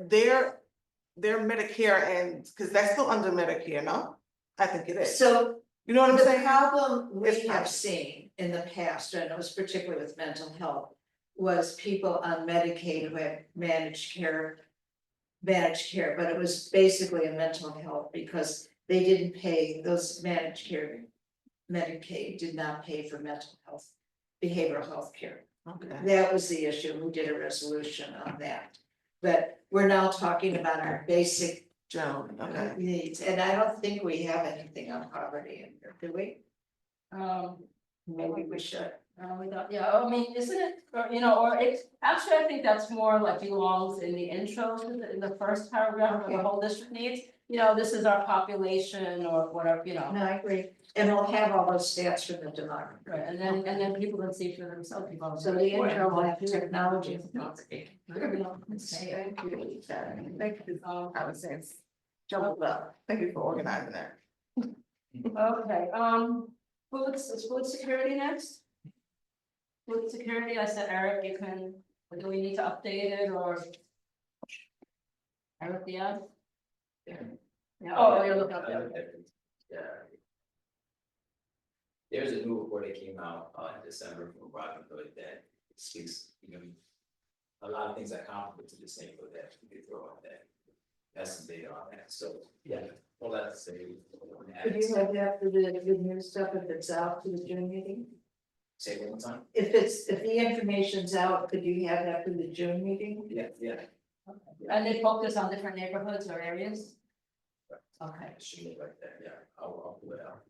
Medicare and, cause that's still under Medicare, no? I think it is. So You know what I'm the saying? problem we It's have not- seen in the past, and it was particularly with mental health, was people on Medicaid who had managed care. Managed care, but it was basically a mental health because they didn't pay, those managed care. Medicaid did not pay for mental health, behavioral health care. Okay. That was the issue, we did a resolution on that. But we're now talking about our basic General, okay. needs, and I don't think we have anything on poverty in here, do we? Maybe we should. We don't, yeah, I mean, isn't it, or, you know, or it's, actually, I think that's more like belongs in the intro, in the first paragraph of the whole district needs. You know, this is our population or whatever, you know, No, I agree, and we'll have all those stats from the demography. right, and then people can see for themselves. So the intro will have technology. Thank you. Thank you. I would say it's jumbled up. Thank you for organizing that. Okay, food security next? Food security, I said, Eric, you can, do we need to update it or? Eric, yeah? Yeah, oh, you're looking up there. Yeah. There's a new report that came out in December from Robin Hood that speaks, you know, a lot of things that contribute to this neighborhood that we could throw on that. That's some data on that, so, yeah, all that to say. Could you have that for the good news stuff if it's out to the June meeting? Say it one more time? If the information's out, could you have that for the June meeting? Yeah, yeah. And they focus on different neighborhoods or areas? Okay, It should look like that, yeah, I'll pull it out.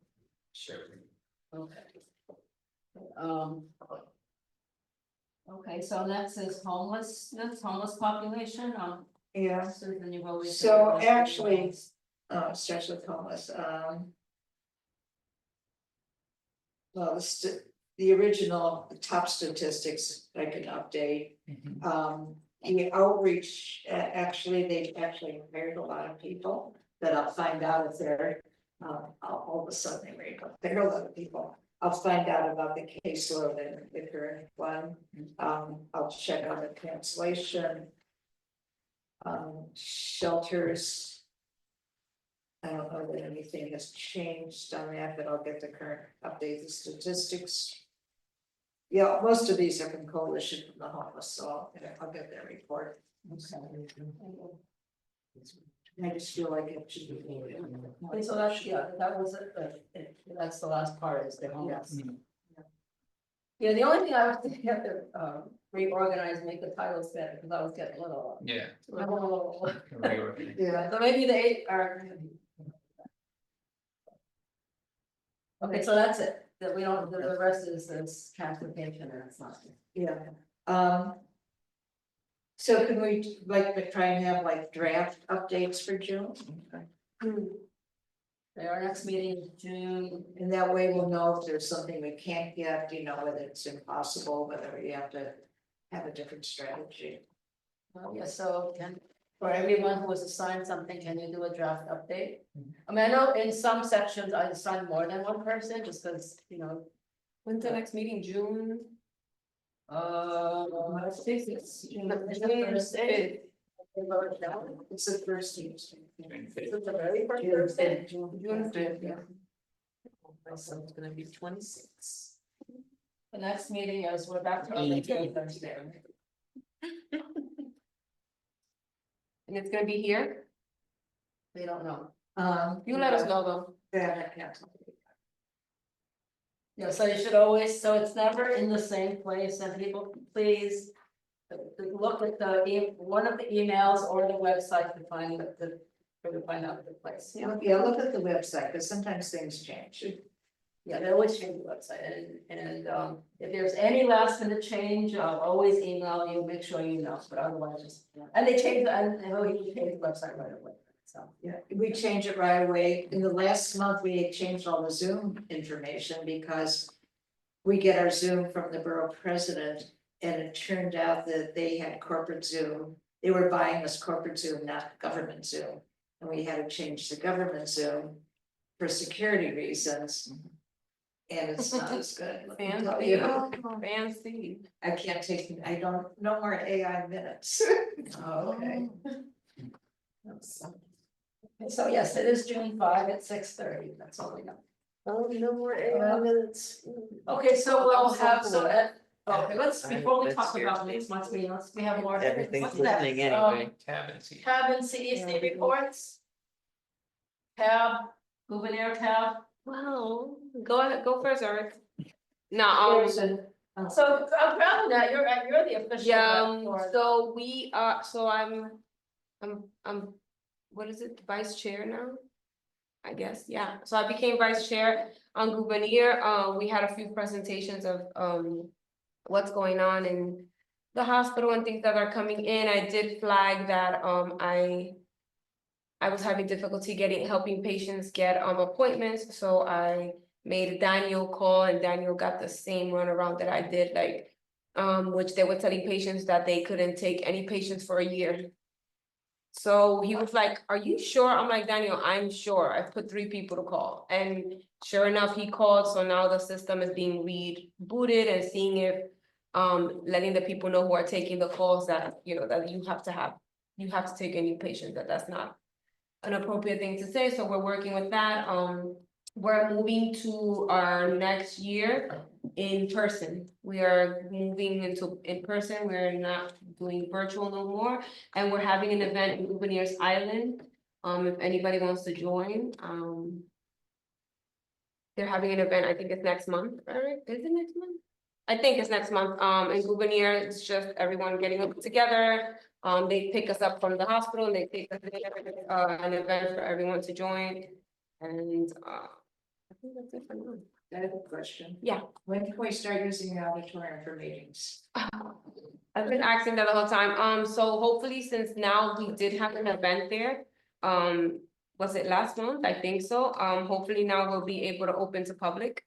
Share with you. okay. Okay, so next is homeless population, Yeah, Susan, you've always. so actually, starts with homeless, well, the original top statistics I can update. The outreach, actually, they actually hired a lot of people that I'll find out if they're, all of a sudden they hired a lot of people. I'll find out about the caseload and the current one, I'll check on the cancellation. Shelters. I don't know that anything has changed on that, but I'll get the current updated statistics. Yeah, most of these are from Coalition from the Homeless, so I'll get their report. I just feel like it should be. Okay, so that's, yeah, that was that's the last part is the homeless. Yeah, the only thing I was thinking of to reorganize, make the titles better, because I was getting a little. Yeah. Yeah. So maybe the eight are. Okay, so that's it, that we don't, the rest is this transportation and it's not. Yeah, so can we like try and have like draft updates for June? Our next meeting is June. And that way we'll know if there's something we can't get, you know, whether it's impossible, whether we have to have a different strategy. Yeah, so for everyone who was assigned something, can you do a draft update? I mean, I know in some sections I assigned more than one person, just because, you know. When's the next meeting, June? I think it's June Thursday. It's the first Tuesday. It's the very first June Thursday. fifth. June 5th, yeah. So it's gonna be 26. The next meeting is, we're back to Thursday. And it's gonna be here? They don't know. You let us know though. Yeah, I can't. Yeah, so you should always, so it's never in the same place, and people, please. Look at one of the emails or the website to find out the place. Yeah, look at the website, because sometimes things change. Yeah, they always change the website, and if there's any last minute change, I'll always email you, make sure you know, but otherwise just. And they change, and he changed the website right away. So, Yeah, we change it right away. In the last month, we had changed all the Zoom information because we get our Zoom from the borough president, and it turned out that they had corporate Zoom. They were buying us corporate Zoom, not government Zoom, and we had to change the government Zoom for security reasons. And it's not as good. let me tell Fancy, you. fancy. I can't take, I don't, no more AI minutes. okay. So yes, it is June 5 at 6:30, that's all we know. Oh, no more AI minutes. Okay, so we'll have, so, cool. okay, let's, I before we hope talk that's about next month's meeting, we have more. Everything's What's next? listening anyway. Tab and see. Tab and CDC reports. Tab, Gouverneur tab. Wow, go ahead, go first, Eric. No, So I'm proud of that, you're the official. yeah, rep for- so we are, so I'm, what is it, vice chair now? I guess, yeah, so I became vice chair on Gouverneur, we had a few presentations of, what's going on in the hospital and things that are coming in. I did flag that, I was having difficulty helping patients get, appointments, so I made Daniel call, and Daniel got the same runaround that I did, like, which they were telling patients that they couldn't take any patients for a year. So he was like, "Are you sure?" I'm like, "Daniel, I'm sure. I put 3 people to call." And sure enough, he called, so now the system is being rebooted and seeing if, letting the people know who are taking the calls that, you know, that you have to take a new patient, that's not an appropriate thing to say, so we're working with that. We're moving to our next year in person. We are moving into in person, we're not doing virtual no more, and we're having an event in Gouverneurs Island. If anybody wants to join, they're having an event, I think it's next month, right? Is it next month? I think it's next month, in Gouverneur, it's just everyone getting up together. They pick us up from the hospital, and they take us there, an event for everyone to join. And, I think that's it for now. I have a question. Yeah. When can we start using the auditorium for meetings? I've been asking that the whole time, so hopefully, since now we did have an event there, was it last month? I think so, hopefully now we'll be able to open to public.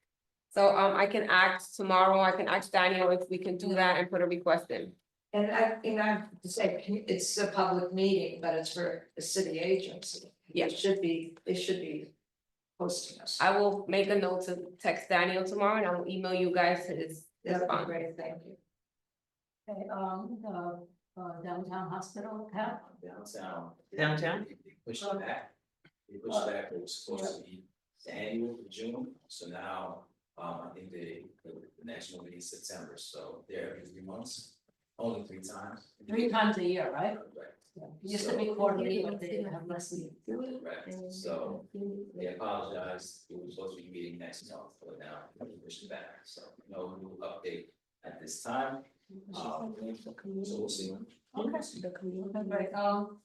So, I can ask tomorrow, I can ask Daniel if we can do that and put a request in. And I have to say, it's a public meeting, but it's for a city agency. Yeah. They should be hosting us. I will make a note to text Daniel tomorrow, and I will email you guys his That would be response. great, thank you. Okay, the downtown hospital tab. Downtown. Downtown? They pushed it back. They pushed back, it was supposed to be the annual for June, so now, I think the next one will be in September, so they're every 3 months, only 3 times. 3 times a year, right? Right. It used to be quarterly, but they have less meetings. Correct, so they apologize, we were supposed to be meeting next month, but now we pushed it back, so no new update at this time. So we'll see. Right, No,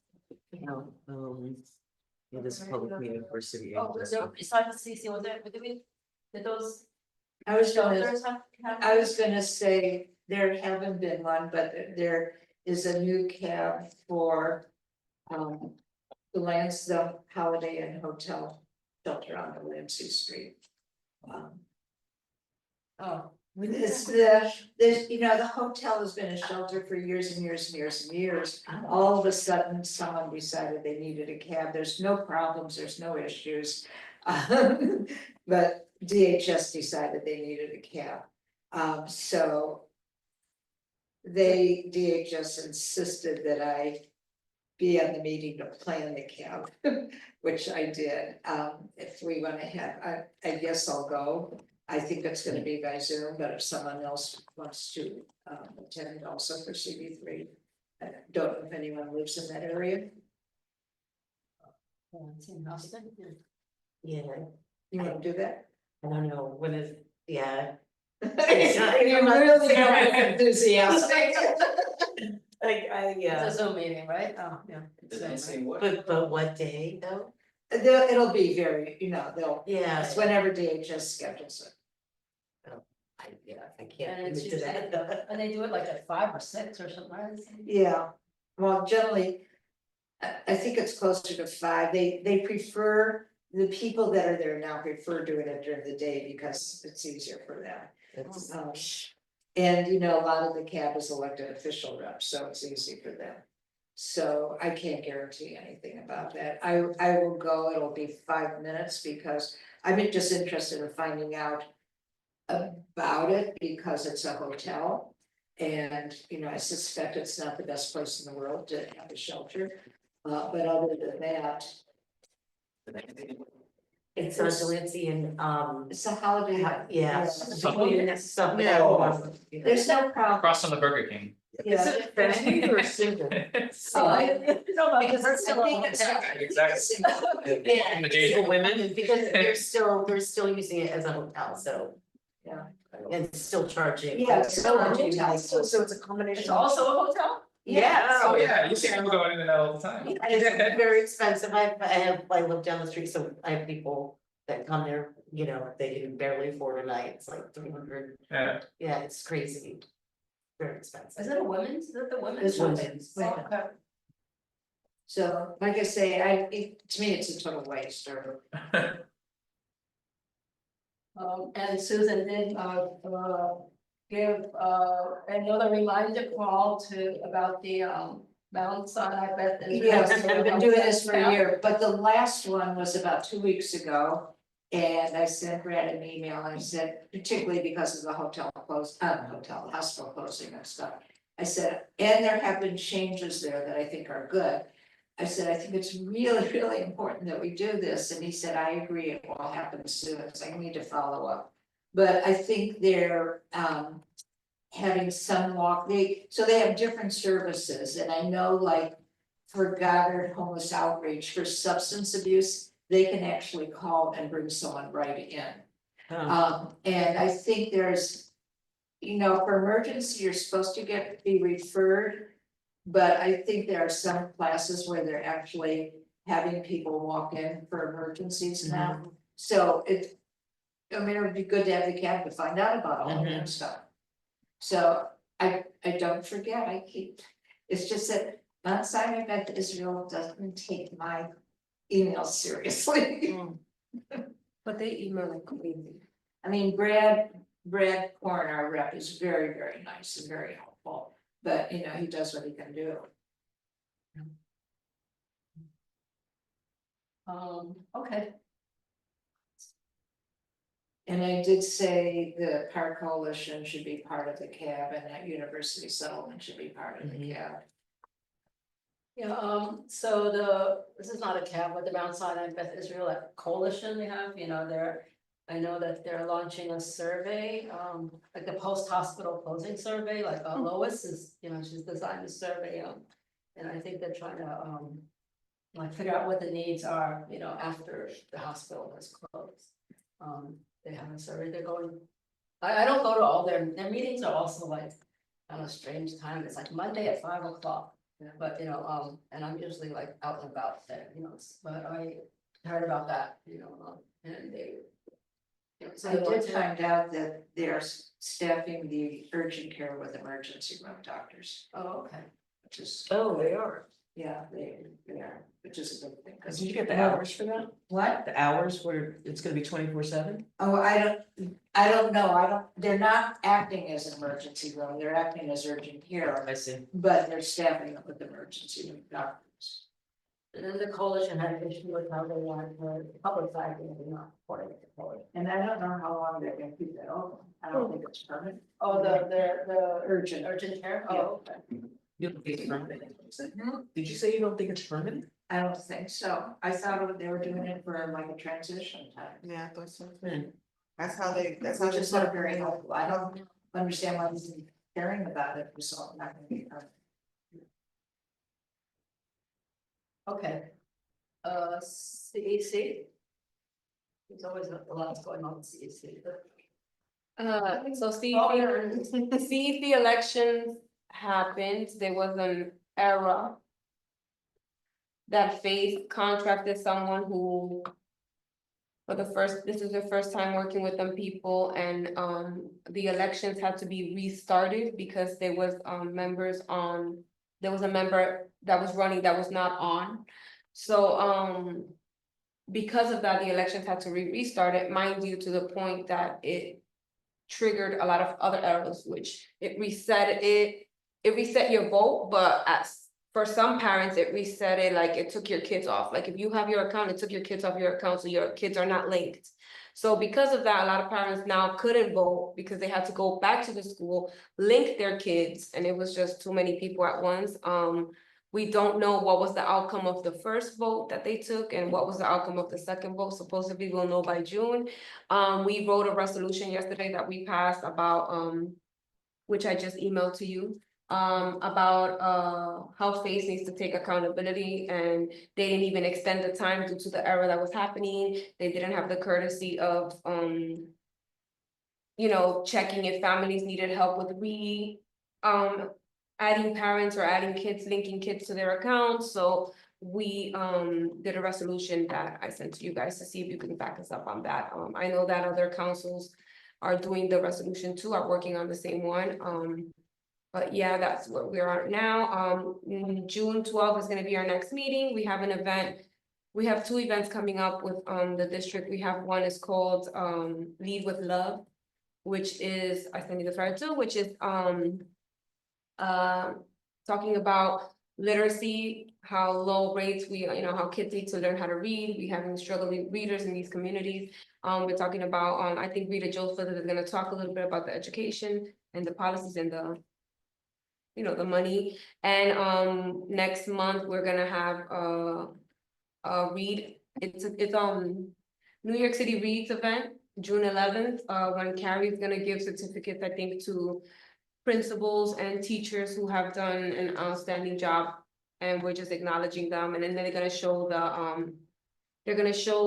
yeah, this is a public meeting for city. oh, agents. so besides the CC, was there, did those I was gonna, shelters have? I was gonna say, there haven't been one, but there is a new cab for the Lansdowne Holiday Inn Hotel shelter on Delancey Street. Oh. It's you know, the hotel has been a shelter for years and years and years and years. All of a sudden, someone decided they needed a cab. There's no problems, there's no issues. But DHS decided they needed a cab. So DHS insisted that I be on the meeting to plan the cab, which I did. If we went ahead, I guess I'll go. I think it's gonna be by Zoom, but if someone else wants to attend also for CB3. I don't know if anyone lives in that area. It's in Austin. Yeah, You wanna do that? I don't know, when is, yeah, You really are enthusiastic. yeah, It's a Zoom meeting, right? Oh, yeah. Did they say what? but what day though? It'll be very, they'll, Yeah, it's whenever DHS schedules it. I can't And it's commit to usually, that. and they do it like at 5 or 6 or something, right? Yeah, well, generally, I think it's closer to 5. They prefer, the people that are there now prefer doing it during the day because it's easier for them. It's, And you know, a lot of the cab is elected official reps, so it's easy for them. So I can't guarantee anything about that. I will go, it'll be 5 minutes because I'm just interested in finding out about it because it's a hotel. And, you know, I suspect it's not the best place in the world to have a shelter. But other than that, It's on Delancey and, it's a holiday. yeah. Something. Something. There's no problem. Across from the Burger King. Is it family or single? Oh, I know, because Because I think it's. Exactly. Yeah, Engagement. women, because they're still using it as a hotel, so. Yeah. And still charging. Yeah, it's still a Charging, hotel, like, so it's a combination. It's also a hotel? Yeah. Oh, yeah, you see people going in and out all the time. And it's very expensive, I live down the street, so I have people that come there, you know, they can barely afford a night, it's like 300, Yeah. yeah, it's crazy. Very expensive. Is it a women's, is it the women's? It's women's. Okay. So, like I say, to me, it's a total waste or. And Susan did, give, another reminder call to, about the, Mount Sinai Beth. Yes, I've been doing this for a year, but the last one was about 2 weeks ago. And I sent Brad an email, and I said, particularly because of the hospital closing and stuff. I said, and there have been changes there that I think are good. I said, I think it's really, really important that we do this, and he said, I agree, it will happen soon, so I need to follow up. But I think they're having some so they have different services, and I know like for Goddard Homeless Outreach, for substance abuse, they can actually call and bring someone right in. And I think there's, you know, for emergency, you're supposed to be referred. But I think there are some classes where they're actually having people walk in for emergencies now. So it would be good to have the cab to find out about all of that stuff. So I don't forget, it's just that Mount Sinai Beth Israel doesn't take my emails seriously. But they email like crazy. I mean, Brad Korn, our rep, is very, very nice and very helpful, but you know, he does what he can do. Okay. And I did say the Park Coalition should be part of the cab and that University Settlement should be part of the cab. Yeah, so this is not a cab, but the Mount Sinai Beth Israel Coalition they have, you know, I know that they're launching a survey, like the post-hospital closing survey, like Lois is, you know, she's designed a survey, and I think they're trying to, like figure out what the needs are, you know, after the hospital has closed. They have a survey, they're going, I don't go to all their meetings are also like, on a strange time, it's like Monday at 5 o'clock. But, you know, and I'm usually like out and about there, you know, but I heard about that, you know, and they. You know, so I they want did to- find out that they're staffing the urgent care with emergency room doctors, Oh, okay. which is, Oh, they are. yeah, they are, which is a good thing. 'cause- did you get the hours for that? What? The hours where it's gonna be 24/7? Oh, I don't know, they're not acting as an emergency room, they're acting as urgent care, I see. but they're staffing it with emergency room doctors. And then the coalition had an issue with how they want the public side, you know, not supporting the coalition. And I don't know how long they're gonna keep that open, I don't think it's permanent. Oh, the Urgent. urgent care, Yeah. oh, okay. You don't think it's permanent? Did you say you don't think it's permanent? I don't think so, I thought they were doing it for like a transition time. Yeah, I thought so. Hmm. That's how they. Which is not very helpful, I don't understand why he's caring about it, so I'm not gonna be. Okay. CEC. There's always a lot going on with CEC, but. So Oh, CEC elections happened, there was an error. That Faith contracted someone who. This is their first time working with them people and the elections had to be restarted because there was members on there was a member that was running that was not on. So, because of that, the elections had to restart it, mind you, to the point that it triggered a lot of other errors, which it reset your vote, but for some parents, it reset it, like it took your kids off. Like if you have your account, it took your kids off your account, so your kids are not linked. So because of that, a lot of parents now couldn't vote because they had to go back to the school, link their kids, and it was just too many people at once. We don't know what was the outcome of the first vote that they took and what was the outcome of the second vote. Supposedly we'll know by June. We wrote a resolution yesterday that we passed about, which I just emailed to you, about how FACE needs to take accountability, and they didn't even extend the time due to the error that was happening. They didn't have the courtesy of, checking if families needed help with adding parents or adding kids, linking kids to their accounts. So we did a resolution that I sent to you guys to see if you can back us up on that. I know that other councils are doing the resolution too, are working on the same one. But yeah, that's where we are now. June 12th is gonna be our next meeting. We have an event. We have 2 events coming up with the district. We have one is called Lead with Love, which is, I sent you the flyer too, which is talking about literacy, how low rates how kids need to learn how to read. We having struggling readers in these communities. We're talking about, I think Rita Joseph is gonna talk a little bit about the education and the policies and the money. And next month, we're gonna have a read, it's New York City Reads event, June 11th, when Carrie's gonna give certificates, I think, to principals and teachers who have done an outstanding job, and we're just acknowledging them. And then they're gonna show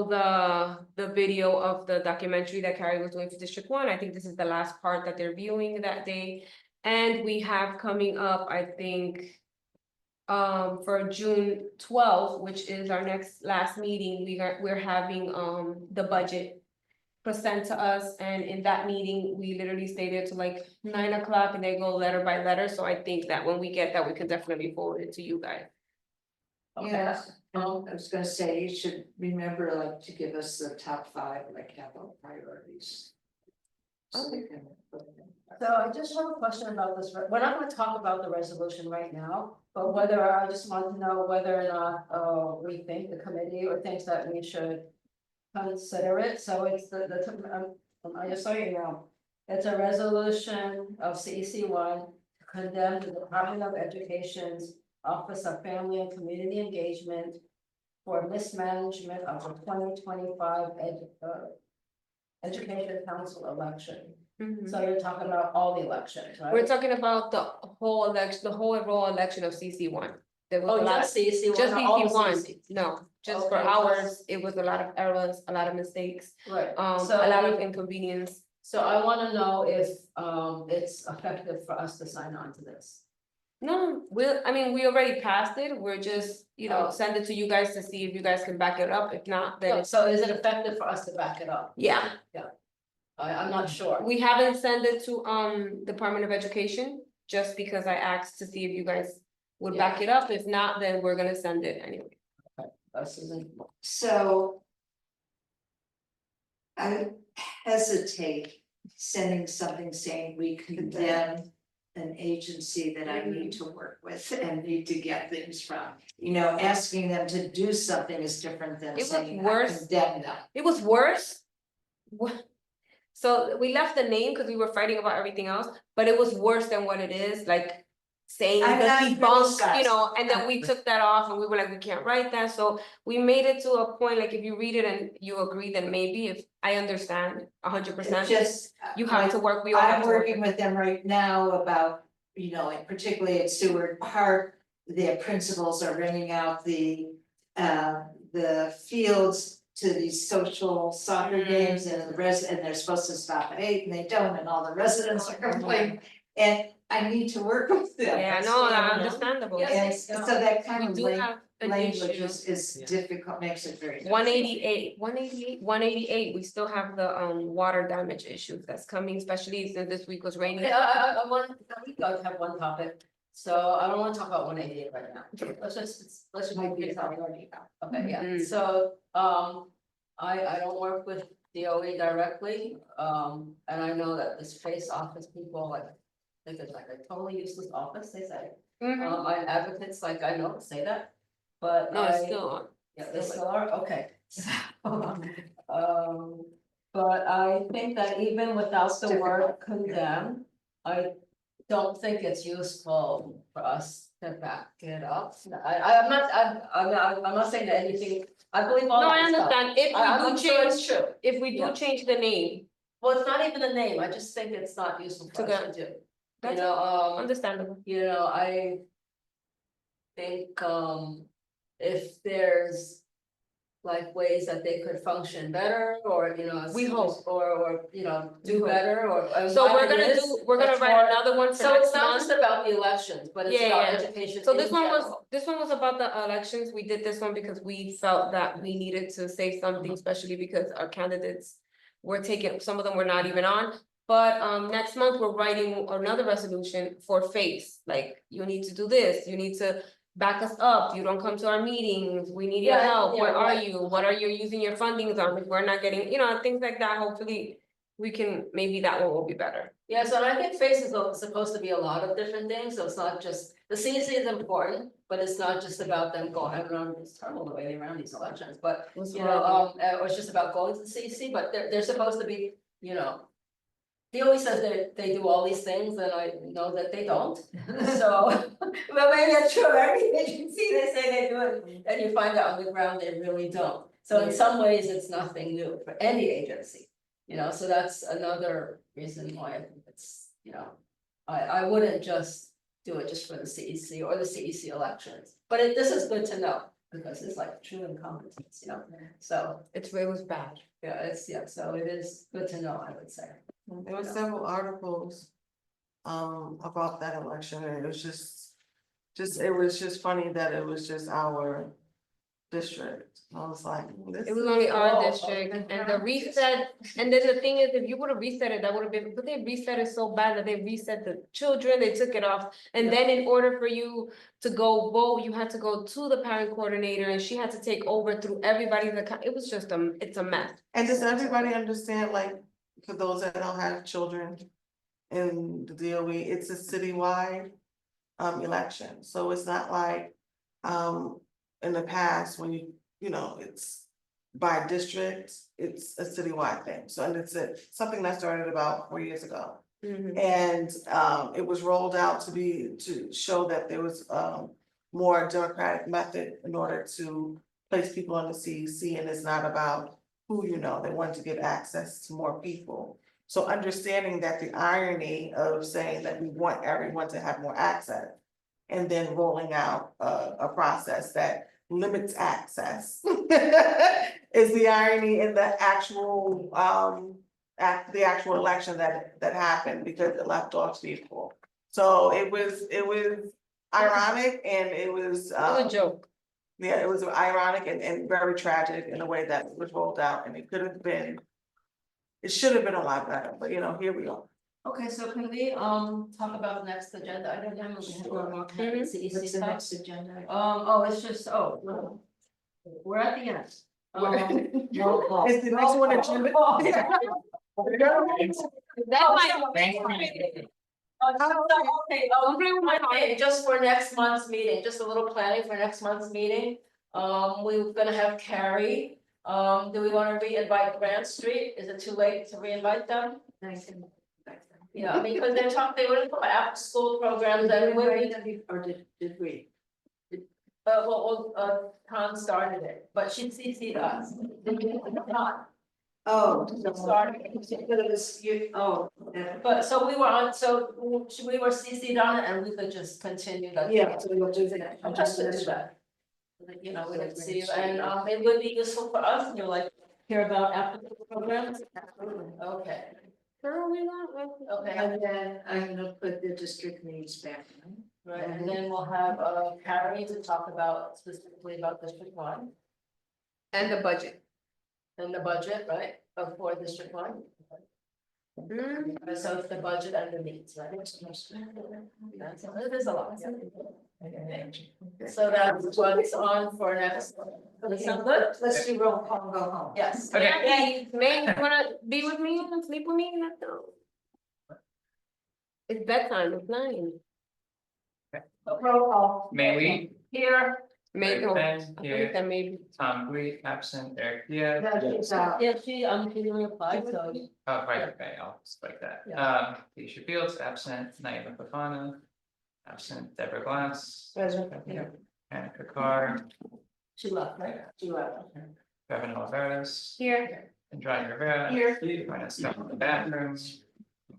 the video of the documentary that Carrie was doing for District 1. I think this is the last part that they're viewing that day. And we have coming up, I think, for June 12th, which is our last meeting, we're having the budget present to us, and in that meeting, we literally stay there till like 9 o'clock, and they go letter by letter. So I think that when we get that, we can definitely forward it to you guys. Yeah, I was gonna say, you should remember like to give us the top 5 like capital priorities. So we can put it in. So I just have a question about this. We're not gonna talk about the resolution right now, but I just want to know whether or not we think the committee or thinks that we should consider it. So it's just so you know, it's a resolution of CEC1 to condemn the Department of Education's Office of Family and Community Engagement for mismanagement of the 2025 Education Council election. So you're talking about all the elections, right? We're talking about the whole election, the whole overall election of CC1. There was a lot Just CEC1. just or all CC1, CEC? no, just for Okay. ours, it was a lot of errors, a lot of mistakes, Right. a So lot of inconvenience. So I wanna know if it's effective for us to sign on to this. No, we already passed it, we're just, Oh. send it to you guys to see if you guys can back it up, if not, then it's, So is it effective for us to back it up? yeah. I'm not sure. We haven't sent it to Department of Education, just because I asked to see if you guys would back it up, if not, then we're gonna send it anyway. So I hesitate sending something saying we condemn an agency that I need to work with and need to get things from. Asking them to do something is different than It was saying I worse. condemn them. It was worse. So we left the name because we were fighting about everything else, but it was worse than what it is, like saying I'm the not debunk, criticizing. and then we took that off and we were like, we can't write that. So we made it to a point, like if you read it and you agree, then maybe, if I understand 100%, Just. you have to work, we all have I'm to work. working with them right now about, and particularly at Seward Park, their principals are renting out the fields to these social soccer games, and and they're supposed to stop at 8 and they don't, and all the residents are complaining. And I need to work with them. Yeah, no, understandable. And so that kind We of do have an language issue. is difficult, makes it very. 188, we still have the water damage issues that's coming, especially since this week was raining. We guys have one topic. So I don't wanna talk about 188 right now, let's just move it on. Okay, yeah, so, I don't work with DOE directly, and I know that this face office people like. Think it's like a totally useless office, they say, I have advocates like I know say that, but No, it's I- still on. Yeah, they still are, okay. So, but I think that even without the word condemn, I don't think it's useful for us to back it up. I'm not saying that anything, I believe all No, I that stuff. understand, if I'm we do sure it's change, true. if we Yeah. do change the name, Well, it's not even the name, I just think it's not useful for us to do. You That's know, understandable. you know, I think, if there's like ways that they could function better, or, you know. We hope. Or, you know, We do hope. better, or. So why we're it gonna is, do, we're gonna that's write more- another one for So it's next not just month. about the elections, but it's Yeah, about yeah. education So in this one was, general. this one was about the elections, we did this one because we felt that we needed to say something, especially because our candidates. Were taken, some of them were not even on, but next month, we're writing another resolution for face, like, you need to do this, you need to. Back us up, you don't come to our meetings, we need your Yeah, help, yeah, where are right. you, what are you using your fundings on, if we're not getting, you know, things like that, hopefully. We can, maybe that one will be better. Yeah, so I think face is supposed to be a lot of different things, so it's not just, the CEC is important, but it's not just about them going around, it's terrible the way they run these elections, but. You know, or it's just about going to the CEC, but they're supposed to be, you know. He always says they do all these things, and I know that they don't, so, but maybe it's true, every agency, they say they do it, and you find out on the ground, they really don't. So in some ways, it's nothing new for any agency, you know, so that's another reason why I think it's, you know. I wouldn't just do it just for the CEC or the CEC elections, but this is good to know, because it's like true incompetence, you know, so. It was bad. Yeah, so it is good to know, I would say. There were several articles about that election, and it was it was just funny that it was just our district. I was like, this It was is only our Oh, district, okay. and the reset, and then the thing is, if you would have reset it, that would have been, but they reset it so bad that they reset the children, they took it off. And then in order for you to go vote, you had to go to the parent coordinator, and she had to take over through everybody's account, it was just it's a mess. And does everybody understand, like, for those that don't have children in the DOE, it's a citywide election, so it's not like in the past when you know, it's by district, it's a citywide thing, so and it's something that started about 4 years ago. And it was rolled out to show that there was more democratic method in order to place people on the CEC, and it's not about who you know, they wanted to get access to more people. So understanding that the irony of saying that we want everyone to have more access and then rolling out a process that limits access is the irony in the actual election that happened, because it left off people. So it was ironic, and it was It was a joke. yeah, it was ironic and very tragic in the way that it was rolled out, and it should have been a lot better, but you know, here we are. Okay, so can we talk about the next agenda item, then we have one more CEC stuff. agenda? It's just, no. We're at the end. Roll call. Is the next one agenda? Okay, Don't play with my heart. okay, just for next month's meeting, just a little planning for next month's meeting. We're gonna have Carrie. Do we wanna re-invite Grant Street? Is it too late to re-invite them? Yeah, because they were talking about after-school programs and we. Or did we? Tom started it, but she CC'd us. Not. Oh, Started. but it was you, oh, yeah. But so we were on, so we were CC'd on it, and we could just continue that. Yeah, so we'll do that. I'm just gonna do that. You know, we didn't see you, and it would be useful for us, you know, like, hear about after the programs. Okay, Girl, we not. okay, And then I'm gonna put the district needs back. right, and then we'll have Carrie to talk about specifically about District 1 And the budget. and the budget, right, for District 1. So it's the budget underneath, right? That's, there's a lot. So that's what's on for next. Sound good? Let's do roll call and go home. Yes. Okay. Hey, May, you wanna be with me and sleep with me? No. It's bedtime, it's 9. Roll call. May we? Here. May, oh, I Ben think here, that maybe. Tom Lee absent, Eric Diaz. Yeah, she replied, so. Oh, right, okay, I'll just like that. Yeah. Keisha Fields absent, Naima Fafana. Absent, Deborah Glass. Present. Anna Kakar, She left, right? She left. Kevin Oliveras, Here. Andrade Rivera. Here. Join us down in the bathroom.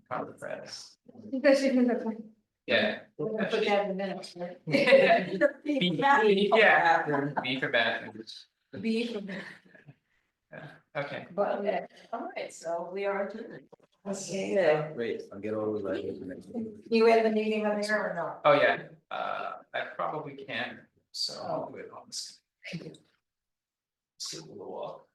Carla Perez. Because she's in the phone. Yeah. We're gonna put that in the minutes, right? Yeah, B for bathrooms. Be from Yeah, okay. But, all right, so we are adjourned. Great, I'll get all the letters next week. You had the meeting on there or no? Oh, yeah, I probably can, so I'll do it on this. See the wall.